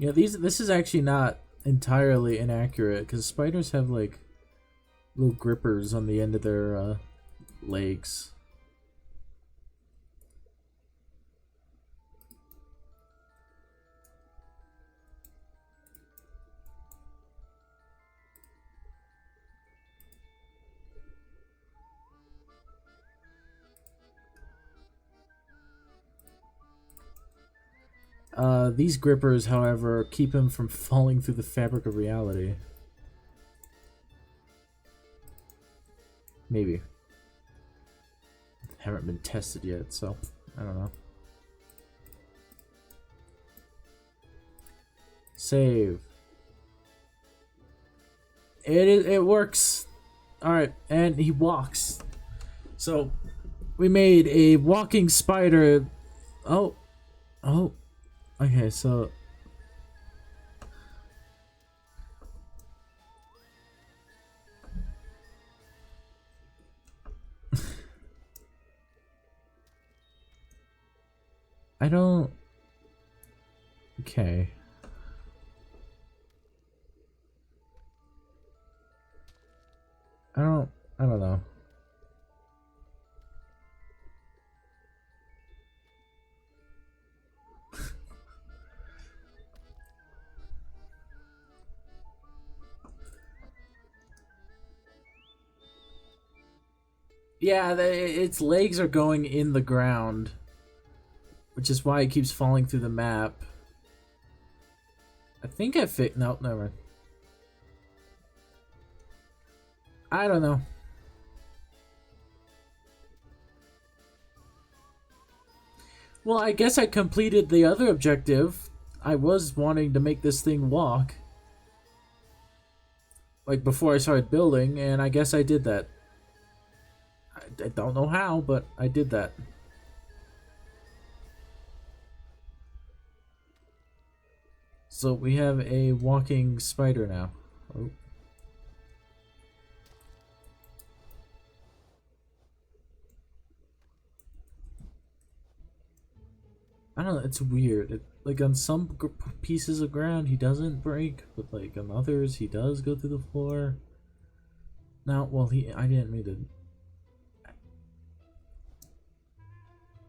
Yeah, this is actually not entirely inaccurate because spiders have like little grippers on the end of their legs. These grippers, however, keep him from falling through the fabric of reality. Maybe. Haven't been tested yet, so I don't know. Save. It works. Alright, and he walks. So we made a walking spider. Oh. Okay, so I don't. Okay. I don't know. Yeah, its legs are going in the ground, which is why it keeps falling through the map. I think I fit. Nope, never mind. I don't know. Well, I guess I completed the other objective. I was wanting to make this thing walk. Like, before I started building, and I guess I did that. I don't know how, but I did that. So we have a walking spider now. Oh. I don't know, it's weird. Like on some pieces of ground he doesn't break, but like on others he does go through the floor. Now, well, I didn't mean to.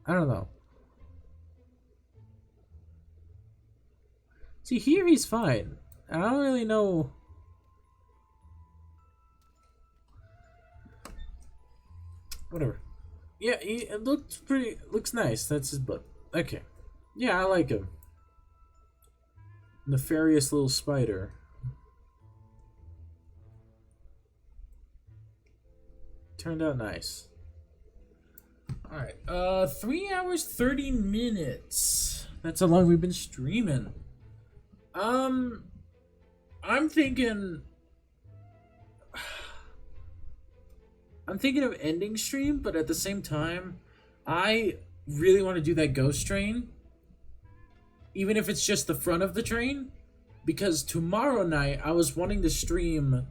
I don't know. See, here he's fine. I don't really know. Whatever. Yeah, it looks nice. That's his butt. Okay. Yeah, I like him. Nefarious little spider. Turned out nice. Alright, 3 hours, 30 minutes. That's how long we've been streaming. I'm thinking of ending stream, but at the same time, I really want to do that ghost train. Even if it's just the front of the train. Because tomorrow night, I was wanting to stream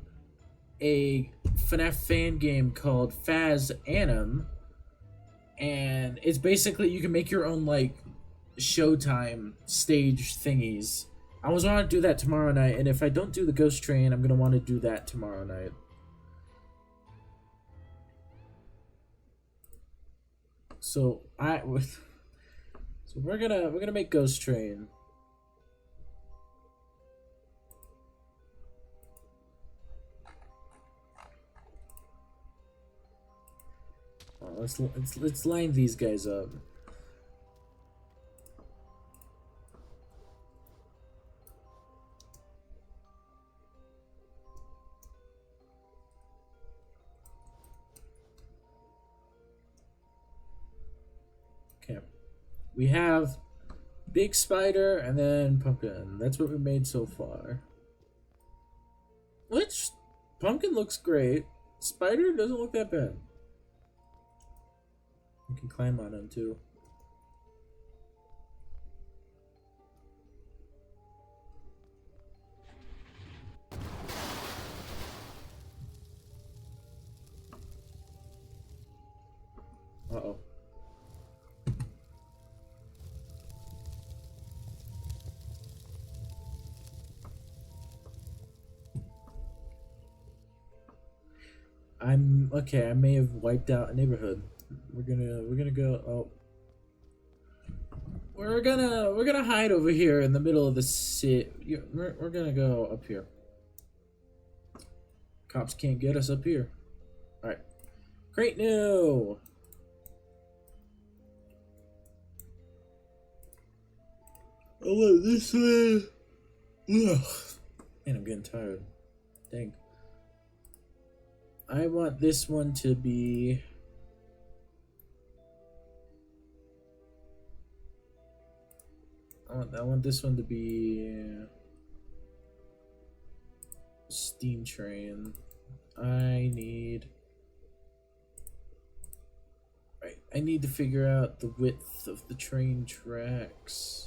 a FNAF fan game called Faz Anim. And it's basically, you can make your own, like, Showtime stage thingies. I was want to do that tomorrow night, and if I don't do the ghost train, I'm going to want to do that tomorrow night. So we're gonna make Ghost Train. Oh, let's line these guys up. Okay. We have Big Spider and then Pumpkin. That's what we made so far. Which, Pumpkin looks great. Spider doesn't look that bad. You can climb on him too. Uh-oh. Okay, I may have wiped out a neighborhood. We're gonna go. Oh, we're gonna hide over here in the middle of the city. We're gonna go up here. Cops can't get us up here. All right, great new. want this one. Ugh. Man, I'm getting tired. Dang. I want this one to be... I want this one to be... steam train. I need... Right, I need to figure out the width of the train tracks.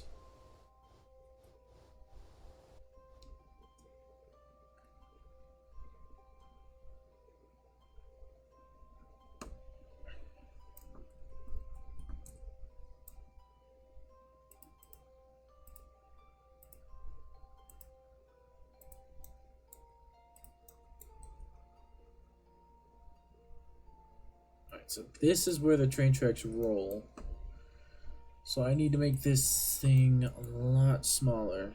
So this is where the train tracks roll. So I need to make this thing a lot smaller.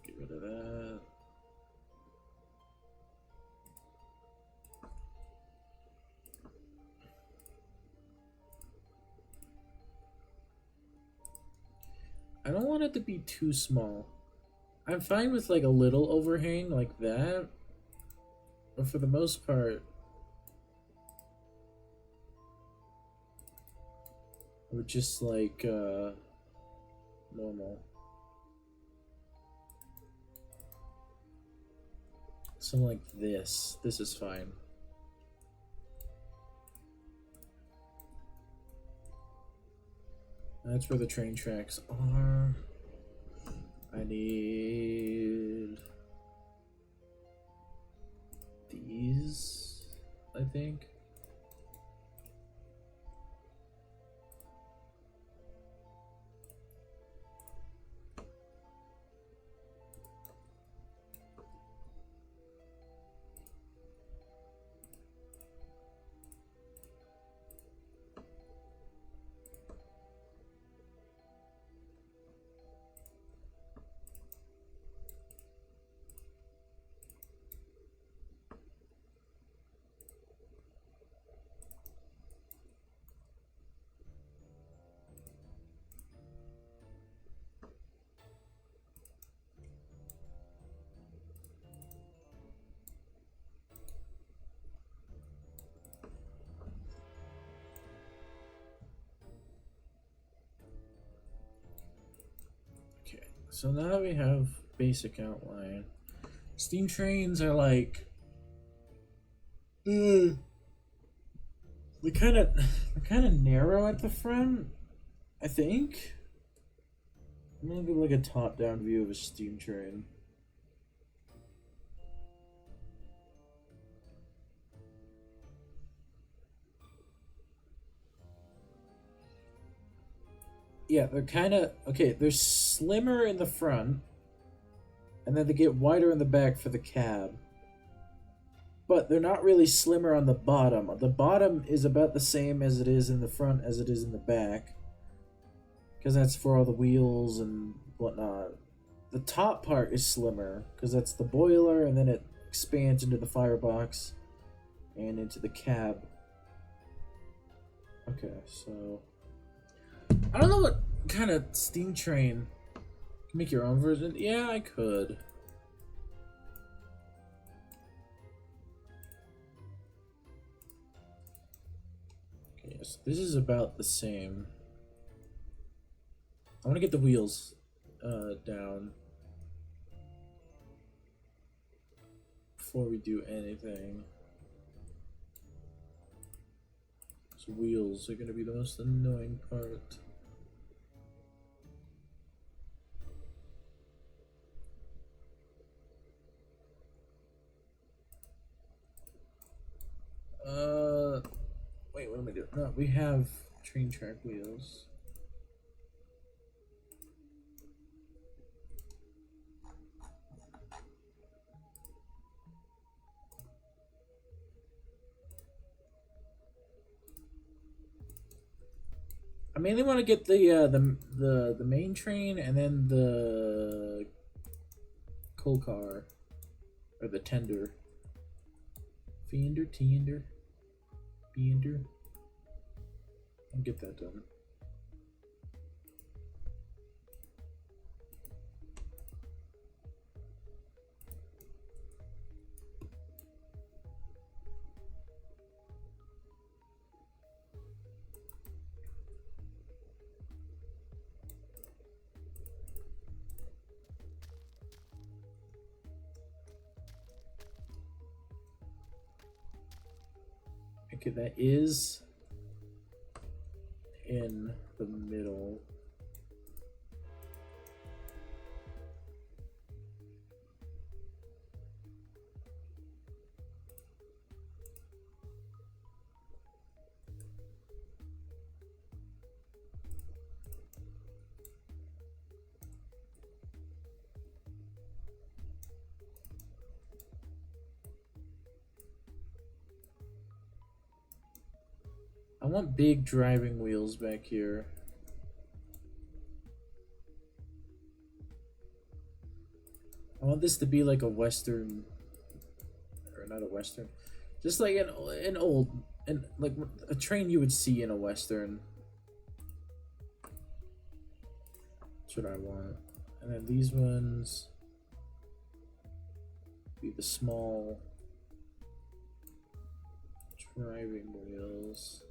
Get rid of that. I don't want it to be too small. I'm fine with like a little overhang like that. But for the most part, we're just like normal. Something like this. This is fine. That's where the train tracks are. I need these, I think. So now that we have basic outline, steam trains are like they're kind of narrow at the front, I think. I'm gonna give like a top-down view of a steam train. Yeah, they're kind of... Okay, they're slimmer in the front, and then they get wider in the back for the cab. But they're not really slimmer on the bottom. The bottom is about the same as it is in the front as it is in the back, because that's for all the wheels and whatnot. The top part is slimmer, because that's the boiler, and then it expands into the firebox and into the cab. Okay, so... I don't know what kind of steam train. Make your own version? Yeah, I could. Okay, so this is about the same. I want to get the wheels down before we do anything. So wheels are going to be the most annoying part. Wait, what am I doing? No, we have train track wheels. I mainly want to get the main train and then the coal car, or the tender. Fiender, Tiender, Beender. I'll get that done. Okay, that is in the middle. I want big driving wheels back here. I want this to be like a Western, or not a Western, just like an old, and like a train you would see in a Western. That's what I want. And then these ones be the small driving wheels.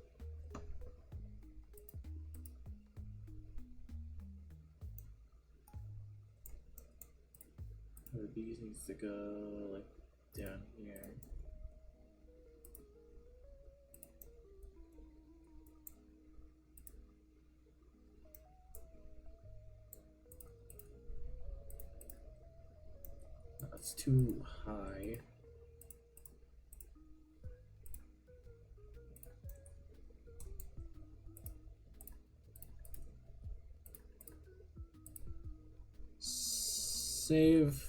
Or these needs to go like down here. That's too high. Save.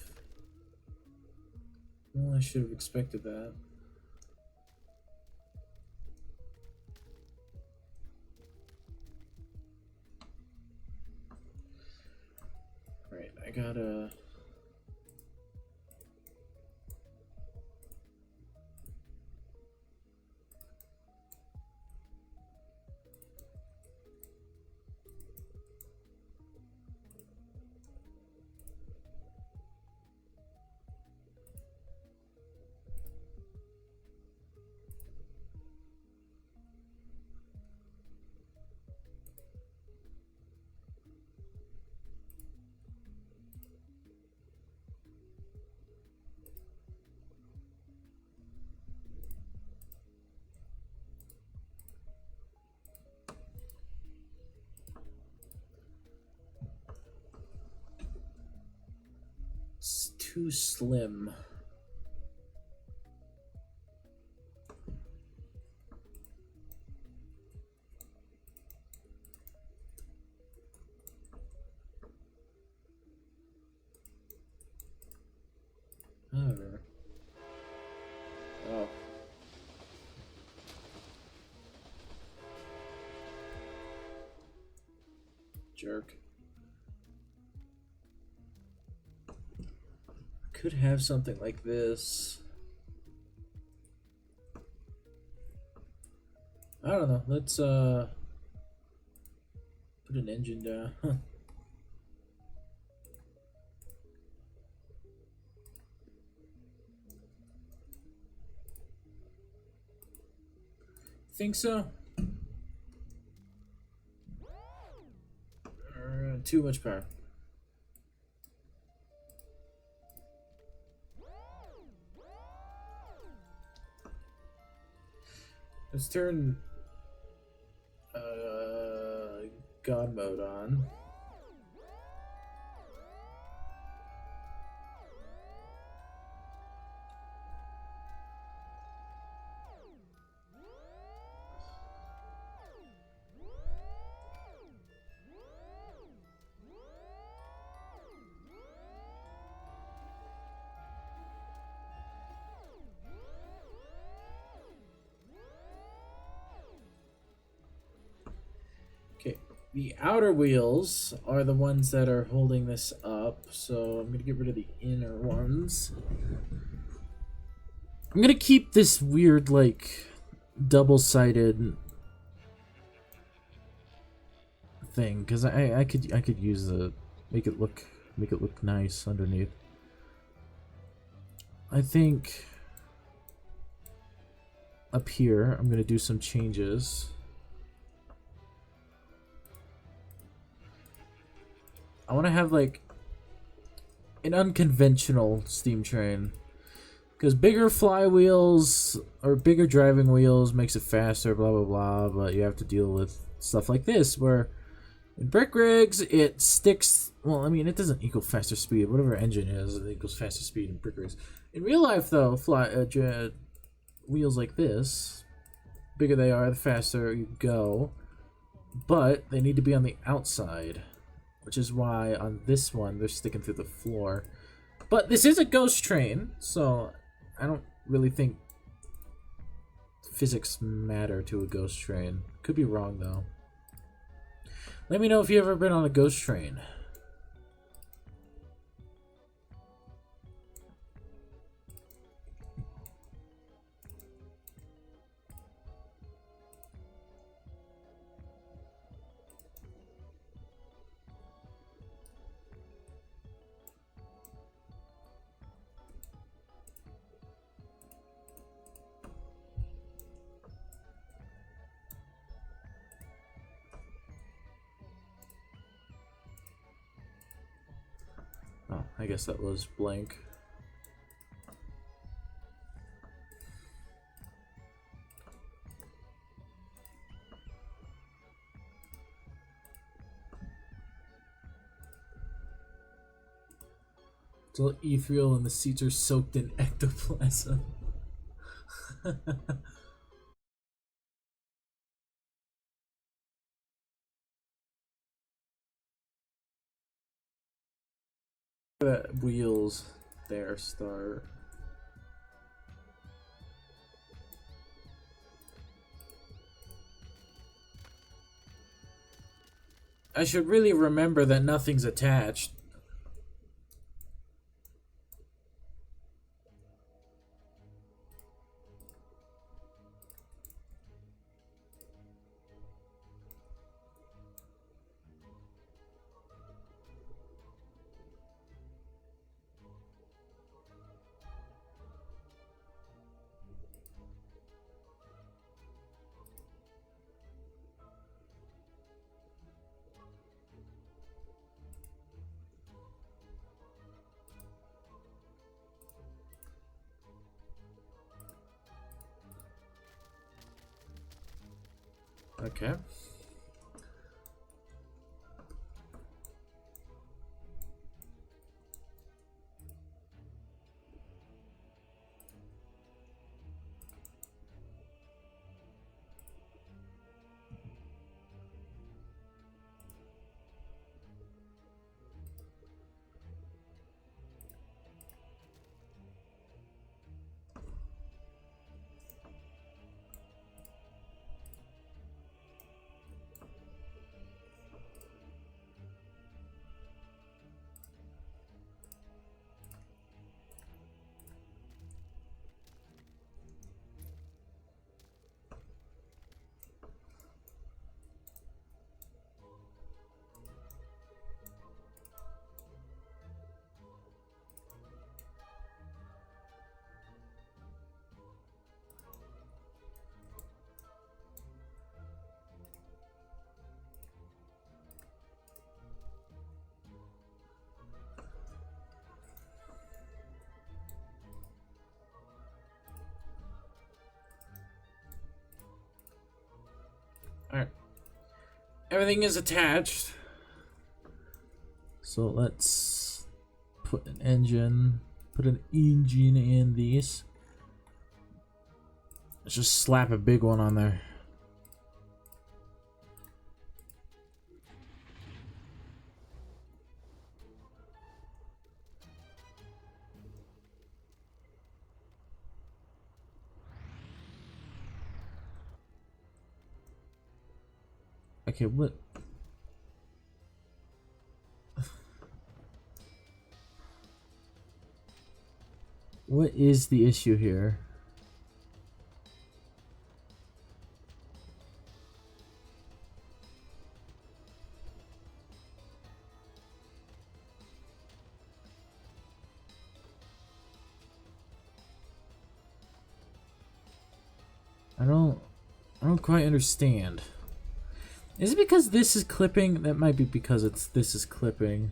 Well, I should have expected that. Right, I gotta... It's too slim. However. Oh. Jerk. Could have something like this. I don't know. Let's put an engine down. Think so? Too much power. Let's turn God mode on. Okay, the outer wheels are the ones that are holding this up, so I'm gonna get rid of the inner ones. I'm gonna keep this weird, like, double-sided thing because I could use the make it look nice underneath. I think up here I'm gonna do some changes. I want to have like an unconventional steam train Because bigger flywheels or bigger driving wheels makes it faster, blah blah blah, but you have to deal with stuff like this where in BrickRigs it sticks. Well, I mean, it doesn't equal faster speed. Whatever engine is, it equals faster speed in BrickRigs. In real life, though, wheels like this, bigger they are, the faster you go. But they need to be on the outside, which is why on this one they're sticking through the floor. But this is a ghost train, so I don't really think physics matter to a ghost train. Could be wrong, though. Let me know if you've ever been on a ghost train. Oh, I guess that was blank. It's all ethereal and the seats are soaked in ectoplasm. That wheels there start. I should really remember that nothing's attached. Okay. Alright. Everything is attached. So let's put an engine in these. Let's just slap a big one on there. Okay, what? What is the issue here? I don't quite understand. Is it because this is clipping? That might be because this is clipping.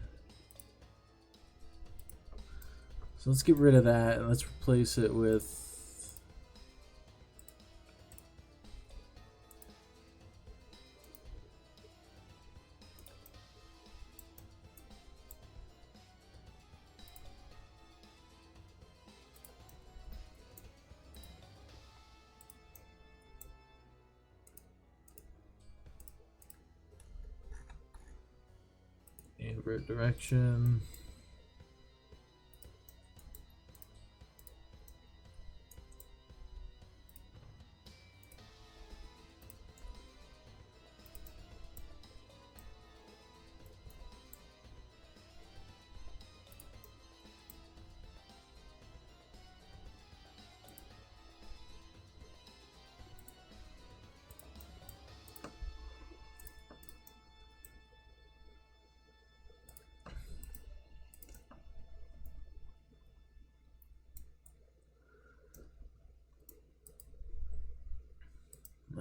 So let's get rid of that and let's replace it with... invert direction.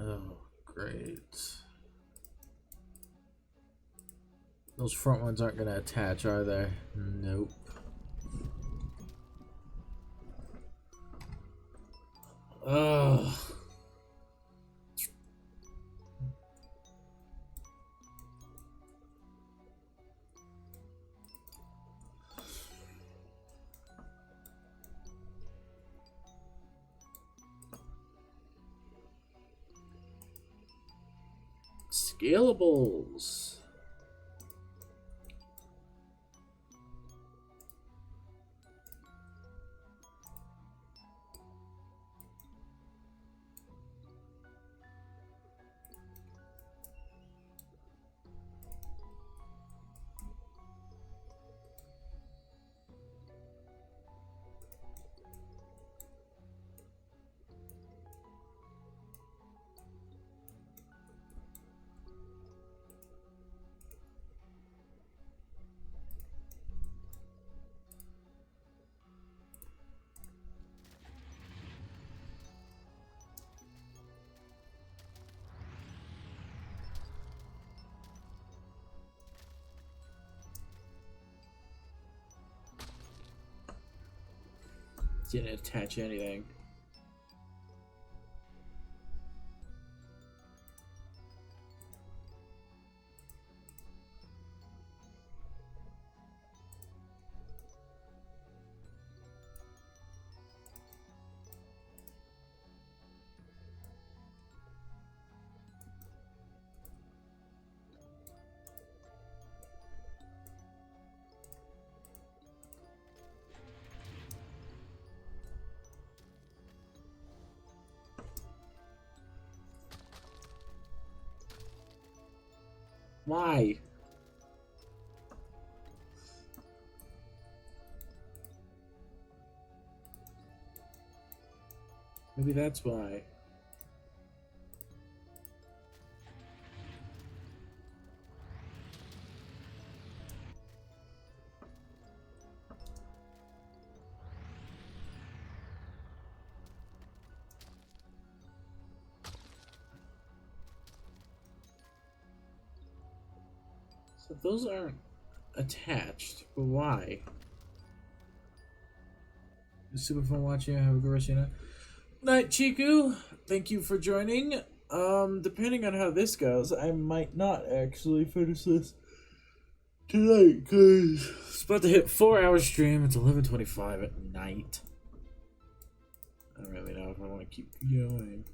Oh, great. Those front ones aren't going to attach, are they? Nope. Ugh. Scalables. Didn't attach anything. Why? Maybe that's why. So those aren't attached, but why? Super fun watching. Have a good rest of your night, Chiku. Thank you for joining. Depending on how this goes, I might not actually finish this tonight because it's about to hit 4-hour stream. It's 11:25 at night. I don't really know if I want to keep going.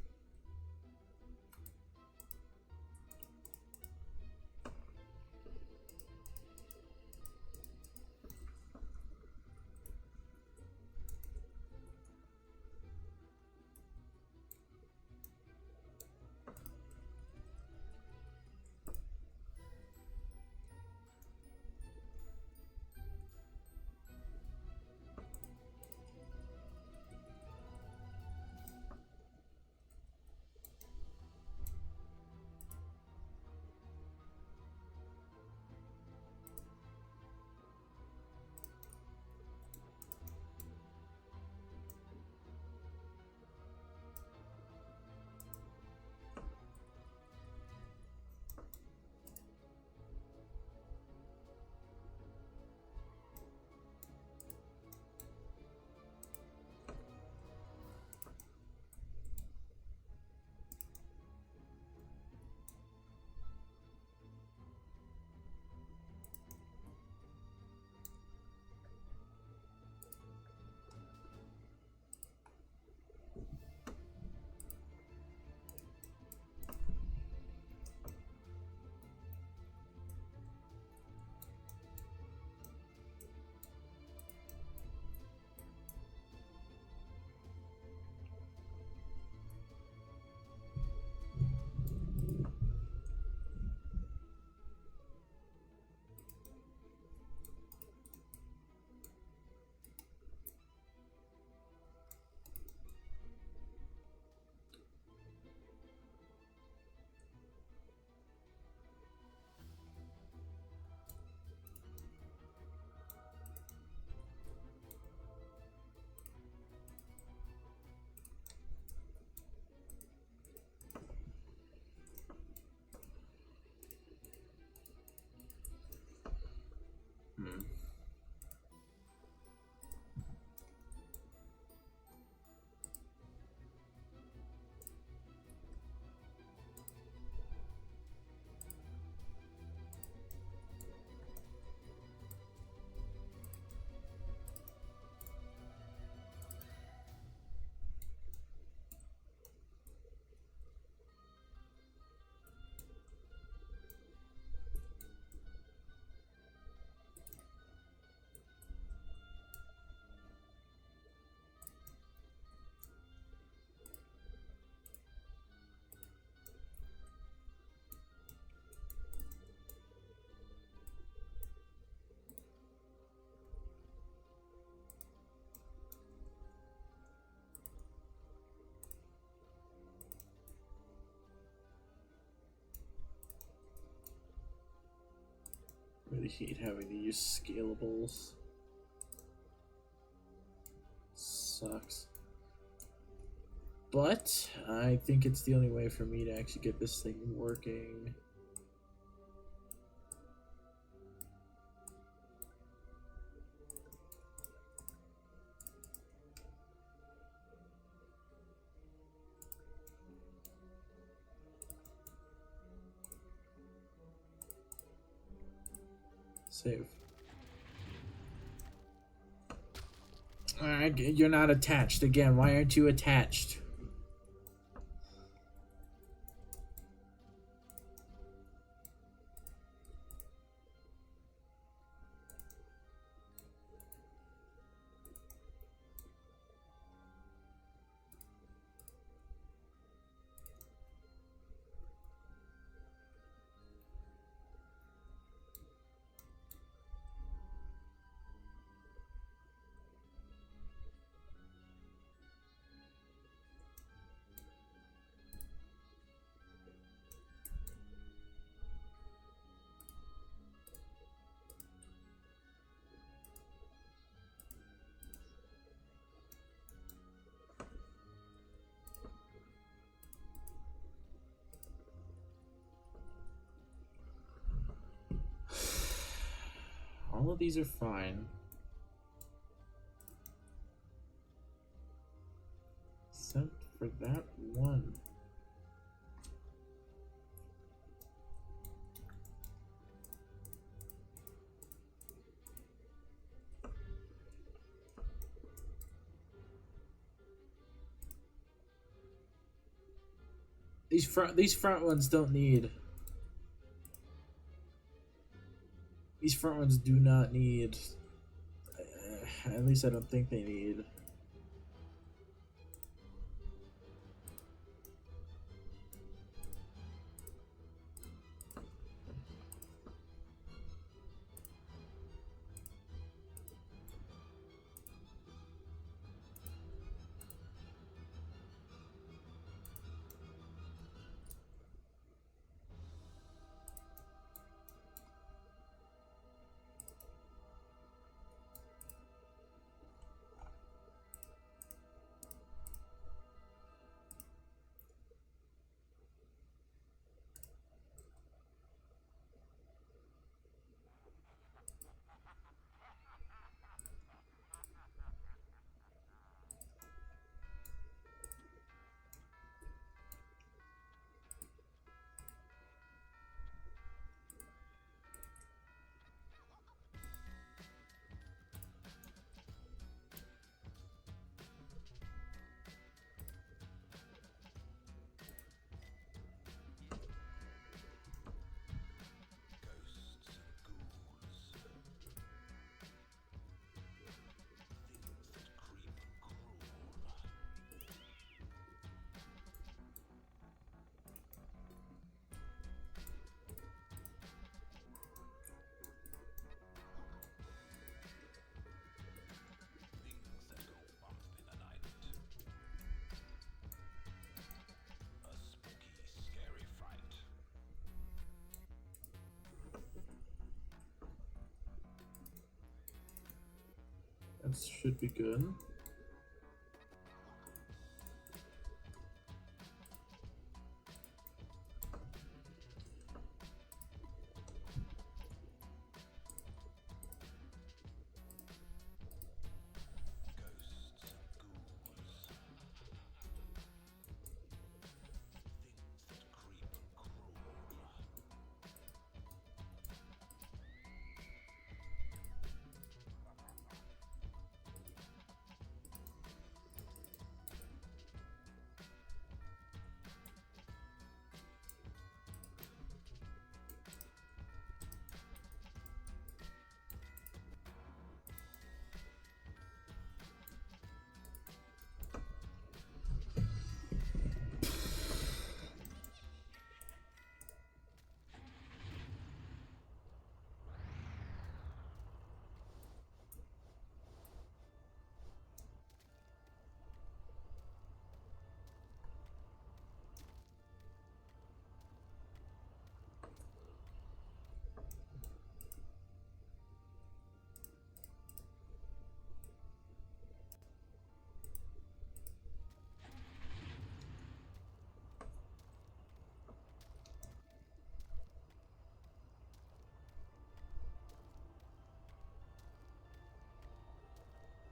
really hate having to use scalables. Sucks. But I think it's the only way for me to actually get this thing working. Save. Alright, you're not attached. Again, why aren't you attached? All of these are fine. Except for that one. These front ones don't need. These front ones do not need. At least I don't think they need. That should be good.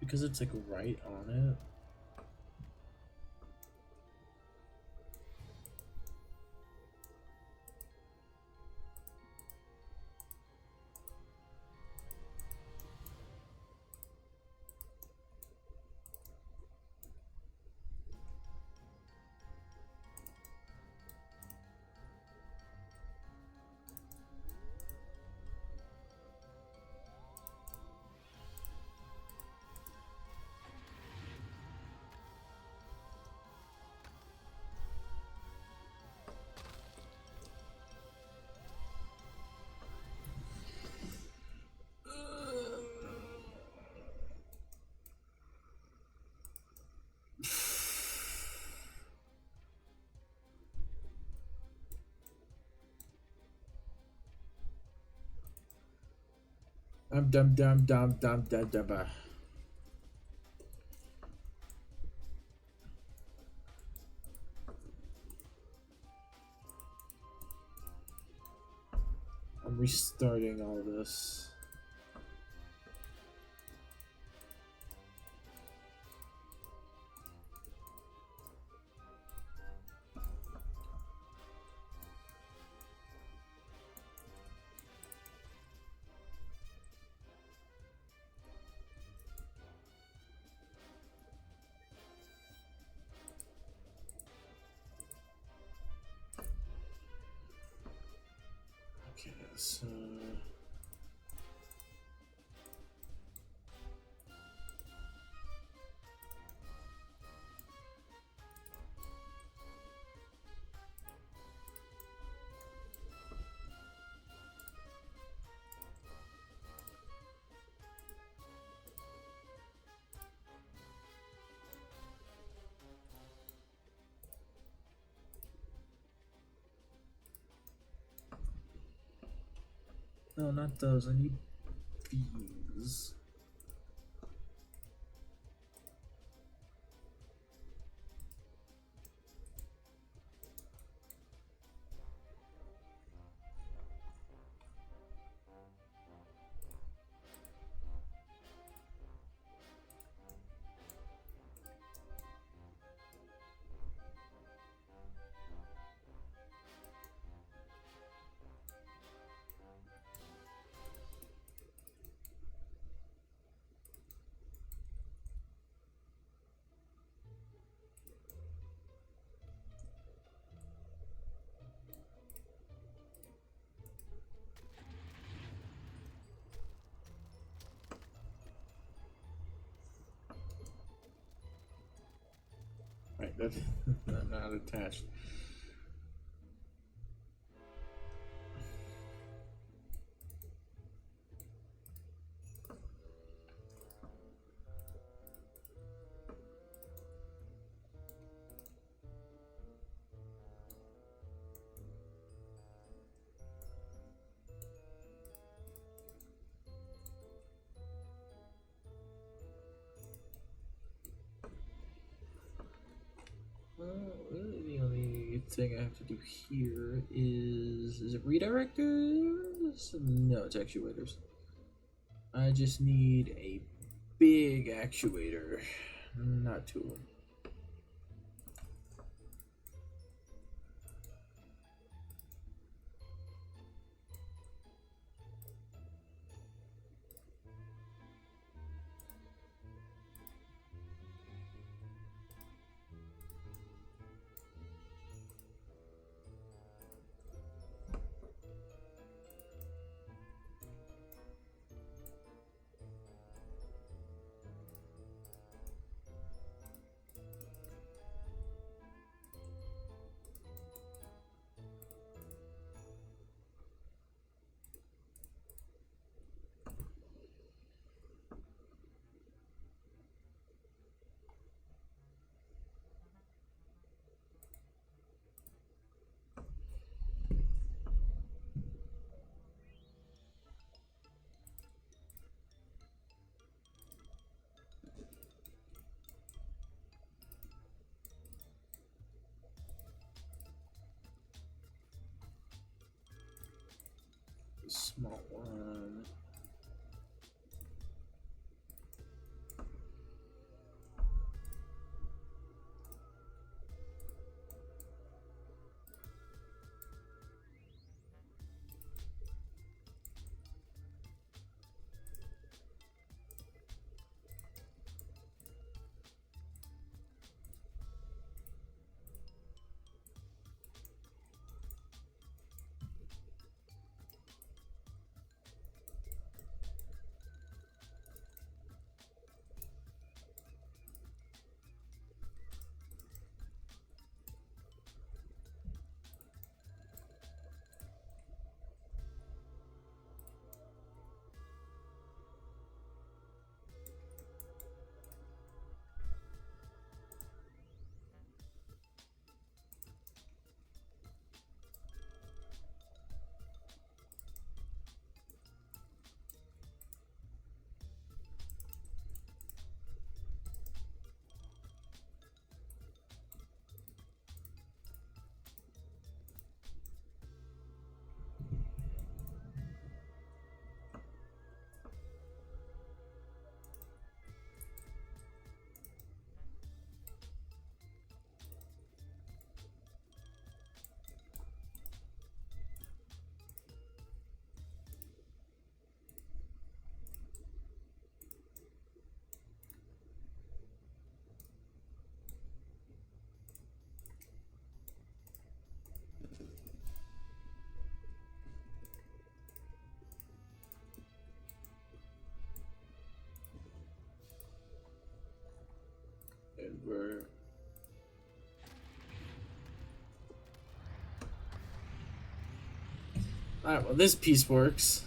because it's like right on it. I'm dum. I'm restarting all this. Okay, so no, not those. I need these. Right, that's not attached. Well, really the only thing I have to do here is it redirectors? No, it's actuators. I just need a big actuator, not two of them. Small one. over. Alright, well, this piece works.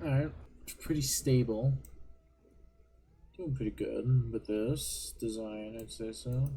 Alright, it's pretty stable. Doing pretty good with this design, I'd say so.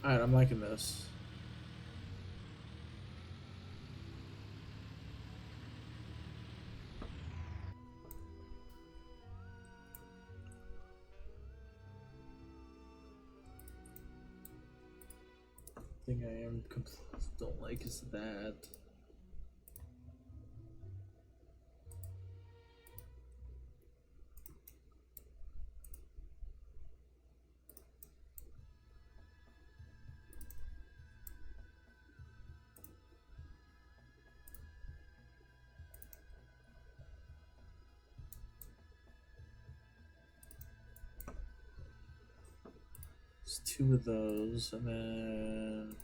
Alright, I'm liking this. Thing I am don't like is that. It's two of those, and then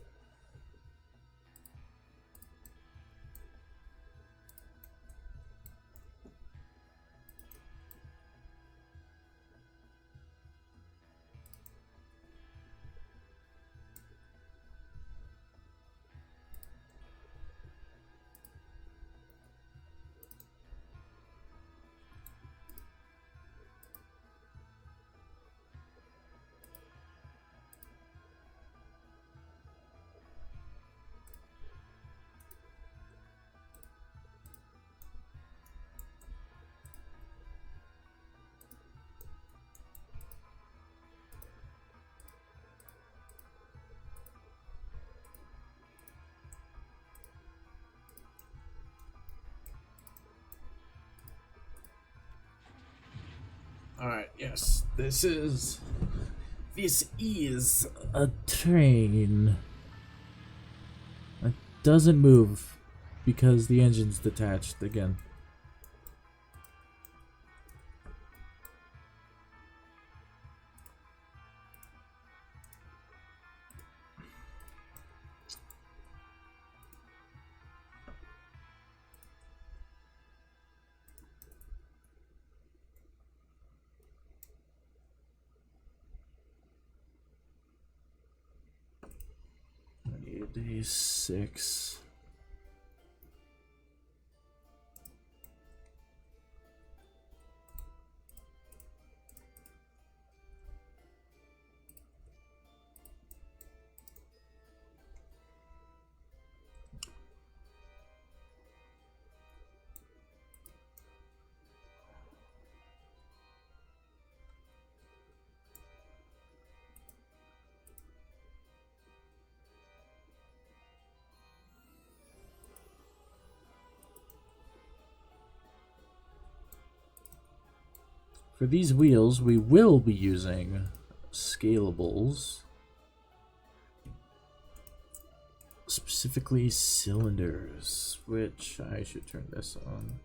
Yes, this is a train. It doesn't move because the engine's detached again. Day 6. For these wheels, we will be using scalables, specifically cylinders, which I should turn this on.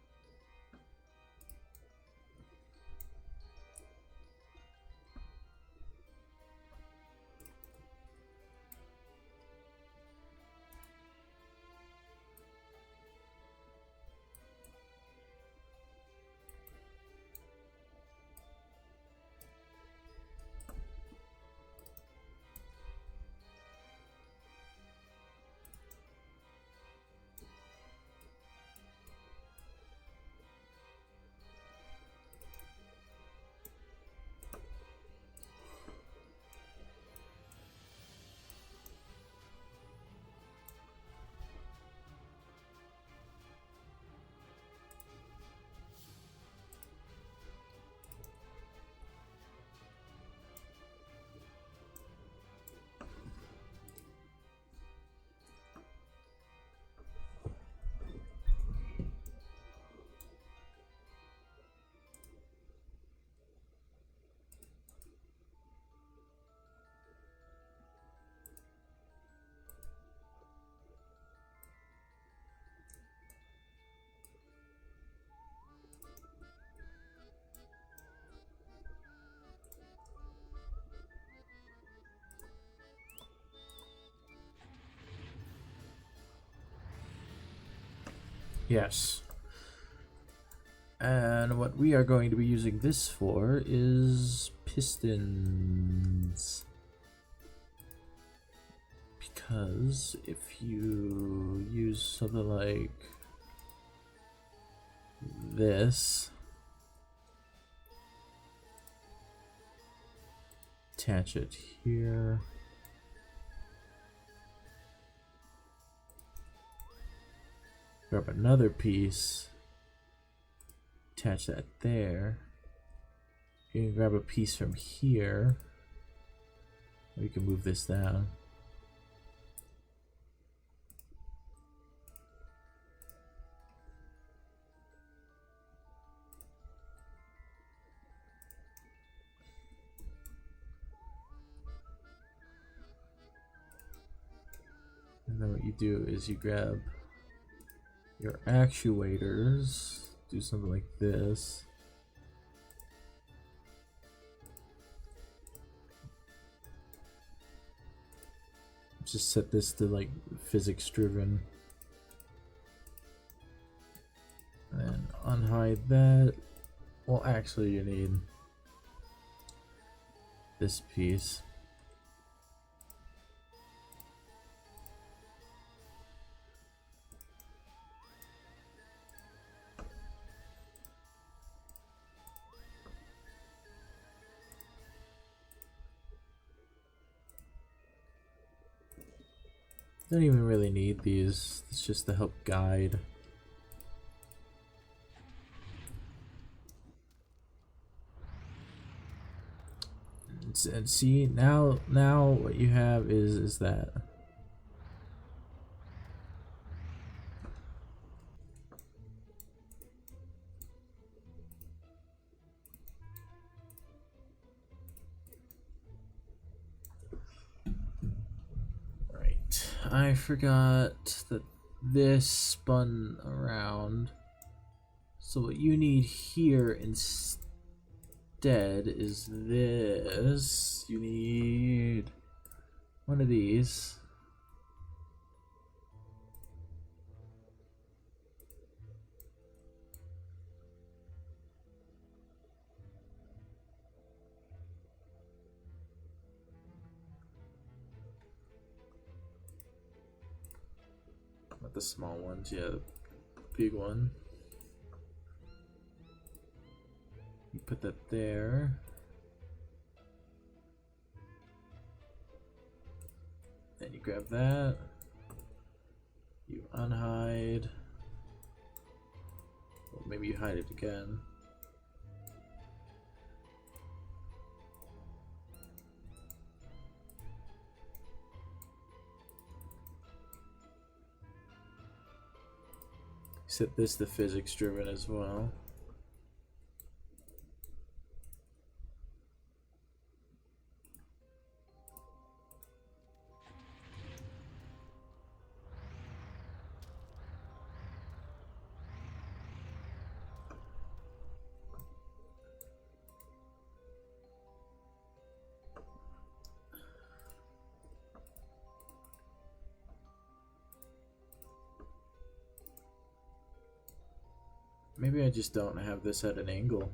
Yes. And what we are going to be using this for is pistons. Because if you use something like this, attach it here. Grab another piece, attach that there. You can grab a piece from here. We can move this down. And then what you do is you grab your actuators, do something like this. Just set this to like physics driven. And unhide that. Well, actually you need this piece. Don't even really need these. It's just to help guide. And see, now what you have is that. I forgot that this spun around. So what you need here instead is this. You need one of these. Not the small ones, yeah, the big one. You put that there. Then you grab that. You unhide. Or maybe you hide it again. Set this to physics driven as well. Maybe I just don't have this at an angle.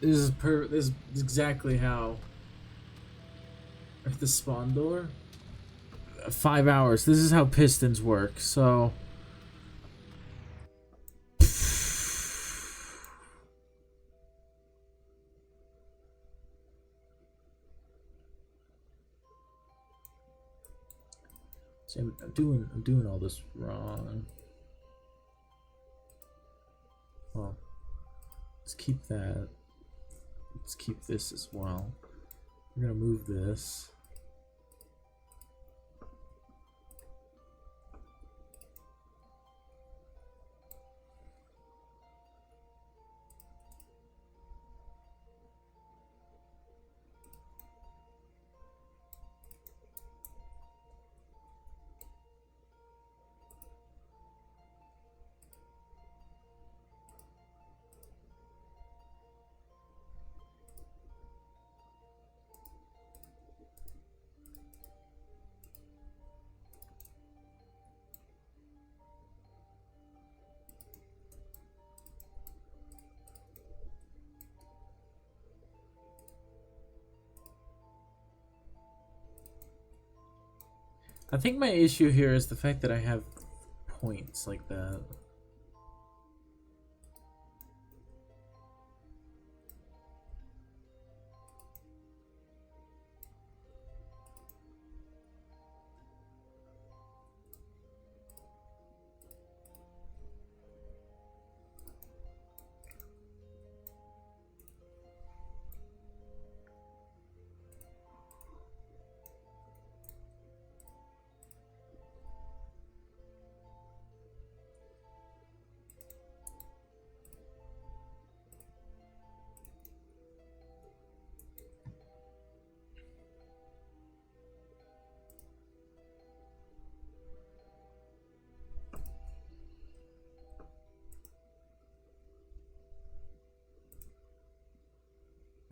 This is exactly how the spawn door. 5 hours. This is how pistons work. So I'm doing all this wrong. Well, let's keep that. Let's keep this as well. We're gonna move this. I think my issue here is the fact that I have points like that.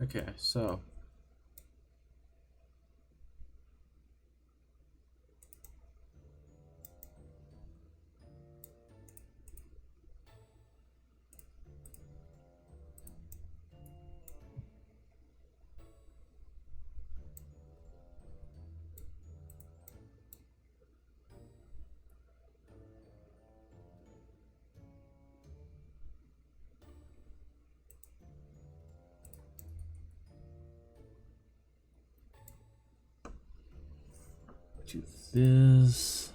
Okay, so do this.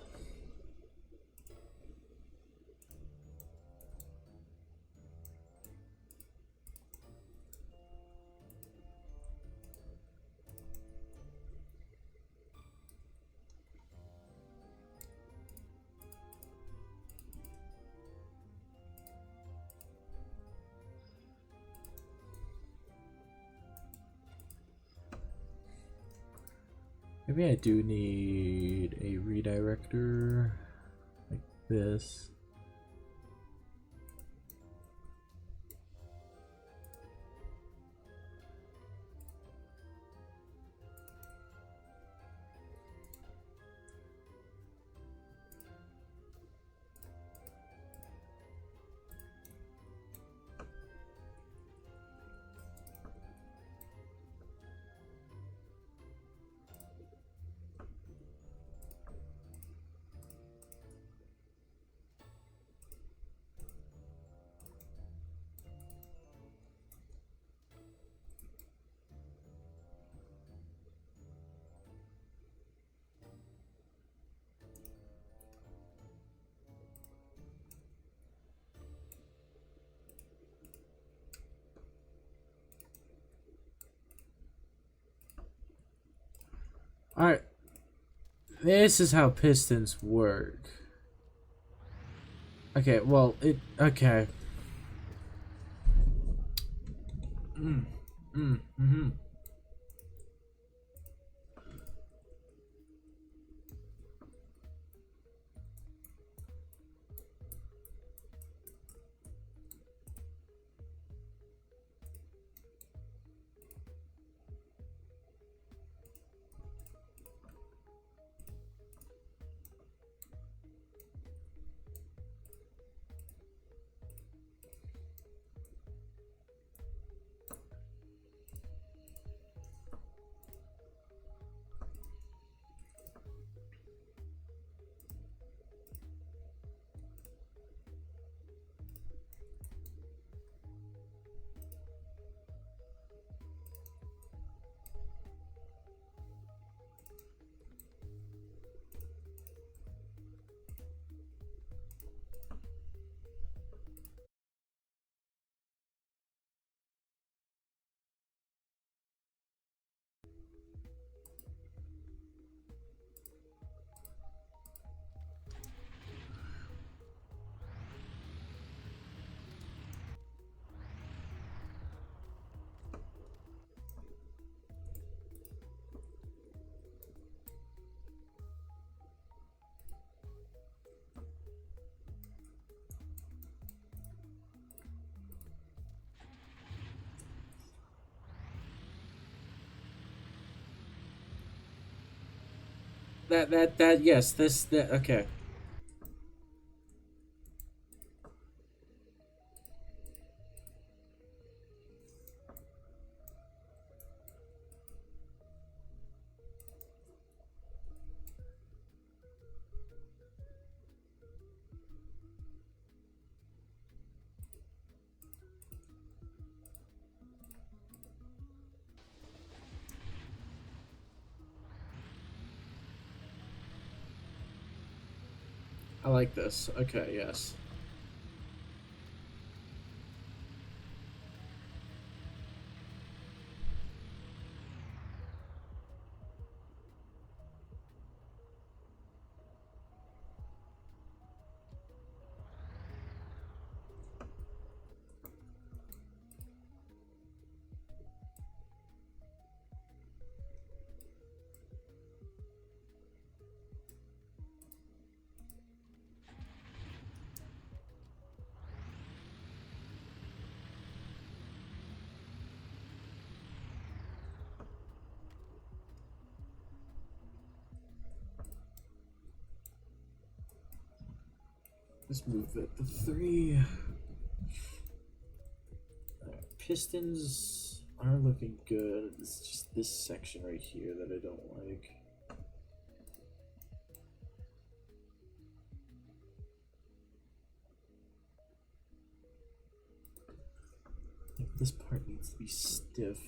Maybe I do need a redirector like this. Alright. This is how pistons work. Okay, well, okay. Mm-hmm. Yes, that, okay. I like this. Okay, yes. Let's move that to 3. Pistons are looking good. It's just this section right here that I don't like. I think this part needs to be stiff.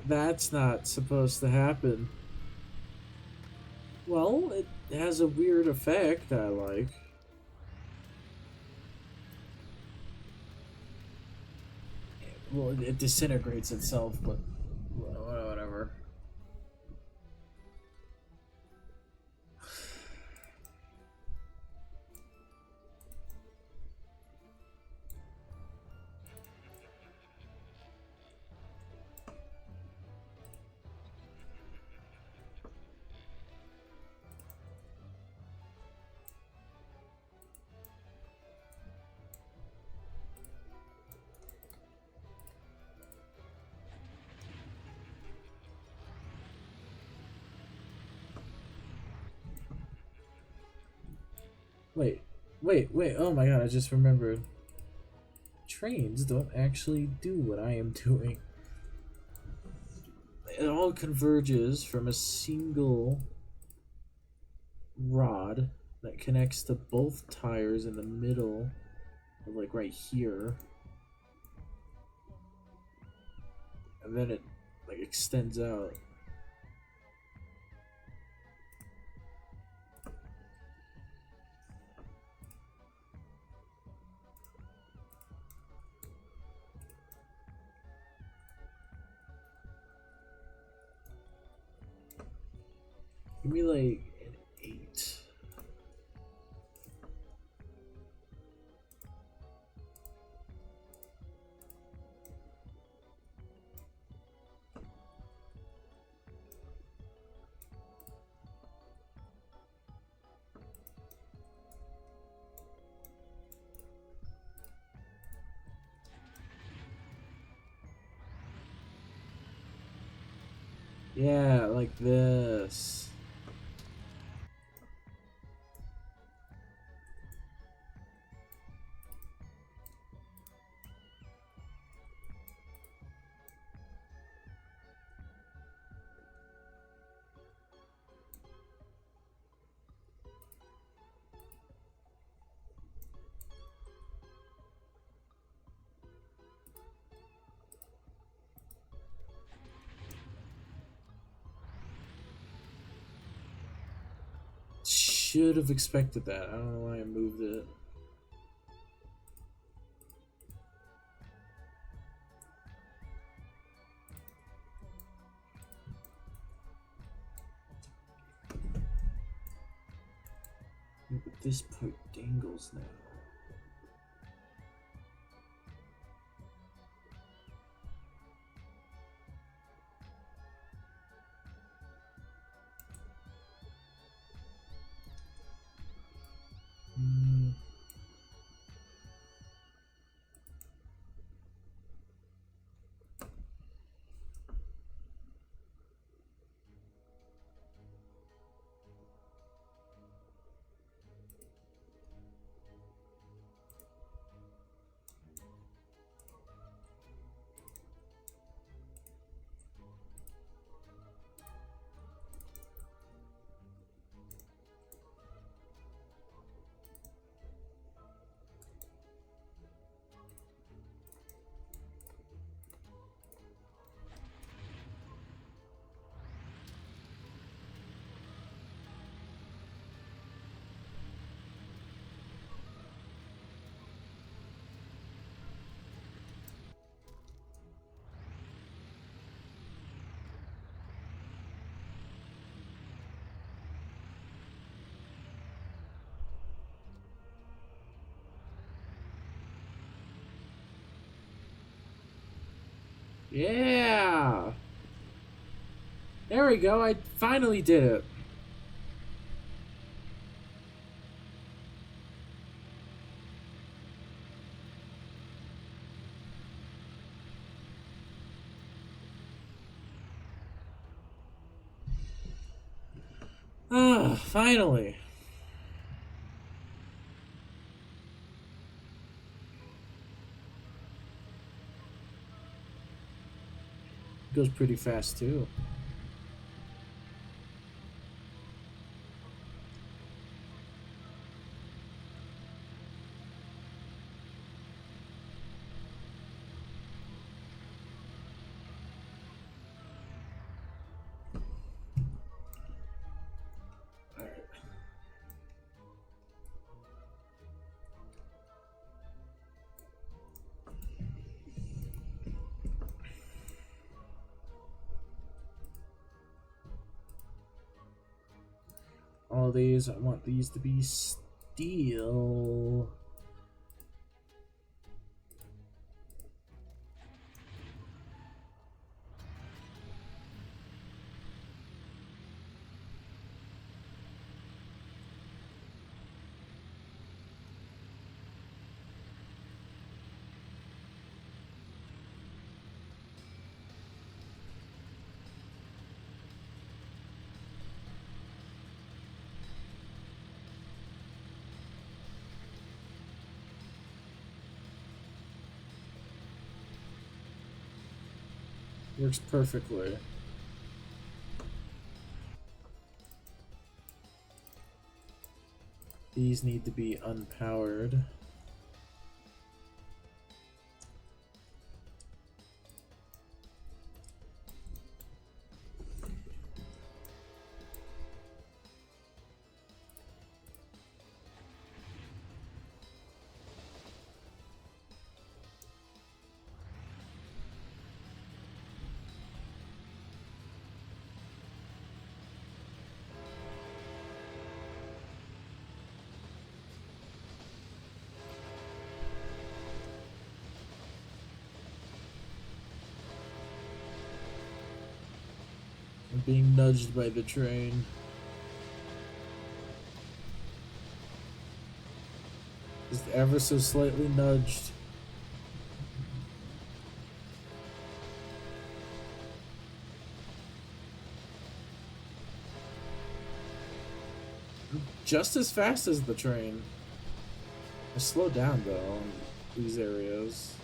That's not supposed to happen. Well, it has a weird effect I like. Well, it disintegrates itself, but whatever. Wait, oh my god, I just remembered. Trains don't actually do what I am doing. It all converges from a single rod that connects to both tires in the middle, like right here. And then it like extends out. Give me like an 8. Yeah, like this. Should have expected that. I don't know why I moved it. Yeah, but this part dangles now. Yeah! There we go, I finally did it. Ah, finally. Goes pretty fast too. All these, I want these to be steel. Works perfectly. These need to be unpowered. I'm being nudged by the train. Just ever so slightly nudged. Just as fast as the train. I slow down though in these areas.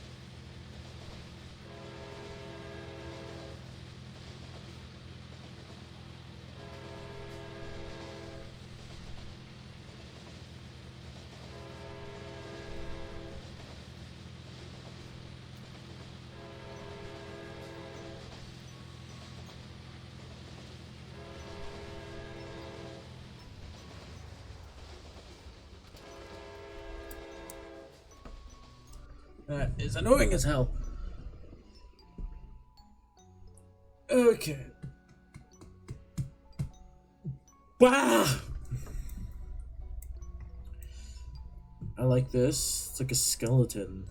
That is annoying as hell. Okay. Bah! I like this. It's like a skeleton.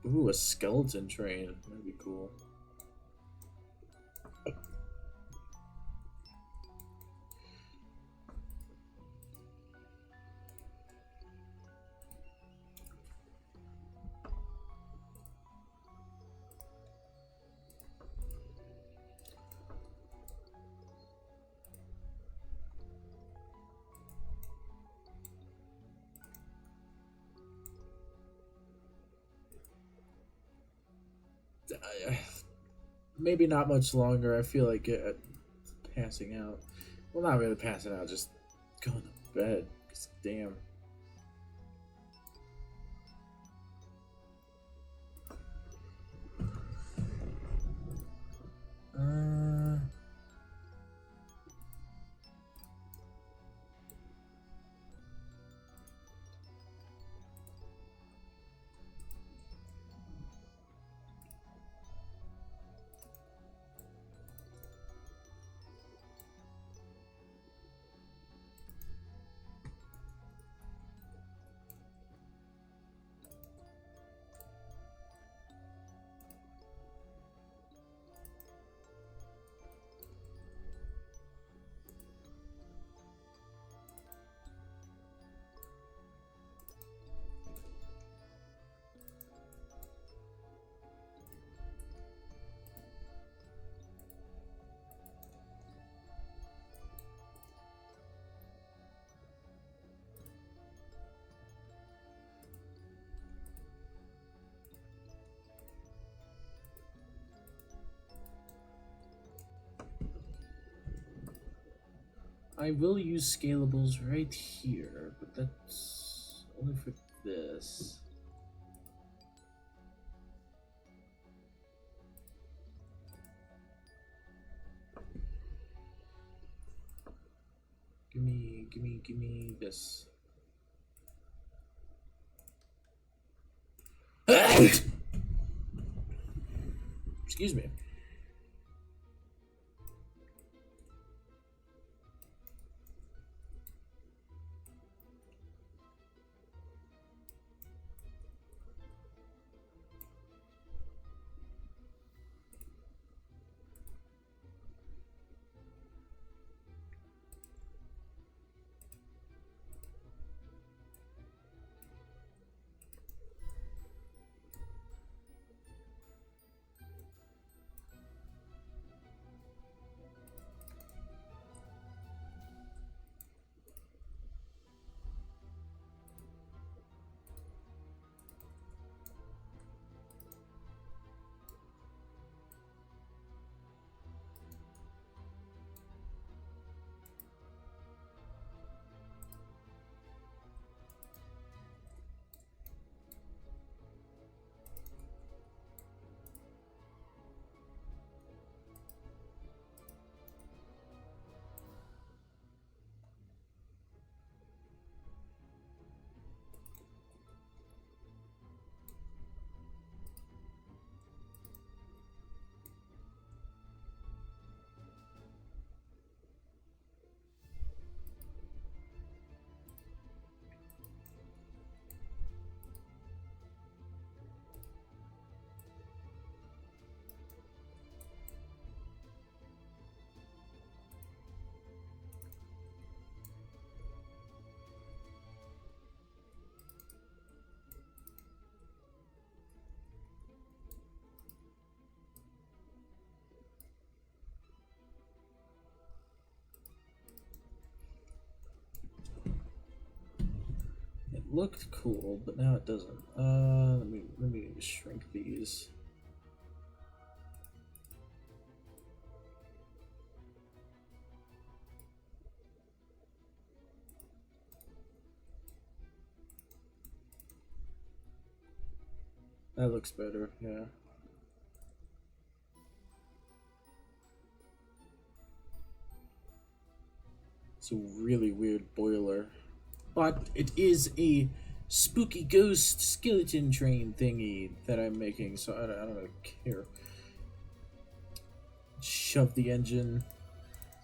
Ooh, a skeleton train. That'd be cool. Maybe not much longer. I feel like passing out. Well, not really passing out, just going to bed. 'Cause damn. I will use scalables right here, but that's only for this. Give me this. Excuse me. Looked cool, but now it doesn't. Let me shrink these. That looks better, yeah. It's a really weird boiler. But it is a spooky ghost skeleton train thingy that I'm making, so I don't really care. Shove the engine.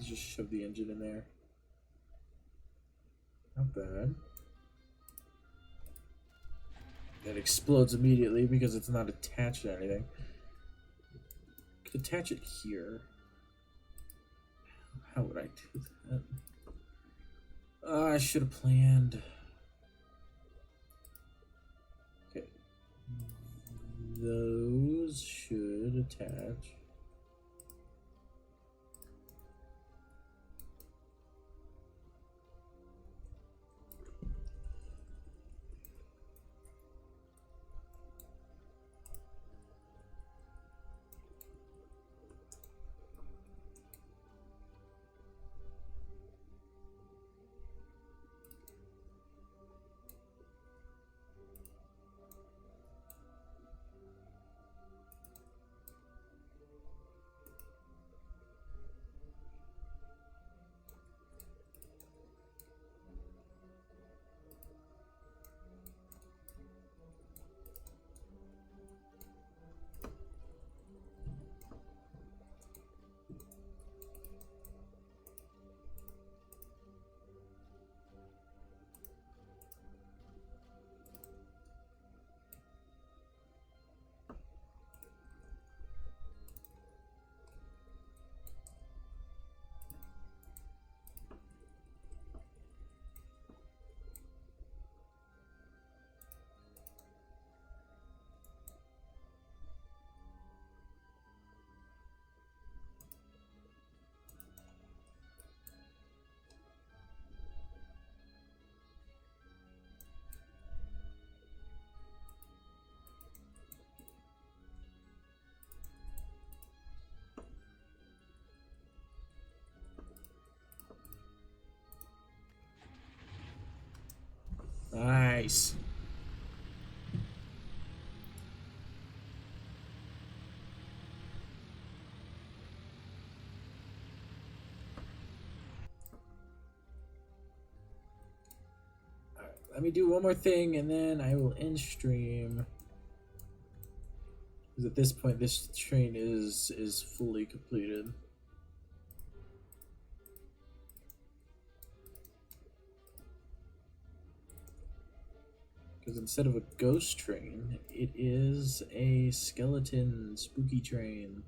Just shove the engine in there. Not bad. It explodes immediately because it's not attached to anything. Could attach it here. How would I do that? I should have planned. Okay. Those should attach. Nice. Alright, let me do one more thing and then I will end stream. Because at this point, this train is fully completed. Because instead of a ghost train, it is a skeleton spooky train.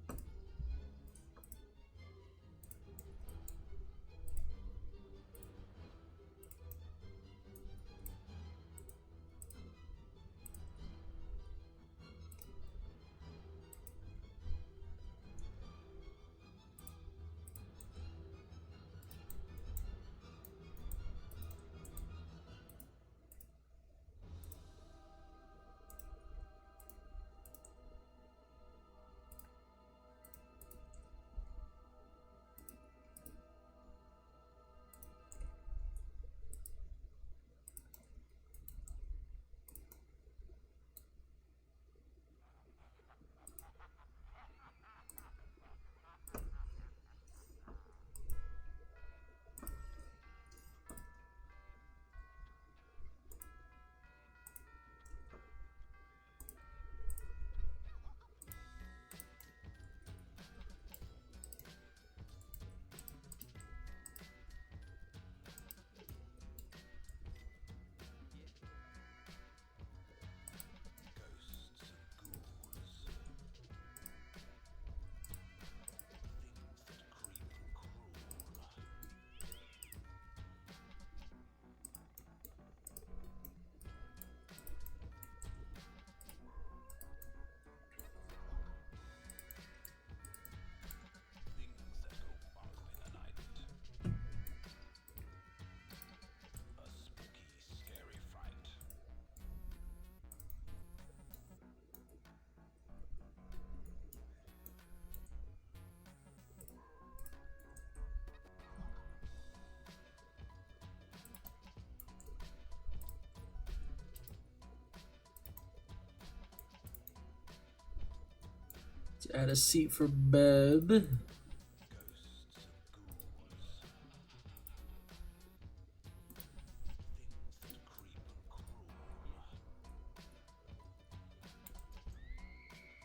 Let's add a seat for Beb.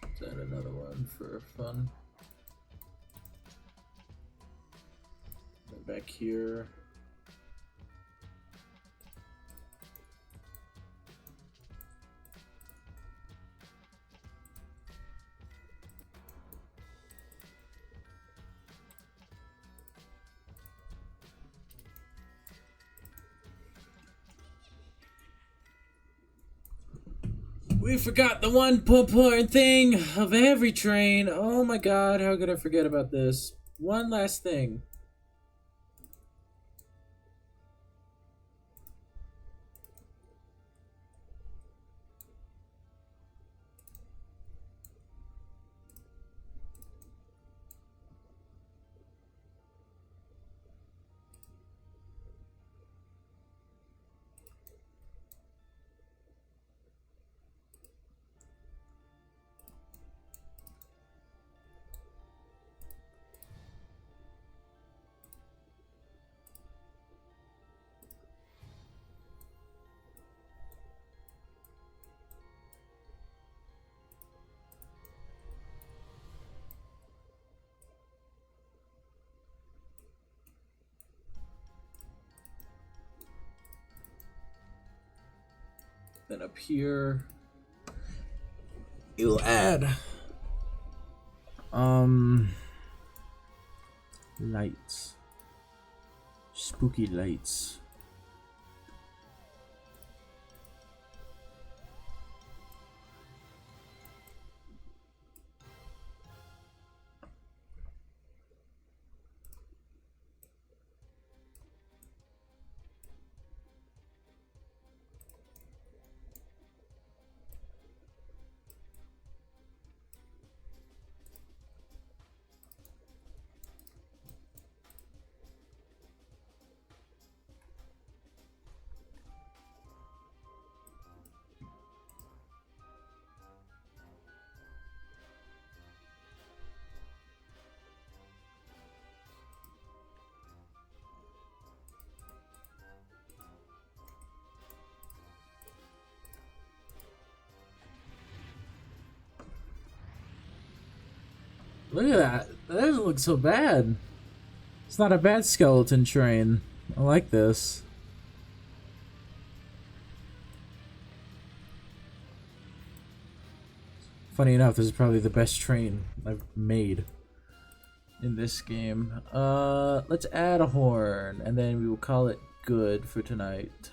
Let's add another one for fun. Back here. We forgot the one important thing of every train. Oh my god, how could I forget about this? One last thing. Then up here, you'll add lights, spooky lights. Look at that. That doesn't look so bad. It's not a bad skeleton train. I like this. Funny enough, this is probably the best train I've made in this game. Let's add a horn, and then we will call it good for tonight.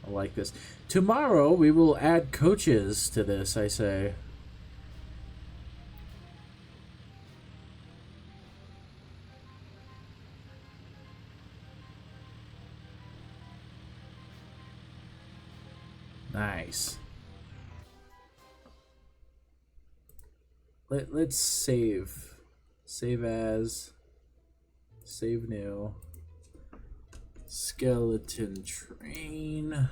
I like this. Tomorrow we will add coaches to this, I say. Nice. Let's save. Save as. Save new. Skeleton train.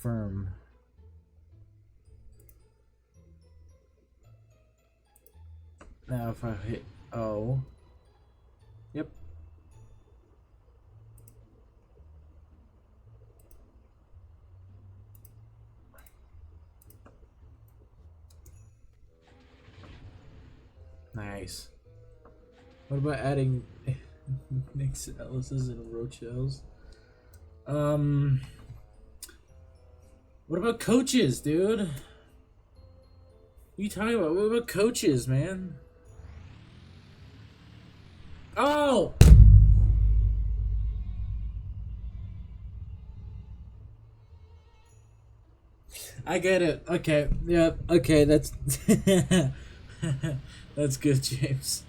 Firm. Now if I hit O. Yep. Nice. What about adding Nick's Ellis's and Rochelle's? What about coaches, dude? What are you talking about? What about coaches, man? Oh! I get it. Okay. Yeah. Okay. That's that's good, James.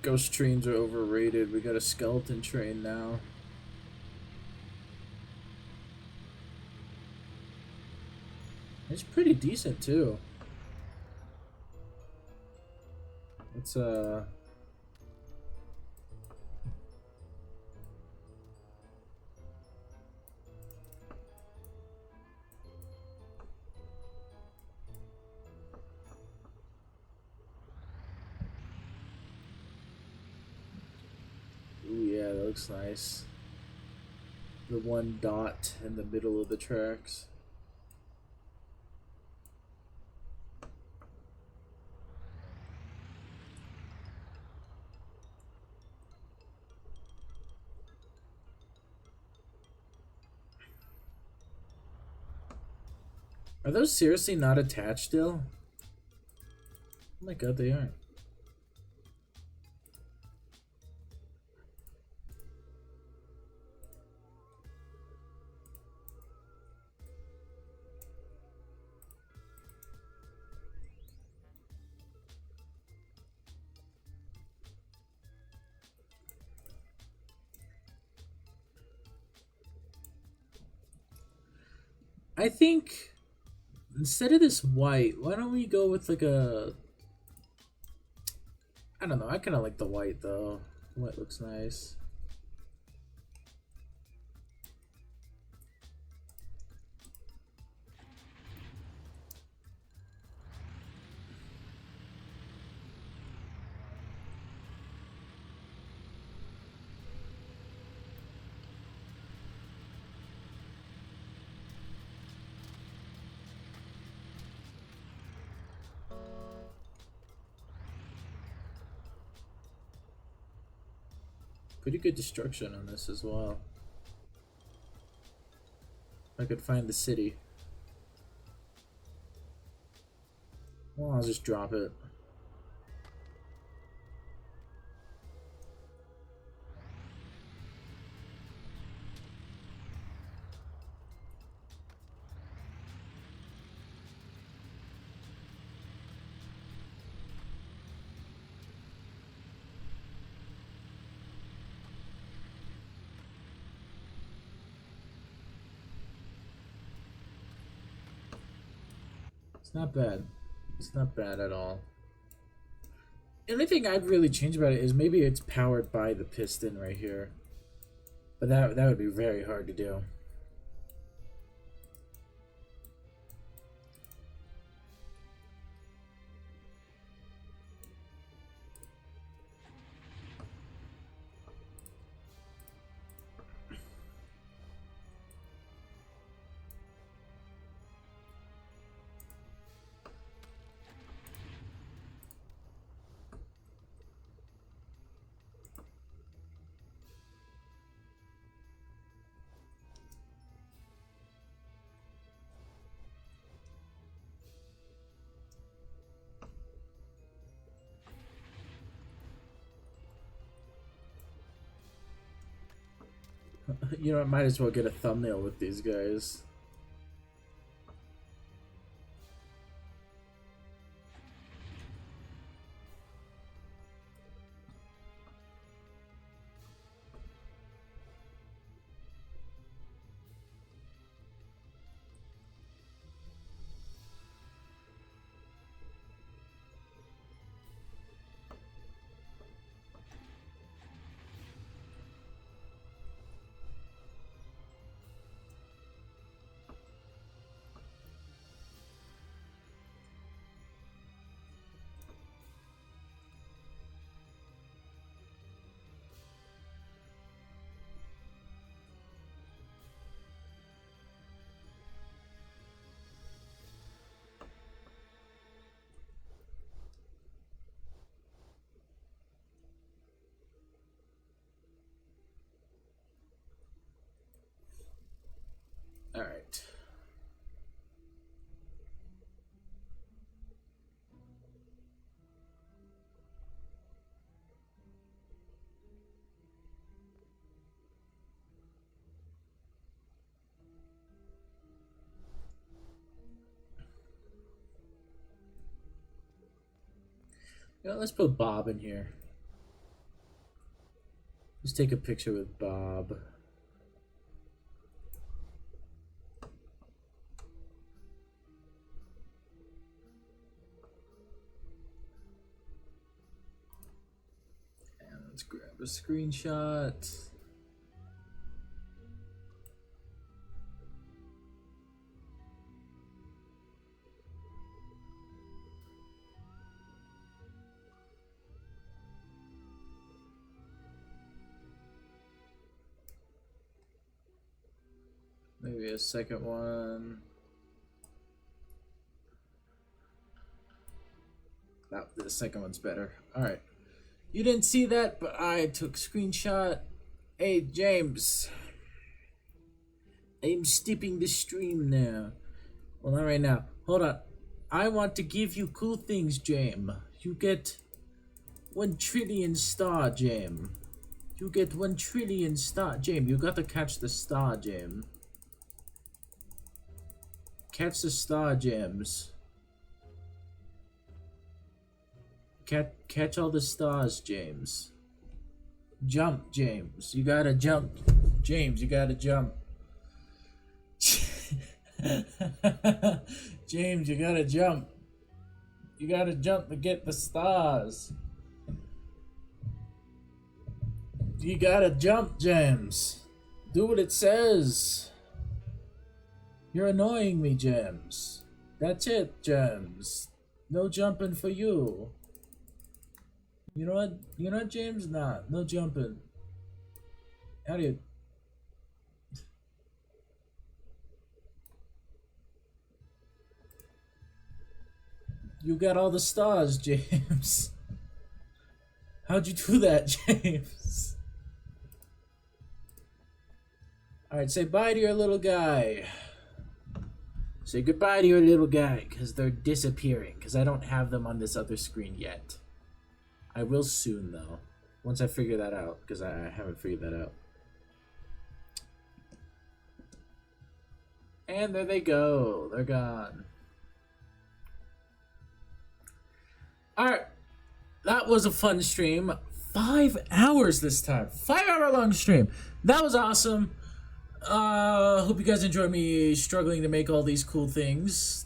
Ghost trains are overrated. We got a skeleton train now. It's pretty decent too. It's Ooh, yeah, that looks nice. The one dot in the middle of the tracks. Are those seriously not attached still? Oh my god, they aren't. I think instead of this white, why don't we go with like a... I don't know, I kind of like the white though. White looks nice. Pretty good destruction on this as well. If I could find the city. Well, I'll just drop it. It's not bad. It's not bad at all. The only thing I'd really change about it is maybe it's powered by the piston right here. But that would be very hard to do. You know, I might as well get a thumbnail with these guys. All right. You know, let's put Bob in here. Let's take a picture with Bob. And let's grab a screenshot. Maybe a second one. No, the second one's better. Alright. You didn't see that, but I took screenshot. Hey, James. I'm stepping the stream now. Well, not right now. Hold on. I want to give you cool things, James. You get 1 trillion star, James. You get 1 trillion star. James, you gotta catch the star, James. Catch the star, James. Catch all the stars, James. Jump, James. You gotta jump. James, you gotta jump. James, you gotta jump. You gotta jump to get the stars. You gotta jump, James. Do what it says. You're annoying me, James. That's it, James. No jumping for you. You know what? You know what, James? Nah, no jumping. How do you... You got all the stars, James. How'd you do that, James? Alright, say bye to your little guy. Say goodbye to your little guy, because they're disappearing, because I don't have them on this other screen yet. I will soon, though, once I figure that out, because I haven't figured that out. And there they go. They're gone. Alright. That was a fun stream. 5 hours this time. 5-hour long stream. That was awesome. Hope you guys enjoyed me struggling to make all these cool things.